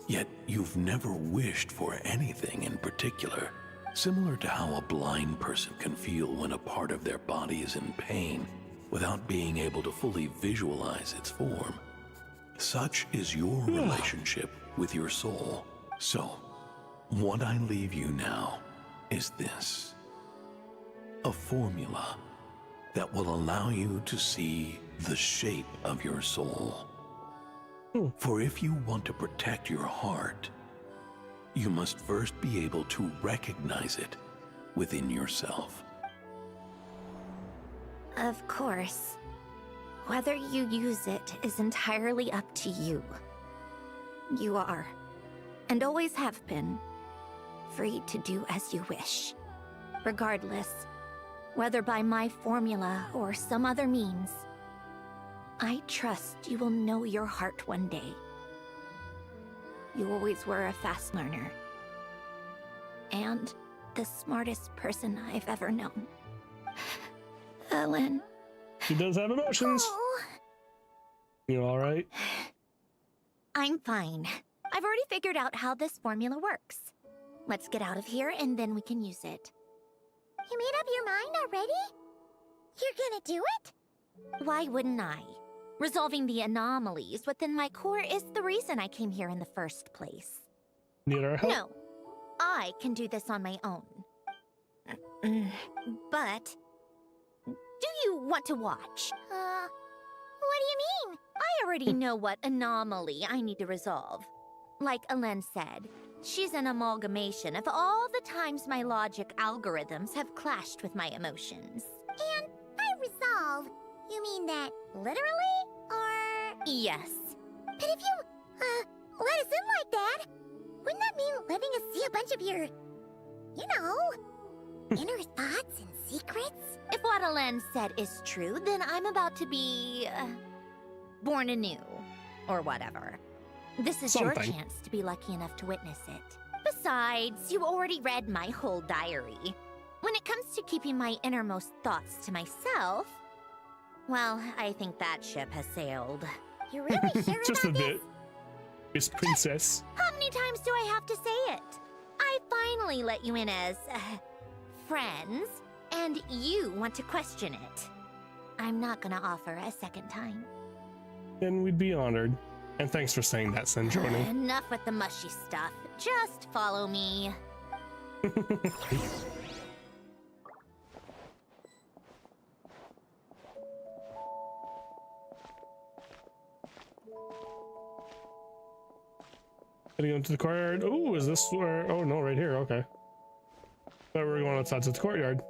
Speaker 10: Yet you've never wished for anything in particular, similar to how a blind person can feel when a part of their body is in pain without being able to fully visualize its form. Such is your relationship with your soul. So, what I leave you now is this: a formula that will allow you to see the shape of your soul. For if you want to protect your heart, you must first be able to recognize it within yourself.
Speaker 2: Of course. Whether you use it is entirely up to you. You are, and always have been, free to do as you wish. Regardless, whether by my formula or some other means, I trust you will know your heart one day. You always were a fast learner. And the smartest person I've ever known. Ellen.
Speaker 1: She does have emotions.
Speaker 2: Oh.
Speaker 1: You alright?
Speaker 2: I'm fine. I've already figured out how this formula works. Let's get out of here and then we can use it. You made up your mind already? You're gonna do it? Why wouldn't I? Resolving the anomalies within my core is the reason I came here in the first place.
Speaker 1: Need our help?
Speaker 2: No, I can do this on my own. But, do you want to watch? What do you mean? I already know what anomaly I need to resolve. Like Alen said, she's an amalgamation of all the times my logic algorithms have clashed with my emotions. And by resolve, you mean that literally? Or... Yes. But if you, let us in like that, wouldn't that mean letting us see a bunch of your, you know, inner thoughts and secrets? If what Alen said is true, then I'm about to be, born anew. Or whatever. This is your
Speaker 1: Something.
Speaker 2: chance to be lucky enough to witness it. Besides, you already read my whole diary. When it comes to keeping my innermost thoughts to myself, well, I think that ship has sailed. You're really sure
Speaker 1: Just a
Speaker 2: about
Speaker 1: bit. Miss Princess.
Speaker 2: How many times do I have to say it? I finally let you in as, friends, and you want to question it. I'm not gonna offer a second time.
Speaker 1: Then we'd be honored. And thanks for saying that, Sandrone.
Speaker 2: Enough with the mushy stuff. Just follow me.
Speaker 1: Gonna go into the courtyard. Oh, is this where? Oh no, right here. Okay. Thought we were going outside to the courtyard.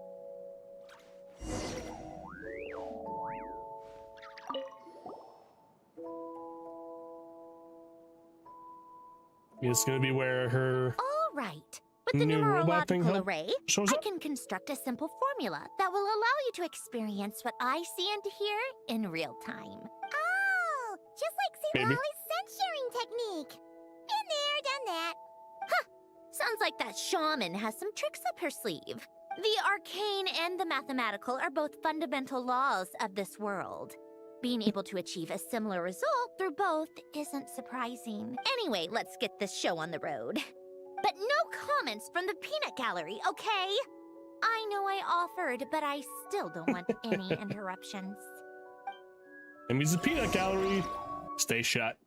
Speaker 1: It's gonna be where her
Speaker 2: All right. With the
Speaker 1: new robot thing
Speaker 2: numerological array,
Speaker 1: shows
Speaker 2: I
Speaker 1: up.
Speaker 2: can construct a simple formula that will allow you to experience what I see and hear in real time. Oh, just like
Speaker 1: Maybe.
Speaker 2: Lolly's scent sharing technique. Been there, done that. Huh. Sounds like that shaman has some tricks up her sleeve. The arcane and the mathematical are both fundamental laws of this world. Being able to achieve a similar result through both isn't surprising. Anyway, let's get this show on the road. But no comments from the peanut gallery, okay? I know I offered, but I still don't want any interruptions.
Speaker 1: It means the peanut gallery. Stay shut.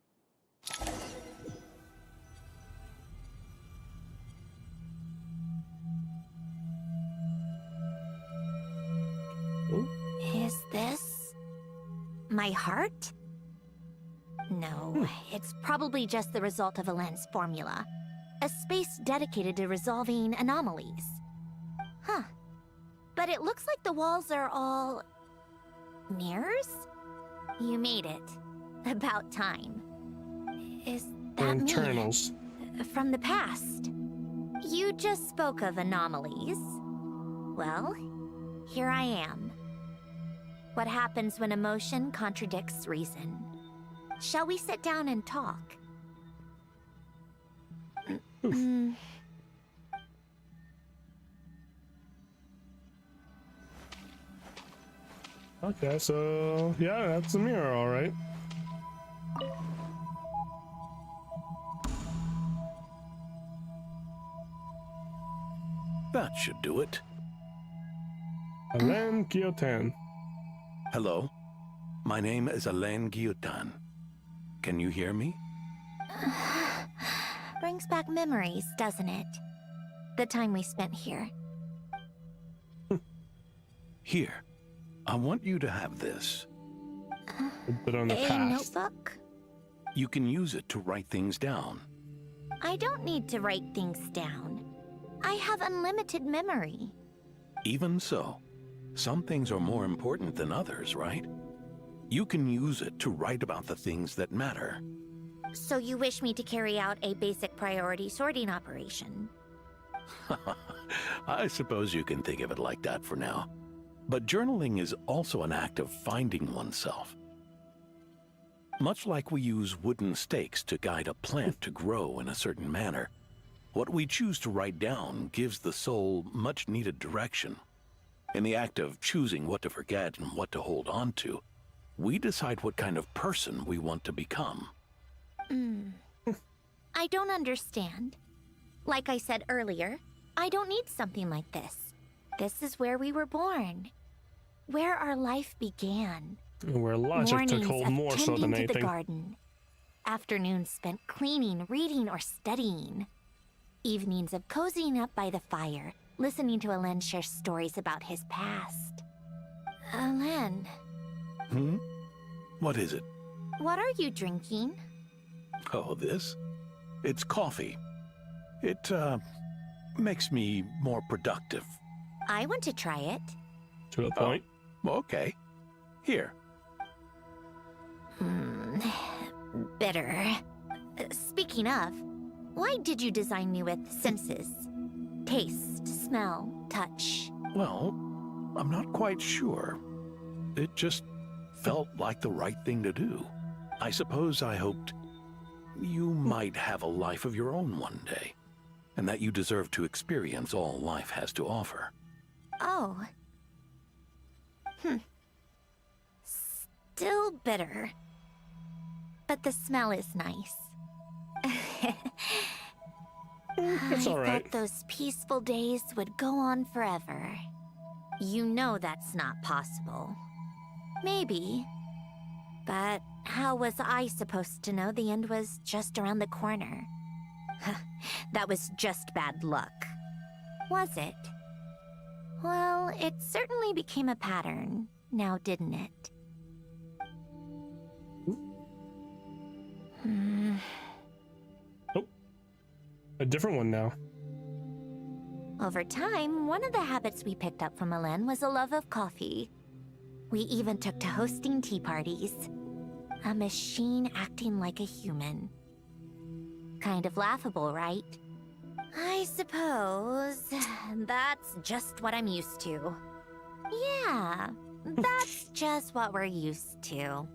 Speaker 2: Is this my heart? No, it's probably just the result of a lens formula. A space dedicated to resolving anomalies. Huh. But it looks like the walls are all mirrors? You made it. About time. Is that
Speaker 1: Internals.
Speaker 2: me? From the past. You just spoke of anomalies. Well, here I am. What happens when emotion contradicts reason? Shall we sit down and talk?
Speaker 1: Okay, so yeah, that's a mirror, all right.
Speaker 10: That should do it.
Speaker 1: Alain Guillotin.
Speaker 10: Hello, my name is Alain Guillotin. Can you hear me?
Speaker 2: Brings back memories, doesn't it? The time we spent here.
Speaker 10: Here, I want you to have this.
Speaker 1: But on the
Speaker 2: A
Speaker 1: past.
Speaker 2: notebook?
Speaker 10: You can use it to write things down.
Speaker 2: I don't need to write things down. I have unlimited memory.
Speaker 10: Even so, some things are more important than others, right? You can use it to write about the things that matter.
Speaker 2: So you wish me to carry out a basic priority sorting operation?
Speaker 10: I suppose you can think of it like that for now. But journaling is also an act of finding oneself. Much like we use wooden stakes to guide a plant to grow in a certain manner, what we choose to write down gives the soul much-needed direction. In the act of choosing what to forget and what to hold on to, we decide what kind of person we want to become.
Speaker 2: I don't understand. Like I said earlier, I don't need something like this. This is where we were born. Where our life began.
Speaker 1: Where logic took
Speaker 2: Mornings
Speaker 1: hold
Speaker 2: of
Speaker 1: more so
Speaker 2: tending
Speaker 1: than
Speaker 2: to the
Speaker 1: anything.
Speaker 2: garden. Afternoons spent cleaning, reading, or studying. Evenings of cozying up by the fire, listening to Alain share stories about his past. Alain,
Speaker 10: What is it?
Speaker 2: what are you drinking?
Speaker 10: Oh, this? It's coffee. It, makes me more productive.
Speaker 2: I want to try it.
Speaker 1: To the point.
Speaker 10: Okay. Here.
Speaker 2: Bitter. Speaking of, why did you design me with senses? Taste, smell, touch.
Speaker 10: Well, I'm not quite sure. It just felt like the right thing to do. I suppose I hoped you might have a life of your own one day, and that you deserve to experience all life has to offer.
Speaker 2: Oh. Still bitter. But the smell is nice.
Speaker 1: It's all
Speaker 2: I
Speaker 1: right.
Speaker 2: thought those peaceful days would go on forever. You know that's not possible. Maybe. But how was I supposed to know the end was just around the corner? That was just bad luck. Was it? Well, it certainly became a pattern, now didn't it?
Speaker 1: Oh, a different one now.
Speaker 2: Over time, one of the habits we picked up from Alain was a love of coffee. We even took to hosting tea parties. A machine acting like a human. Kind of laughable, right? I suppose that's just what I'm used to. Yeah, that's just what we're used to.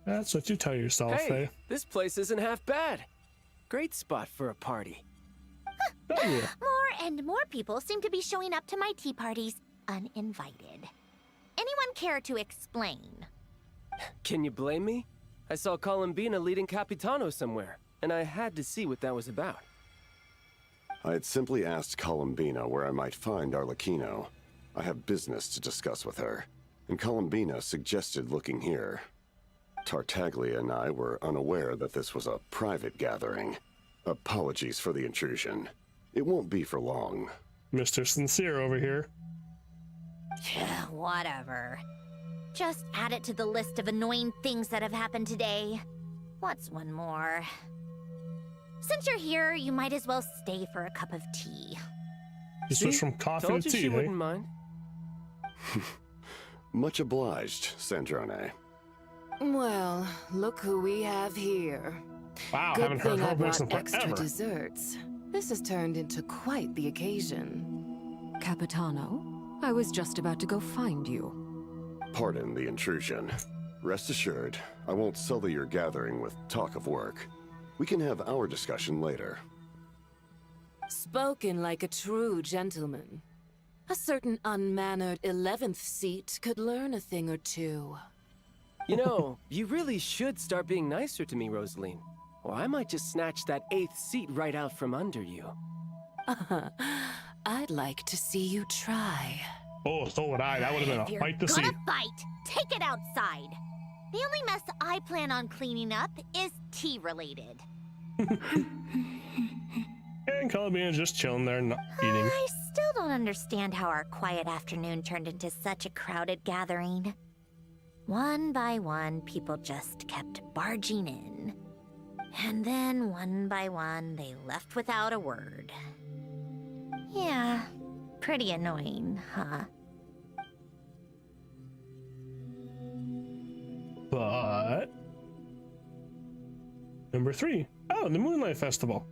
Speaker 1: That's what you tell yourself,
Speaker 11: Hey,
Speaker 1: eh?
Speaker 11: this place isn't half bad. Great spot for a party.
Speaker 1: Oh, yeah.
Speaker 2: More and more people seem to be showing up to my tea parties uninvited. Anyone care to explain?
Speaker 11: Can you blame me? I saw Columbina leading Capitano somewhere, and I had to see what that was about.
Speaker 12: I had simply asked Columbina where I might find Arlecchino. I have business to discuss with her, and Columbina suggested looking here. Tartaglia and I were unaware that this was a private gathering. Apologies for the intrusion. It won't be for long.
Speaker 1: Mr. Sincere over here.
Speaker 2: Whatever. Just add it to the list of annoying things that have happened today. What's one more? Since you're here, you might as well stay for a cup of tea.
Speaker 1: You switched from coffee
Speaker 11: Told
Speaker 1: to
Speaker 11: you
Speaker 1: tea,
Speaker 11: she
Speaker 1: eh?
Speaker 11: wouldn't mind.
Speaker 12: Much obliged, Sandrone.
Speaker 13: Well, look who we have here.
Speaker 1: Wow,
Speaker 13: Good
Speaker 1: haven't heard
Speaker 13: thing
Speaker 1: her
Speaker 13: I
Speaker 1: voice
Speaker 13: brought
Speaker 1: in
Speaker 13: extra
Speaker 1: forever.
Speaker 13: desserts. This has turned into quite the occasion.
Speaker 14: Capitano, I was just about to go find you.
Speaker 12: Pardon the intrusion. Rest assured, I won't sully your gathering with talk of work. We can have our discussion later.
Speaker 13: Spoken like a true gentleman. A certain unmannered 11th seat could learn a thing or two.
Speaker 11: You know, you really should start being nicer to me, Rosaline. Or I might just snatch that 8th seat right out from under you.
Speaker 13: I'd like to see you try.
Speaker 1: Oh, so would I. That would have been
Speaker 2: If
Speaker 1: a
Speaker 2: you're
Speaker 1: fight to see.
Speaker 2: gonna fight, take it outside. The only mess I plan on cleaning up is tea-related.
Speaker 1: And Columbina's just chilling there, not eating.
Speaker 2: I still don't understand how our quiet afternoon turned into such a crowded gathering. One by one, people just kept barging in. And then, one by one, they left without a word. Yeah, pretty annoying, huh?
Speaker 1: But... Number 3. Oh, the Moonlight Festival.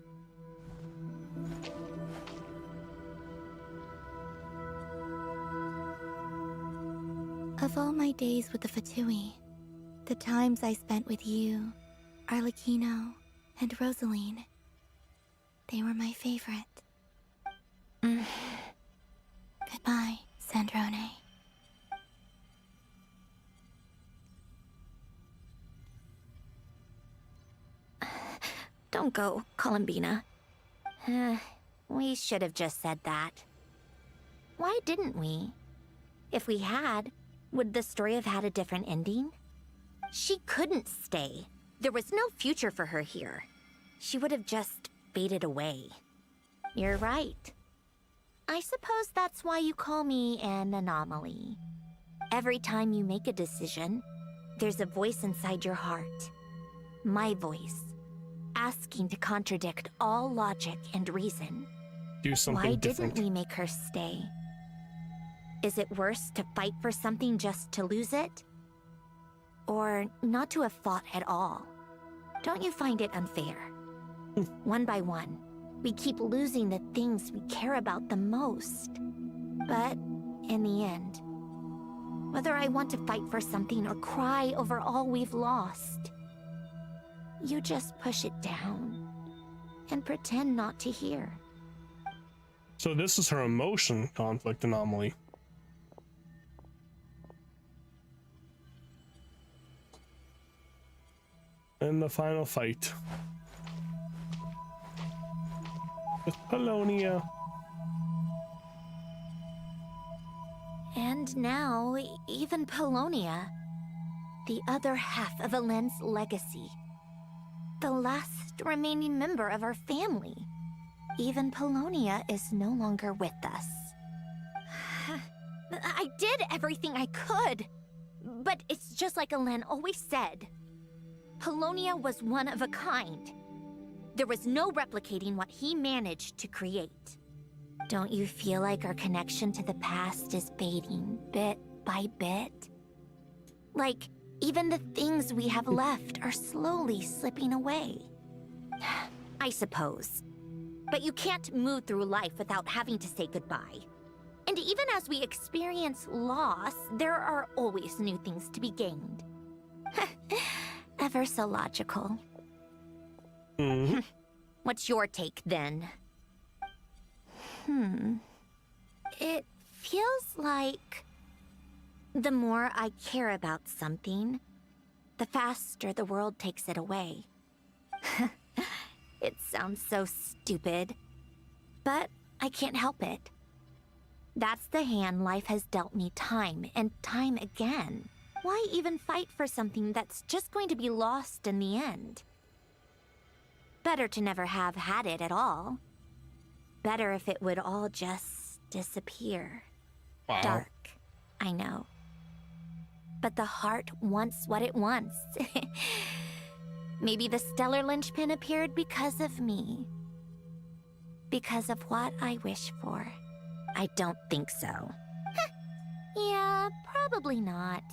Speaker 6: Of all my days with the Fatui, the times I spent with you, Arlecchino, and Rosaline, they were my favorite. Goodbye, Sandrone.
Speaker 2: Don't go, Columbina. We should have just said that. Why didn't we? If we had, would the story have had a different ending? She couldn't stay. There was no future for her here. She would have just faded away. You're right. I suppose that's why you call me an anomaly. Every time you make a decision, there's a voice inside your heart. My voice, asking to contradict all logic and reason.
Speaker 1: Do something
Speaker 2: Why
Speaker 1: different.
Speaker 2: didn't we make her stay? Is it worse to fight for something just to lose it? Or not to have fought at all? Don't you find it unfair? One by one, we keep losing the things we care about the most. But in the end, whether I want to fight for something or cry over all we've lost, you just push it down and pretend not to hear.
Speaker 1: So this is her emotion conflict anomaly. And the final fight with Polonia.
Speaker 2: And now, even Polonia, the other half of Elend's legacy, the last remaining member of our family. Even Polonia is no longer with us. I did everything I could, but it's just like Elend always said. Polonia was one of a kind. There was no replicating what he managed to create. Don't you feel like our connection to the past is fading bit by bit? Like, even the things we have left are slowly slipping away. I suppose. But you can't move through life without having to say goodbye. And even as we experience loss, there are always new things to be gained. Ever so logical. What's your take, then? It feels like the more I care about something, the faster the world takes it away. It sounds so stupid, but I can't help it. That's the hand life has dealt me time and time again. Why even fight for something that's just going to be lost in the end? Better to never have had it at all. Better if it would all just disappear.
Speaker 1: Wow.
Speaker 2: Dark, I know. But the heart wants what it wants. Maybe the stellar linchpin appeared because of me. Because of what I wish for. I don't think so. Yeah, probably not.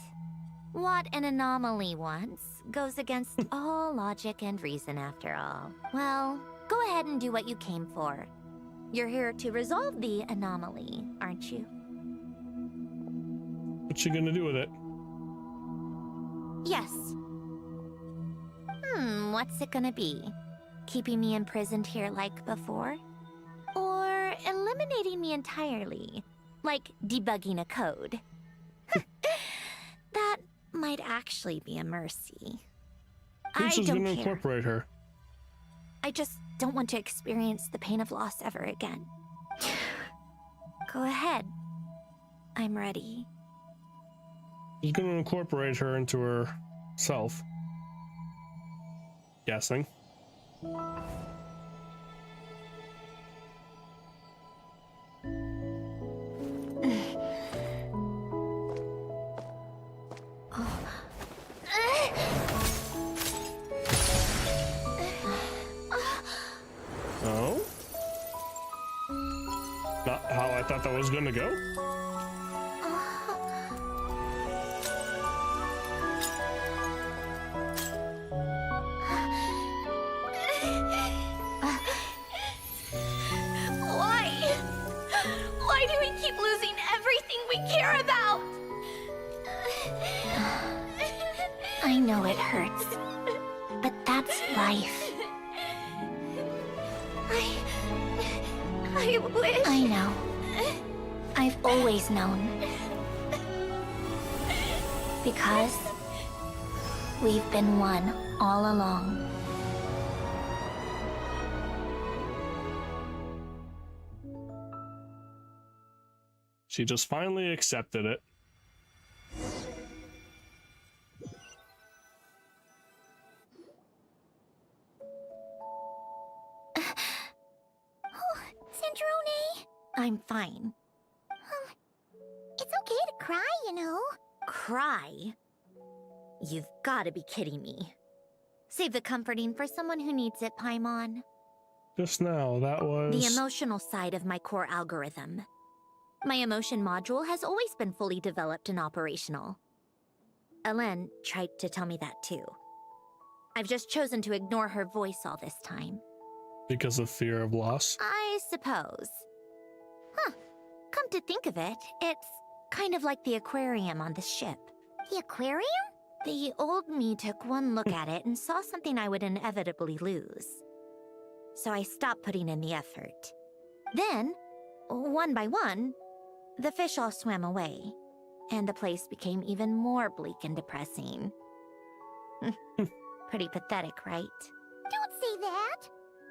Speaker 2: What an anomaly wants goes against all logic and reason after all. Well, go ahead and do what you came for. You're here to resolve the anomaly, aren't you?
Speaker 1: What you gonna do with it?
Speaker 2: Yes. What's it gonna be? Keeping me imprisoned here like before? Or eliminating me entirely, like debugging a code? That might actually be a mercy. I
Speaker 1: Who's
Speaker 2: don't
Speaker 1: gonna
Speaker 2: care.
Speaker 1: incorporate her?
Speaker 2: I just don't want to experience the pain of loss ever again. Go ahead. I'm ready.
Speaker 1: She's gonna incorporate her into herself. Guessing. Oh? Not how I thought that was gonna go?
Speaker 2: Why do we keep losing everything we care about? I know it hurts, but that's life. I wish... I know. I've always known. Because we've been one all along.
Speaker 1: She just finally accepted it.
Speaker 2: Sandrone? I'm fine.
Speaker 6: It's okay to cry, you know.
Speaker 2: Cry? You've gotta be kidding me. Save the comforting for someone who needs it, Paimon.
Speaker 1: Just now, that was...
Speaker 2: The emotional side of my core algorithm. My emotion module has always been fully developed and operational. Elen tried to tell me that too. I've just chosen to ignore her voice all this time.
Speaker 1: Because of fear of loss?
Speaker 2: I suppose. Huh. Come to think of it, it's kind of like the aquarium on the ship.
Speaker 6: The aquarium?
Speaker 2: The old me took one look at it and saw something I would inevitably lose. So I stopped putting in the effort. Then, one by one, the fish all swam away, and the place became even more bleak and depressing. Pretty pathetic, right?
Speaker 6: Don't say that.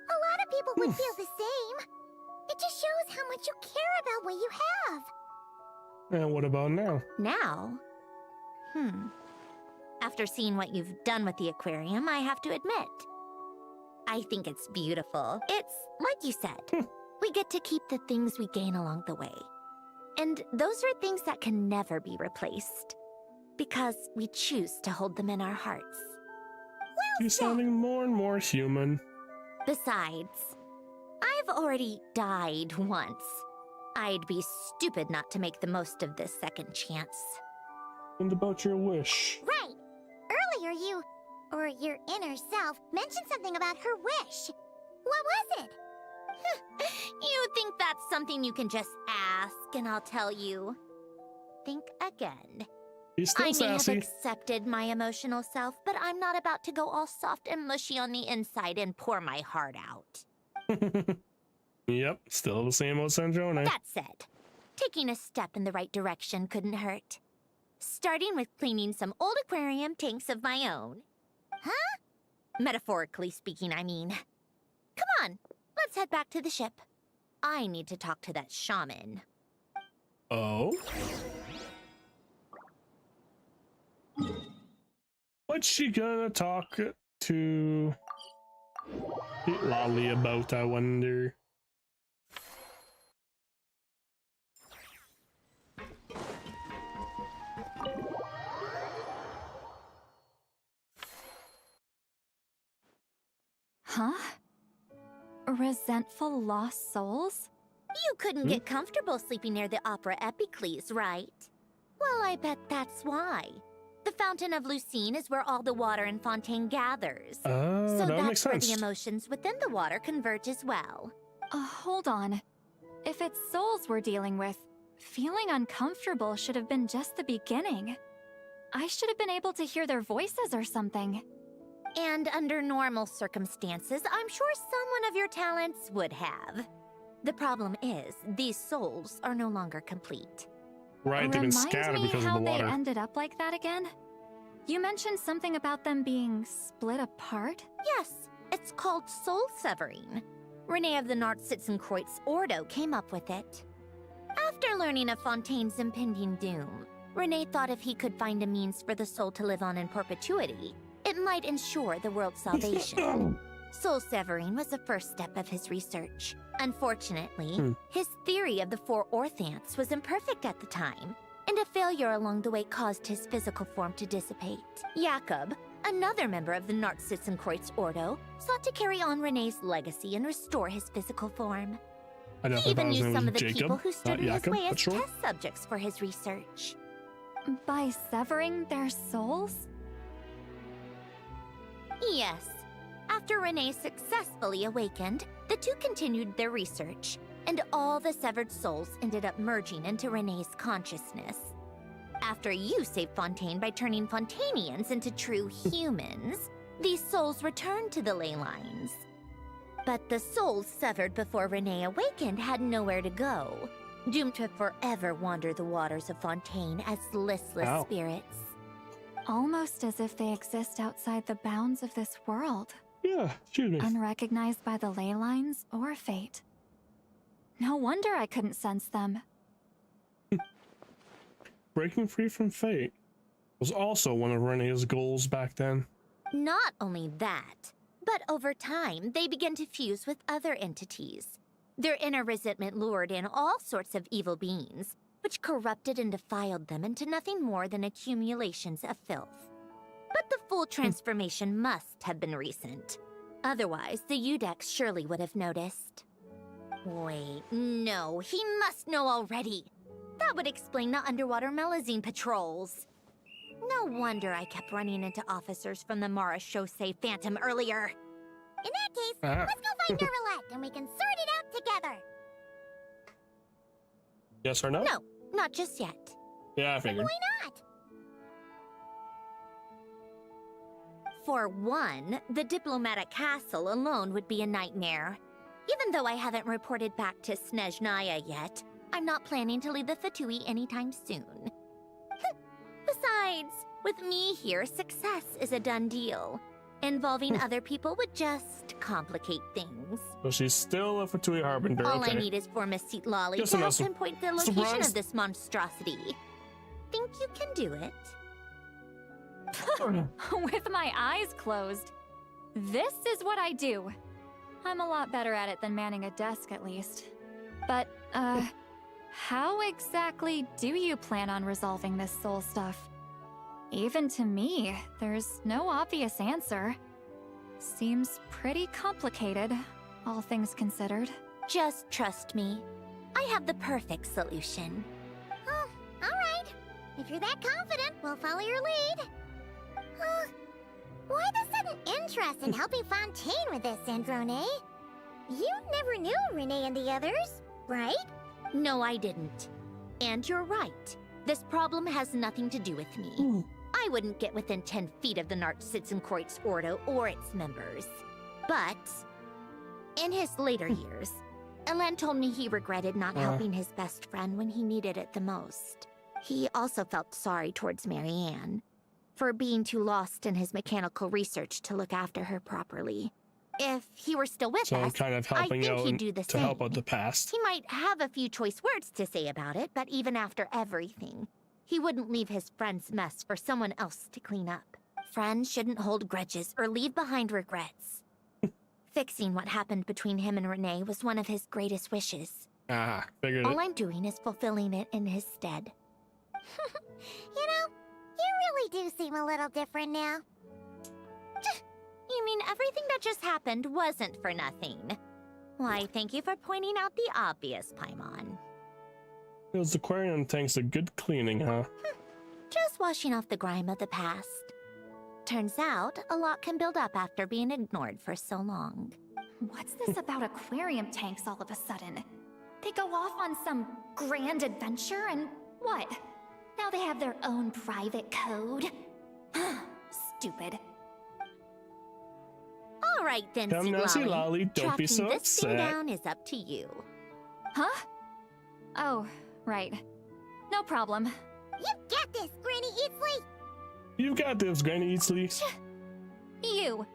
Speaker 6: A lot of people would feel the same. It just shows how much you care about what you have.
Speaker 1: And what about now?
Speaker 2: Now? After seeing what you've done with the aquarium, I have to admit, I think it's beautiful. It's, like you said, we get to keep the things we gain along the way. And those are things that can never be replaced. Because we choose to hold them in our hearts.
Speaker 1: She's sounding more and more human.
Speaker 2: Besides, I've already died once. I'd be stupid not to make the most of this second chance.
Speaker 1: And about your wish.
Speaker 6: Right. Earlier you, or your inner self, mentioned something about her wish. What was it?
Speaker 2: You think that's something you can just ask and I'll tell you? Think again.
Speaker 1: He's still
Speaker 2: I may
Speaker 1: sassy.
Speaker 2: have accepted my emotional self, but I'm not about to go all soft and mushy on the inside and pour my heart out.
Speaker 1: Yep, still the same old Sandrone.
Speaker 2: That said, taking a step in the right direction couldn't hurt. Starting with cleaning some old aquarium tanks of my own. Huh? Metaphorically speaking, I mean. Come on, let's head back to the ship. I need to talk to that shaman.
Speaker 1: Oh? What's she gonna talk to Lolly about, I wonder?
Speaker 9: Huh? Resentful lost souls?
Speaker 2: You couldn't get comfortable sleeping near the Opera Epicles, right? Well, I bet that's why. The Fountain of Lucine is where all the water in Fontaine gathers.
Speaker 1: Oh,
Speaker 2: so
Speaker 1: that
Speaker 2: that's
Speaker 1: makes
Speaker 2: where
Speaker 1: sense.
Speaker 2: the emotions within the water converge as well.
Speaker 9: Hold on. If it's souls we're dealing with, feeling uncomfortable should have been just the beginning. I should have been able to hear their voices or something.
Speaker 2: And under normal circumstances, I'm sure someone of your talents would have. The problem is, these souls are no longer complete.
Speaker 1: Right, they've been scattered because of the
Speaker 9: Remind me how
Speaker 1: water.
Speaker 9: they ended up like that again? You mentioned something about them being split apart?
Speaker 2: Yes, it's called soul severing. Renee of the Nartsitzenkreuz Ordo came up with it. After learning of Fontaine's impending doom, Renee thought if he could find a means for the soul to live on in perpetuity, it might ensure the world's salvation. Soul severing was the first step of his research. Unfortunately, his theory of the four orthants was imperfect at the time, and a failure along the way caused his physical form to dissipate. Jakob, another member of the Nartsitzenkreuz Ordo, sought to carry on Renee's legacy and restore his physical form.
Speaker 1: I don't
Speaker 2: He
Speaker 1: know
Speaker 2: even
Speaker 1: if
Speaker 2: used
Speaker 1: that
Speaker 2: some
Speaker 1: was
Speaker 2: of the
Speaker 1: Jacob,
Speaker 2: people who stood
Speaker 1: not
Speaker 2: in his
Speaker 1: Jacob,
Speaker 2: way
Speaker 1: but
Speaker 2: as
Speaker 1: sure.
Speaker 2: test subjects for his research.
Speaker 9: By severing their souls?
Speaker 2: Yes. After Renee successfully awakened, the two continued their research, and all the severed souls ended up merging into Renee's consciousness. After you saved Fontaine by turning Fontainians into true humans, these souls returned to the ley lines. But the souls severed before Renee awakened had nowhere to go, doomed to forever wander the waters of Fontaine as listless spirits.
Speaker 9: Almost as if they exist outside the bounds of this world.
Speaker 1: Yeah, excuse me.
Speaker 9: Unrecognized by the ley lines or fate. No wonder I couldn't sense them.
Speaker 1: Breaking free from fate was also one of Renee's goals back then.
Speaker 2: Not only that, but over time, they began to fuse with other entities. Their inner resentment lured in all sorts of evil beings, which corrupted and defiled them into nothing more than accumulations of filth. But the full transformation must have been recent. Otherwise, the Udex surely would have noticed. Wait, no, he must know already. That would explain the underwater Melazine patrols. No wonder I kept running into officers from the Mara Chaussee Phantom earlier. In that case, let's go find Duralette and we can sort it out together.
Speaker 1: Yes or no?
Speaker 2: No, not just yet.
Speaker 1: Yeah, I figured.
Speaker 2: Why not? For one, the diplomatic castle alone would be a nightmare. Even though I haven't reported back to Snezhnaya yet, I'm not planning to leave the Fatui anytime soon. Besides, with me here, success is a done deal. Involving other people would just complicate things.
Speaker 1: So she's still a Fatui Harbinger,
Speaker 2: All
Speaker 1: okay.
Speaker 2: I need is for Miss Seat Lolly
Speaker 1: Just
Speaker 2: to help
Speaker 1: enough
Speaker 2: pinpoint the location
Speaker 1: surprise.
Speaker 2: of this monstrosity. Think you can do it?
Speaker 9: With my eyes closed. This is what I do. I'm a lot better at it than manning a desk, at least. But, how exactly do you plan on resolving this soul stuff? Even to me, there's no obvious answer. Seems pretty complicated, all things considered.
Speaker 2: Just trust me. I have the perfect solution.
Speaker 6: Oh, all right. If you're that confident, we'll follow your lead. Why the sudden interest in helping Fontaine with this, Sandrone? You never knew Renee and the others, right?
Speaker 2: No, I didn't. And you're right. This problem has nothing to do with me. I wouldn't get within 10 feet of the Nartsitzenkreuz Ordo or its members. But in his later years, Elen told me he regretted not helping his best friend when he needed it the most. He also felt sorry towards Marianne for being too lost in his mechanical research to look after her properly. If he were still with us,
Speaker 1: kind of
Speaker 2: I
Speaker 1: helping
Speaker 2: think
Speaker 1: out
Speaker 2: he'd do the
Speaker 1: to
Speaker 2: same.
Speaker 1: help out the past.
Speaker 2: He might have a few choice words to say about it, but even after everything, he wouldn't leave his friend's mess for someone else to clean up. Friends shouldn't hold grudges or leave behind regrets. Fixing what happened between him and Renee was one of his greatest wishes.
Speaker 1: Figured
Speaker 2: All
Speaker 1: it.
Speaker 2: I'm doing is fulfilling it in his stead.
Speaker 6: You know, you really do seem a little different now.
Speaker 2: You mean everything that just happened wasn't for nothing? Why, thank you for pointing out the obvious, Paimon.
Speaker 1: Those aquarium tanks a good cleaning, huh?
Speaker 2: Just washing off the grime of the past. Turns out, a lot can build up after being ignored for so long.
Speaker 9: What's this about aquarium tanks all of a sudden? They go off on some grand adventure and what? Now they have their own private code? Stupid.
Speaker 2: All right then,
Speaker 1: Come now, see Lolly, don't be so
Speaker 2: Tracking this thing
Speaker 1: upset.
Speaker 2: down is up to you.
Speaker 9: Huh? Oh, right. No problem.
Speaker 6: You got this, Granny Eatsley!
Speaker 1: You've got this, Granny Eatsley.
Speaker 9: You,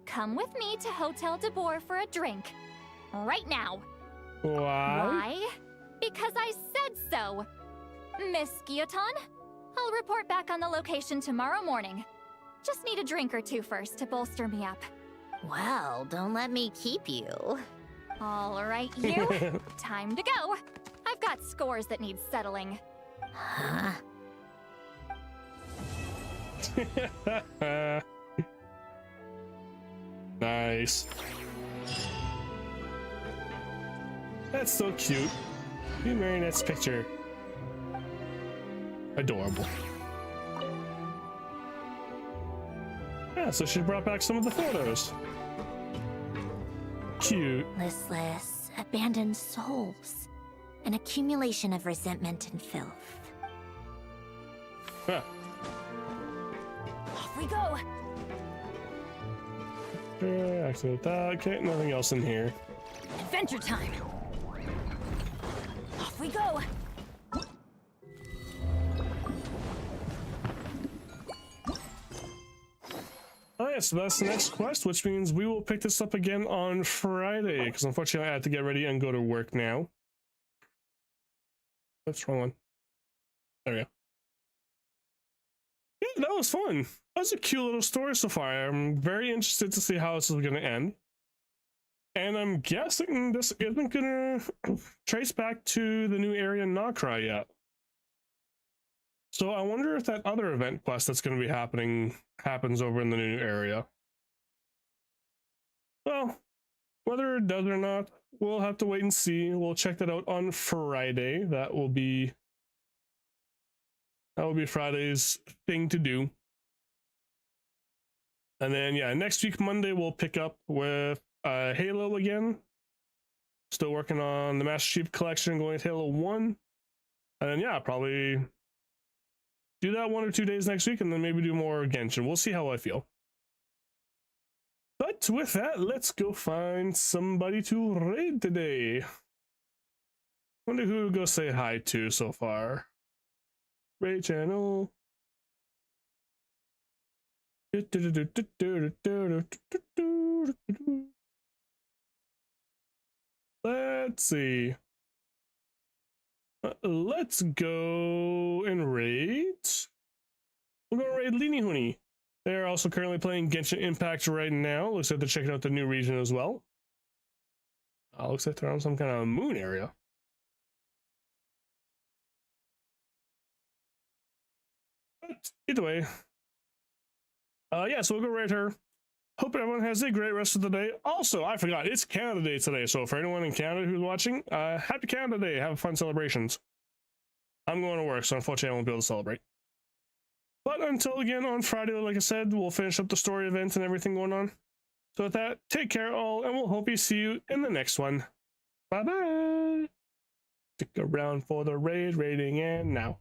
Speaker 9: come with me to Hotel de Boer for a drink. Right now.
Speaker 1: Why?
Speaker 9: Why? Because I said so. Miss Guillotin, I'll report back on the location tomorrow morning. Just need a drink or two first to bolster me up.
Speaker 2: Well, don't let me keep you.
Speaker 9: All right, you. Time to go. I've got scores that need settling.
Speaker 2: Huh?
Speaker 1: Nice. That's so cute. You marrying that picture. Adorable. Yeah, so she brought back some of the photos. Cute.
Speaker 2: Listless, abandoned souls. An accumulation of resentment and filth.
Speaker 1: Huh.
Speaker 9: Off we go.
Speaker 1: Activate that. Okay, nothing else in here.
Speaker 9: Adventure time. Off we go.
Speaker 1: Alright, so that's the next quest, which means we will pick this up again on Friday, because unfortunately I have to get ready and go to work now. What's the wrong one? There we go. Yeah, that was fun. That was a cute little story so far. I'm very interested to see how this is going to end. And I'm guessing this isn't going to trace back to the new area in Nokrai yet. So I wonder if that other event quest that's going to be happening happens over in the new area. Well, whether it does or not, we'll have to wait and see. We'll check that out on Friday. That will be Friday's thing to do. And then yeah, next week Monday we'll pick up with Halo again. Still working on the Master Chief Collection, going to Halo 1. And then yeah, probably do that 1 or 2 days next week, and then maybe do more Genshin. We'll see how I feel. But with that, let's go find somebody to raid today. Wonder who we'll go say hi to so far. Raid channel. Let's see. Let's go and raid. We'll go raid Leany Hooney. They're also currently playing Genshin Impact right now. Looks like they're checking out the new region as well. Looks like they're on some kind of moon area. But either way. Yeah, so we'll go raid her. Hope everyone has a great rest of the day. Also, I forgot, it's Canada Day today, so for anyone in Canada who's watching, happy Canada Day. Have fun celebrations. I'm going to work, so unfortunately I won't be able to celebrate. But until again on Friday, like I said, we'll finish up the story events and everything going on. So with that, take care all, and we'll hope you see you in the next one. Bye-bye! Stick around for the raiding, and now.